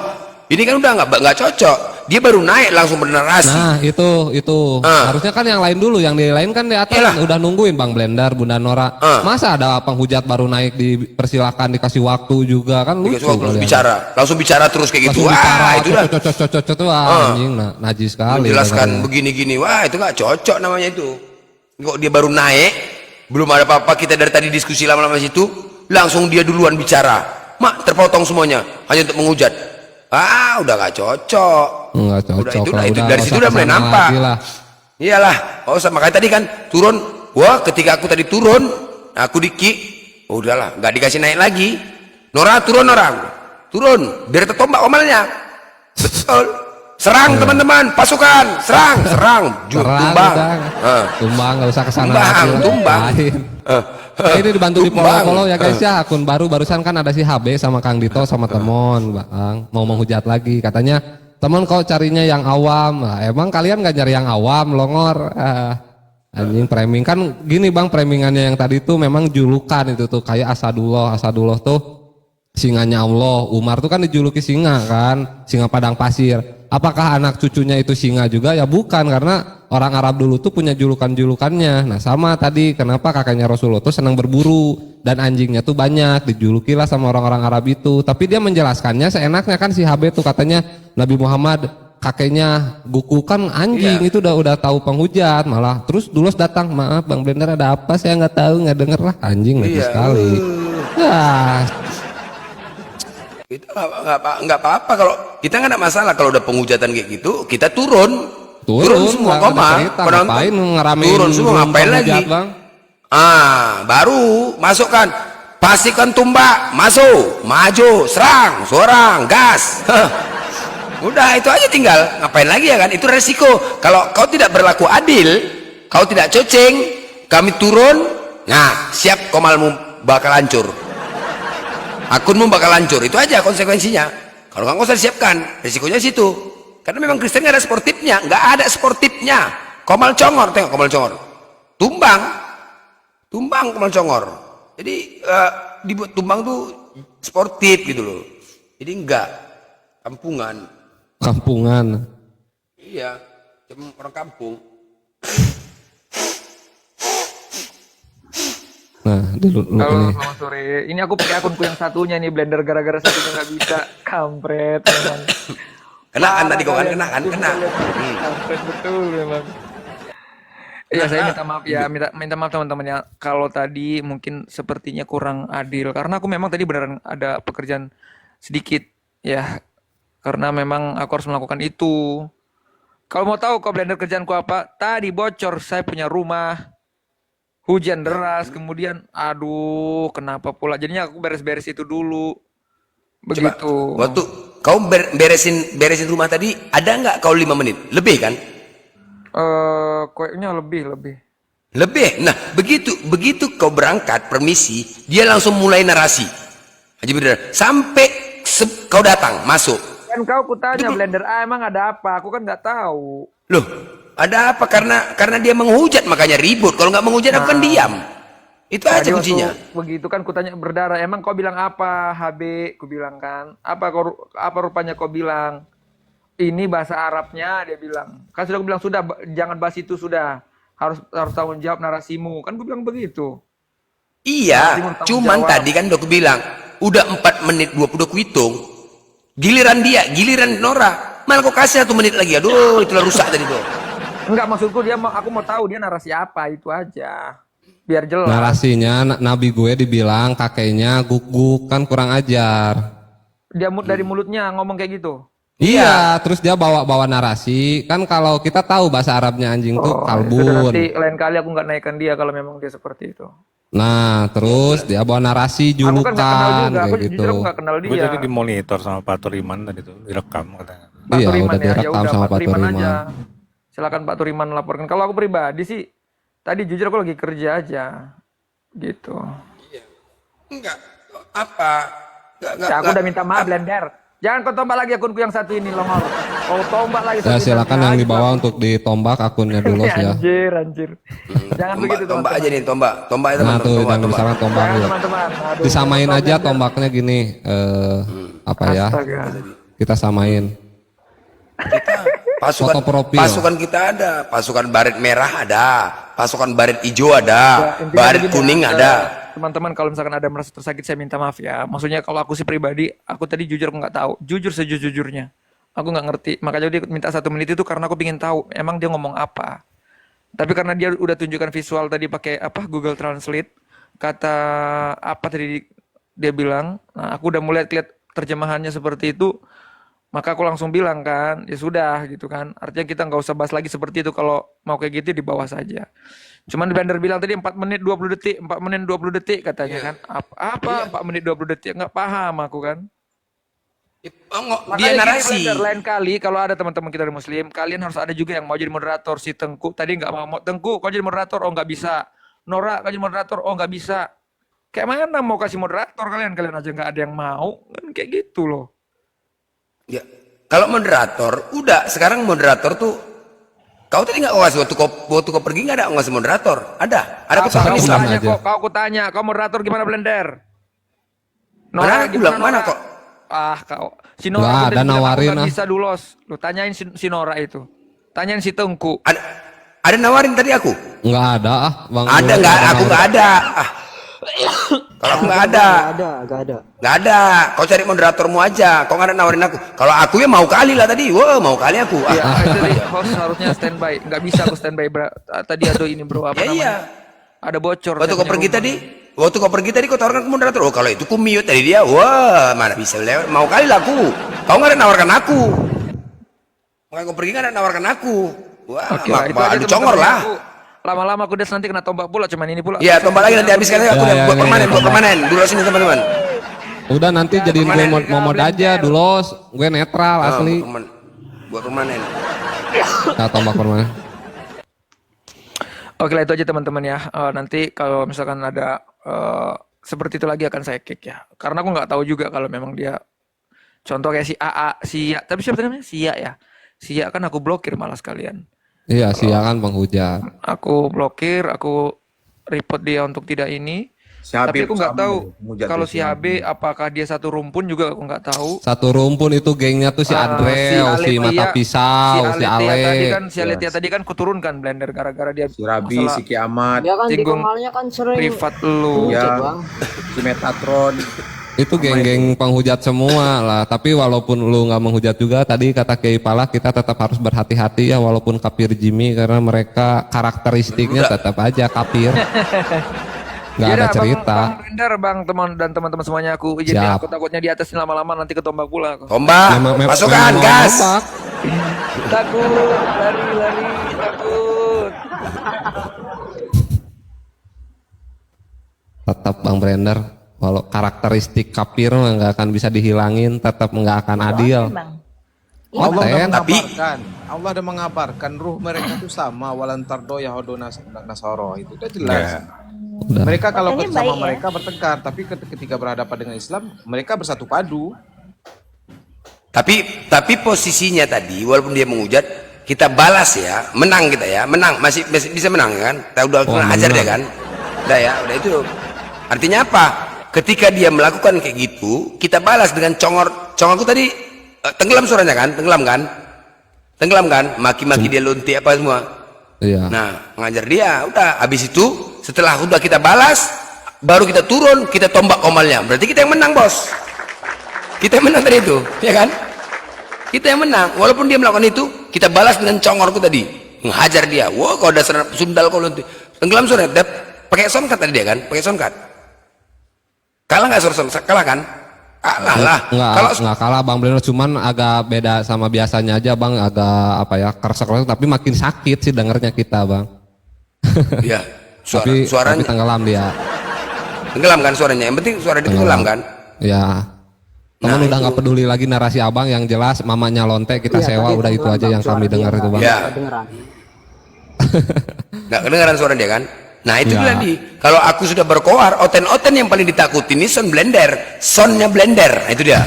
ini kan udah nggak cocok. Dia baru naik langsung bernarasi. Nah itu harusnya kan yang lain dulu, yang di lain kan di atas udah nungguin Bang Blender, Bunda Nora. Masa ada penghujat baru naik dipersilakan dikasih waktu juga kan lucu. Langsung bicara terus kayak gitu. Wah, itu dah cocok anjing najis sekali. Menjelaskan begini-gini, wah itu nggak cocok namanya itu. Kok dia baru naik, belum ada apa-apa, kita dari tadi diskusi lama-lama situ, langsung dia duluan bicara. Mak, terpotong semuanya hanya untuk menghujat. Udah nggak cocok. Nggak cocok. Itu dari situ udah mulai nampak. Iyalah, makanya tadi kan turun. Wah, ketika aku tadi turun, aku di-kick. Udahlah, nggak dikasih naik lagi. Nora turun, biar tertombak omalnya. Betul. Serang teman-teman, pasukan, serang, tumbang. Tumbang, nggak usah kesana tumbang. Ini dibantu di follow ya guys ya, akun barusan kan ada si HB sama Kang Dito sama Temon, Bang, mau menghujat lagi, katanya teman kau carinya yang awam. Emang kalian nggak nyari yang awam, longor. Anjing framing kan gini Bang, framingannya yang tadi tuh memang julukan itu tuh kayak Asadullah tuh singanya Allah. Umar tuh kan dijuluki singa kan, singa padang pasir. Apakah anak cucunya itu singa juga? Ya bukan, karena orang Arab dulu tuh punya julukan-julukannya. Nah sama tadi, kenapa kakaknya Rasulullah tuh senang berburu dan anjingnya tuh banyak, dijulukilah sama orang-orang Arab itu. Tapi dia menjelaskannya seenaknya kan si HB tuh katanya Nabi Muhammad kakeknya Guku kan anjing, itu udah tahu penghujat malah. Terus Dulos datang, maaf Bang Blender ada apa? Saya nggak tahu, nggak denger lah, anjing lagi sekali. Itu nggak apa-apa, kalau kita nggak ada masalah. Kalau udah penghujatan kayak gitu, kita turun semua koma, turun semua, ngapain lagi? Baru masukkan pasukan tumbak, masuk, maju, serang, gas. Udah itu aja, tinggal ngapain lagi ya kan? Itu resiko. Kalau kau tidak berlaku adil, kau tidak coceng, kami turun, nah siap, komalmu bakal hancur. Akunmu bakal hancur, itu aja konsekuensinya. Kalau nggak usah disiapkan, risikonya situ. Karena memang Kristen nggak ada sportifnya, Komal congor, tengok komal congor, tumbang komal congor. Jadi dibuat tumbang tuh sportif gitu loh. Jadi enggak kampungan. Iya, cuma orang kampung. Nah, dulu Halo, ini. selamat sore. Ini aku pakai akunku yang satunya nih, Blender gara-gara satunya nggak bisa. Kampret memang. Kena kan tadi kau kan Kalian kena kan tim kena. kalian. Hmm. Kampret betul memang. Iya, saya minta maaf ya, minta maaf teman-teman ya. Kalau tadi mungkin sepertinya kurang adil karena aku memang tadi beneran ada pekerjaan sedikit ya. Karena memang aku harus melakukan itu. Kalau mau tahu kok Blender kerjaanku apa? Tadi bocor, saya punya rumah. Hujan deras, kemudian aduh, kenapa pula? Jadinya aku beres-beres itu dulu. Coba Begitu. waktu kau beresin rumah tadi ada nggak kau 5 menit? Lebih kan? Kayaknya lebih. Lebih. Nah, begitu kau berangkat permisi, dia langsung mulai narasi. Haji Bener, sampai kau datang masuk. Kan kau kutanya Blender, emang ada apa? Aku kan nggak tahu. Loh, ada apa? Karena dia menghujat makanya ribut. Kalau nggak menghujat aku kan diam. Itu aja Tadi waktu kuncinya. begitu kan kutanya berdarah, emang kau bilang apa HB? Ku bilang kan, apa rupanya kau bilang? Ini bahasa Arabnya, dia bilang. Kan sudah aku bilang sudah, jangan bahas itu sudah. Harus tanggung jawab narasimu. Kan gue bilang begitu. Iya, Narasimu tanggung cuman jawab. tadi kan udah aku bilang, udah 4 menit 20 aku hitung. Giliran Nora. Malah kau kasih 1 menit lagi. Aduh, itulah rusak tadi tuh. Enggak, maksudku aku mau tahu dia narasi apa, itu aja. Biar jelas. Narasinya nabi gue dibilang kakeknya guguk, kan kurang ajar. Dia dari mulutnya ngomong kayak gitu. Iya, terus dia bawa narasi. Kan kalau kita tahu bahasa Arabnya anjing tuh Sudah kalbun. nanti lain kali aku nggak naikkan dia kalau memang dia seperti itu. Nah, terus dia bawa narasi Aku kan nggak kenal julukan juga, aku kayak jujur aku gitu. nggak kenal Gue dia. tadi dimonitor sama Pak Turiman tadi tuh, direkam katanya. Pak Iya, Turiman udah ya, direkam udah, sama Pak Pak Turiman Turiman. aja. Silakan Pak Turiman laporkan. Kalau aku pribadi sih, tadi jujur aku lagi kerja aja, gitu. Enggak. Apa? Ya, aku udah minta maaf Blender. Jangan kau tombak lagi akunku yang satu ini longor. Kau tombak lagi Ya, satu ini, silakan nanti yang di habis bawah aku. untuk ditombak akunnya dulu ya. Anjir. Jangan begitu Tombak teman-teman. aja nih, tombak. Tombak ya Nah, teman, tuh tombak. yang misalkan tombak Jangan ya. teman-teman. Aduh, Disamain jangan aja Blender. tombaknya gini, apa ya? Astaga. Kita samain. Pasukan Foto profil. pasukan kita ada, pasukan baret merah ada, pasukan baret hijau Ya, ada, intinya baret begini kuning ya, ada. teman-teman kalau misalkan ada merasa tersakit saya minta maaf ya. Maksudnya kalau aku sih pribadi, aku tadi jujur aku nggak tahu. Jujur sejujurnya. Aku nggak ngerti. Makanya dia minta 1 menit itu karena aku pengen tahu emang dia ngomong apa. Tapi karena dia udah tunjukkan visual tadi pakai apa Google Translate, kata apa tadi dia bilang. Nah, aku udah mulai lihat terjemahannya seperti itu. Maka aku langsung bilang kan, ya sudah gitu kan. Artinya kita nggak usah bahas lagi seperti itu. Kalau mau kayak gitu di bawah saja. Cuman Blender bilang tadi 4 menit 20 detik, 4 menit 20 detik katanya kan. Apa 4 menit 20 detik? Nggak paham aku kan. Dia Makanya gini, narasi. Blender, lain kali kalau ada teman-teman kita dari Muslim, kalian harus ada juga yang mau jadi moderator. Si Tengku tadi nggak mau. Tengku, kau jadi moderator? Oh nggak bisa. Nora, kau jadi moderator? Oh nggak bisa. Kayak mana mau kasih moderator kalian aja nggak ada yang mau. Kan kayak gitu loh. Ya, kalau moderator, udah sekarang moderator tuh kau tadi nggak ngasih waktu kau pergi nggak ada ngasih moderator? Ada ketua Kau Islam. tanya aja. kau tanya, kau moderator gimana Blender? Mana aku bilang, mana kok? Kau. Si Nggak Nora ada tadi bilang, aku nawarin, nggak ah. bisa dulos. Lu tanyain si Nora itu. Tanyain si Tengku. Ada nawarin tadi aku? Nggak ada ah, Bang. Ada Dulus, nggak? nggak Aku nawarin. nggak ada. Kalau aku nggak ada, nggak ada. Kau cari moderatormu aja. Kau nggak ada nawarin aku. Kalau aku ya mau kali lah tadi. Wah mau kali aku. Iya, actually host harusnya standby. Nggak bisa aku standby. Tadi ada ini bro, apa Ya namanya? iya. Ada bocor. Waktu saya kau punya pergi rumah. tadi, kau tawarkan ke moderator. Oh kalau itu ku mute tadi dia. Wah mana bisa lewat. Mau kali lah aku. Kau nggak ada nawarkan aku. Makanya kau pergi nggak ada nawarkan aku. Wah, Oke lah, itu aja aduh congor teman-teman. lah. Lama-lama aku nanti kena tombak pula. Cuman ini pula. Iya, tombak lagi nanti habiskan aja aku Ya, udah ya, buat ya, permanen, ya, buat permanen. Dulu sini teman-teman. Udah nanti jadiin gue permanen. mod aja dulu, gue netral asli. Buat permanen. Nah, tombak permanen. Oke lah itu aja teman-teman ya. Nanti kalau misalkan ada seperti itu lagi akan saya kick ya. Karena aku nggak tahu juga kalau memang dia contoh kayak si AA, Sia. Tapi siapa namanya? Sia ya. Sia kan aku blokir malah sekalian. Iya, siang kan penghujat. Aku blokir, aku report dia untuk tidak ini. Si HB Tapi aku nggak sama tahu menghujat kalau itu si HB apakah dia satu rumpun juga aku nggak tahu. Satu rumpun itu gengnya tuh si Adrel, si Mata Pisau, si Ale. Si Aletia tadi kan kuturunkan blender gara-gara dia si Rabi, masalah si Kiamat, Dia kan di singgung Kemalnya kan sering privat lu. hujat, ya, Bang. si Metatron. Itu geng-geng penghujat semua lah. Tapi walaupun lu nggak menghujat juga, tadi kata Kiai Pala kita tetap harus berhati-hati ya walaupun kafir Jimmy karena mereka karakteristiknya tetap aja kafir. Nggak ada Yaudah, cerita. Bang Blender, Bang teman dan teman-teman semuanya aku izin ya, aku takutnya di atas lama-lama nanti ketombak pula aku. Tombak, masukkan gas. Takut, lari, takut. Tetap Bang Brender, walau karakteristik kafir mah nggak akan bisa dihilangin, tetap nggak akan adil. Allah udah Tapi mengabarkan, Allah udah mengabarkan ruh mereka itu sama walantardo yahudu nasoro itu udah jelas. Udah. Mereka kalau Katanya sama baik ya? mereka bertengkar, tapi ketika berhadapan dengan Islam mereka bersatu padu. Tapi posisinya tadi walaupun dia menghujat, kita balas ya, menang kita ya, menang masih bisa menang kan? Kita udah kena hajar dia kan? Udah ya, udah itu. Artinya apa? Ketika dia melakukan kayak gitu, kita balas dengan congor. Congorku tadi tenggelam suaranya kan? Tenggelam kan? Maki-maki dia lonti apa semua. iya. Nah, ngajar dia, udah habis itu setelah udah kita balas, baru kita turun, kita tombak komalnya. Berarti kita yang menang, Bos. Kita yang menang tadi itu, ya kan? Kita yang menang. Walaupun dia melakukan itu, kita balas dengan congorku tadi. Menghajar dia. Wah, kau dasar sundal kau lonti. Tenggelam suaranya. Pakai soundcard tadi dia kan? Pakai soundcard. Kalah nggak suara soundcard? Kalah kan? Kalah lah. Nggak kalah Bang Blender, cuman agak beda sama biasanya aja Bang, agak apa ya, keresek-keresek tapi makin sakit sih dengernya kita Bang. Iya. Tapi Suaranya tenggelam dia. tenggelam kan suaranya. Yang penting suara dia tenggelam kan? Ya. Teman Nah, udah itu. nggak peduli lagi narasi Abang, yang jelas mamanya lonte kita Iya, sewa, tadi udah itu tenggelam, aja Bang, yang suara kami dia dengar itu Bang. Ya. kedengeran. Nggak kedengaran suara dia kan? Nah itu Ya. tadi. Kalau aku sudah berkoar, oten-oten yang paling ditakuti ini sound blender, soundnya blender. Nah, itu dia.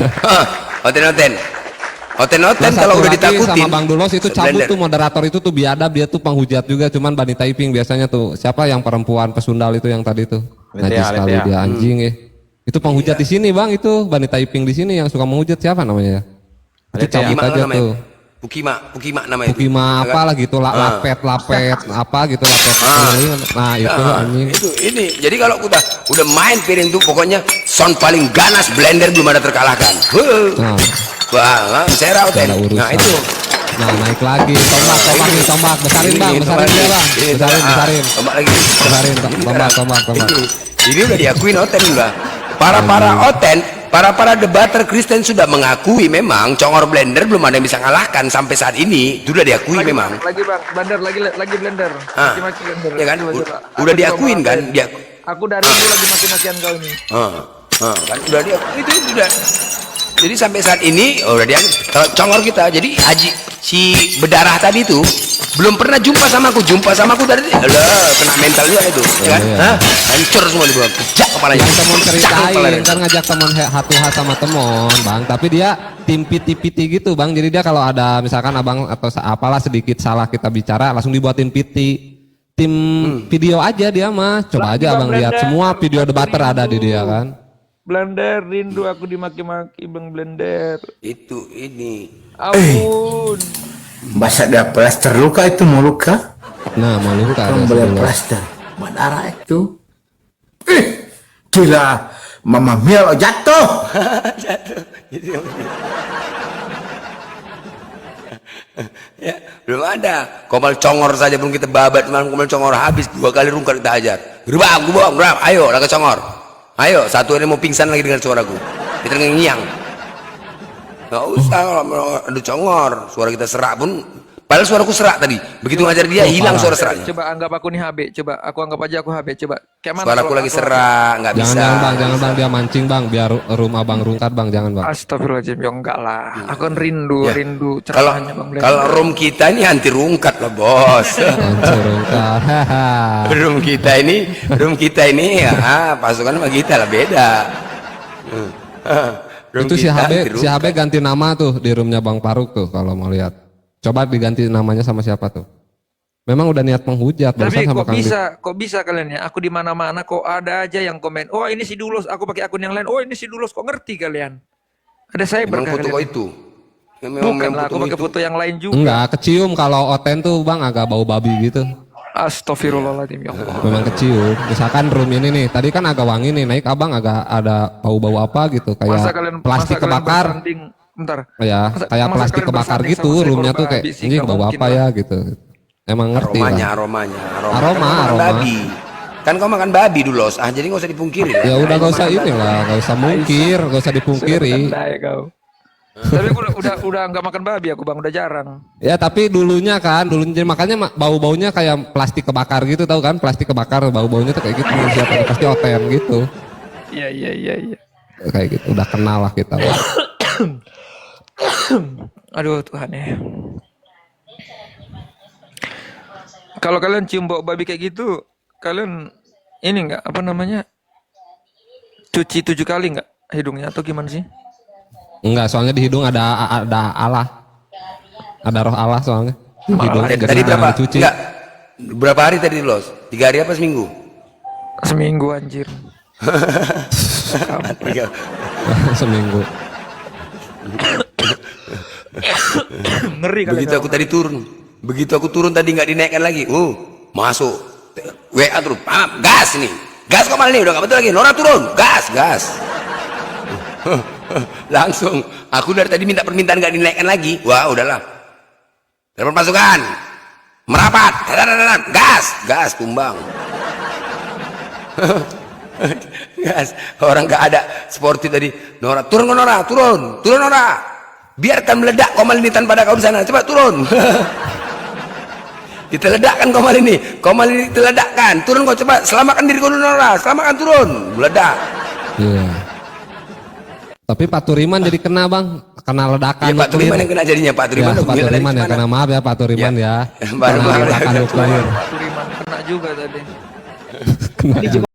Oten-oten. Oten-oten Nah, kalau satu udah lagi ditakutin. sama Bang Dulos itu sound cabut blender. tuh moderator itu tuh biadab, dia tuh penghujat juga, cuman Bani Taiping biasanya tuh. Siapa yang perempuan pesundal itu yang tadi tuh? Najis sekali dia anjing ya. Itu penghujat di sini Bang, itu Bani Taiping di sini yang suka menghujat, siapa namanya ya? Itu cabut Pukima aja namanya. tuh. Pukima namanya. itu. Pukima Ya kan? apa lah gitu, lapet apa gitu, lapet keliling. Nah itu anjing. Itu ini. Jadi kalau udah main piring tuh pokoknya sound paling ganas blender belum ada terkalahkan. Nah, Wah, serau nggak ada ten. urusan. Nah itu. Nah naik lagi, tombak nih, tombak, besarin Bang, besarin dia Bang, besarin. Tombak lagi. Besarin, tombak. Ini udah diakuin Oten udah. Para Oten, para debater Kristen sudah mengakui memang congor blender belum ada yang bisa ngalahkan sampai saat ini. Itu udah diakui memang. Lagi Bang, Blender lagi Blender. Maki-maki Blender. Ya kan? Coba. Udah Aku diakuin coba kan? maafin. Aku dari dulu lagi maki-makian kau ini. Kan udah diakui itu udah. Jadi sampai saat ini udah diakui. Kalau congor kita, jadi Haji si berdarah tadi itu belum pernah jumpa sama aku dari alah kena mental juga itu ya kan? Iya. Hah? Hancur semua di bawah, pecah kepalanya. Yang temen Pecah ceritain kepalanya. kan ngajak temen hatuha sama temon Bang, tapi dia tim piti-piti gitu Bang, jadi dia kalau ada misalkan Abang atau apalah sedikit salah kita bicara langsung dibuatin piti, tim video aja dia mah, coba aja Abang lihat semua video debater ada di dia kan. Blender, rindu aku dimaki-maki Bang Blender. Itu ini. Ampun. Masa ada plaster luka itu mau luka? Nah mau luka Kamu ada beli sebelah. plaster berdarah itu. Gila, Mama Mia jatuh. Ya, belum ada. Komal congor saja belum kita babat, malam komal congor habis 2 kali rungkat kita hajar. Gerbang, ayo lah ke congor. Ayo, satu ini mau pingsan lagi dengan suaraku. Kita ngiang. Nggak usah ada congor, suara kita serak pun. Padahal suaraku serak tadi. Begitu ngajar dia hilang suara seraknya. Coba anggap aku nih HB, coba aku anggap aja aku HB, coba. Kayak mana Suaraku kalau lagi aku- serak, nggak bisa. Jangan bang, dia mancing bang, biar rumah bang rungkat bang, jangan bang. Astagfirullahaladzim, ya enggak lah. Aku kan rindu, Ya. rindu Kalau ceramahnya Bang Blender. kalau room kita ini anti rungkat lah bos. Hancur rungkat. room kita ini ya pasukan sama kita lah beda. Room Itu si kita anti HB rungkat. ganti nama tuh di roomnya Bang Faruk tuh kalau mau lihat. Coba diganti namanya sama siapa tuh? Memang udah niat menghujat Tapi barusan sama kok bisa kalian ya? Aku di mana-mana kok ada aja yang komen. Oh ini si Dulos. Aku pakai akun yang lain. Oh ini si Dulos. Kok ngerti kalian? Ada saya Memang foto kau kalian. itu. Bukan lah. Aku pakai foto yang lain juga. Enggak, kecium kalau Oten tuh Bang agak bau babi gitu. Astagfirullahaladzim ya Allah. Memang kecium. Misalkan room ini nih, tadi kan agak wangi nih, naik Abang agak ada bau-bau apa gitu, kayak plastik kebakar. Bentar. Ya, kayak masa plastik kalian kebakar bersanding gitu, sama seekor roomnya tuh kayak babi sih? ini Nggak bau mungkin apa lah. ya gitu. Emang ngerti Aromanya, Bang. aromanya. Aroma, Kan kau makan aroma. babi. Kan kau makan babi dulu, jadi nggak usah dipungkiri. Ya udah gak usah ini lah, gak usah mungkir, gak usah dipungkiri. Sudah kau. Tapi aku udah nggak makan babi aku Bang, udah jarang. Ya tapi dulunya makanya bau-baunya kayak plastik kebakar gitu, tahu kan? Plastik kebakar bau-baunya tuh kayak gitu, siapa pasti Oten gitu. Iya. Kayak gitu, udah kenal lah kita. Bang. Aduh Tuhan ya. Kalau kalian cium bau babi kayak gitu, kalian ini nggak apa namanya? Cuci 7 kali nggak hidungnya atau gimana sih? Enggak, soalnya di hidung ada Allah. Ada roh Allah soalnya. Di hidung Tadi berapa? dicuci. Enggak. Berapa hari tadi Los? 3 hari apa seminggu? Seminggu anjir. Seminggu. Ngeri kali. Begitu aku turun tadi nggak dinaikkan lagi. Masuk. WA terus. Gas nih. Gas kok malah nih udah nggak betul lagi. Nora turun. Gas. Langsung. Aku dari tadi minta permintaan nggak dinaikkan lagi. Wah udahlah. Telepon pasukan. Merapat. Gas tumbang. Gas. Orang nggak ada sporty tadi. Nora turun Nora. Biarkan meledak Komal ini tanpa ada kau di sana. Coba turun. Kita ledakkan Komal ini diledakkan. Turun kau coba. Selamatkan diri kau dulu Nora. Selamatkan turun. Meledak. Iya. Tapi Pak Turiman jadi kena Bang. Kena ledakan. Ya, Pak Turiman yang kena jadinya. Pak Turiman. Ya, Pak Turiman yang kena, maaf ya Pak Turiman ya. Kena ledakan nuklir. Pak Turiman kena juga tadi. Kena juga.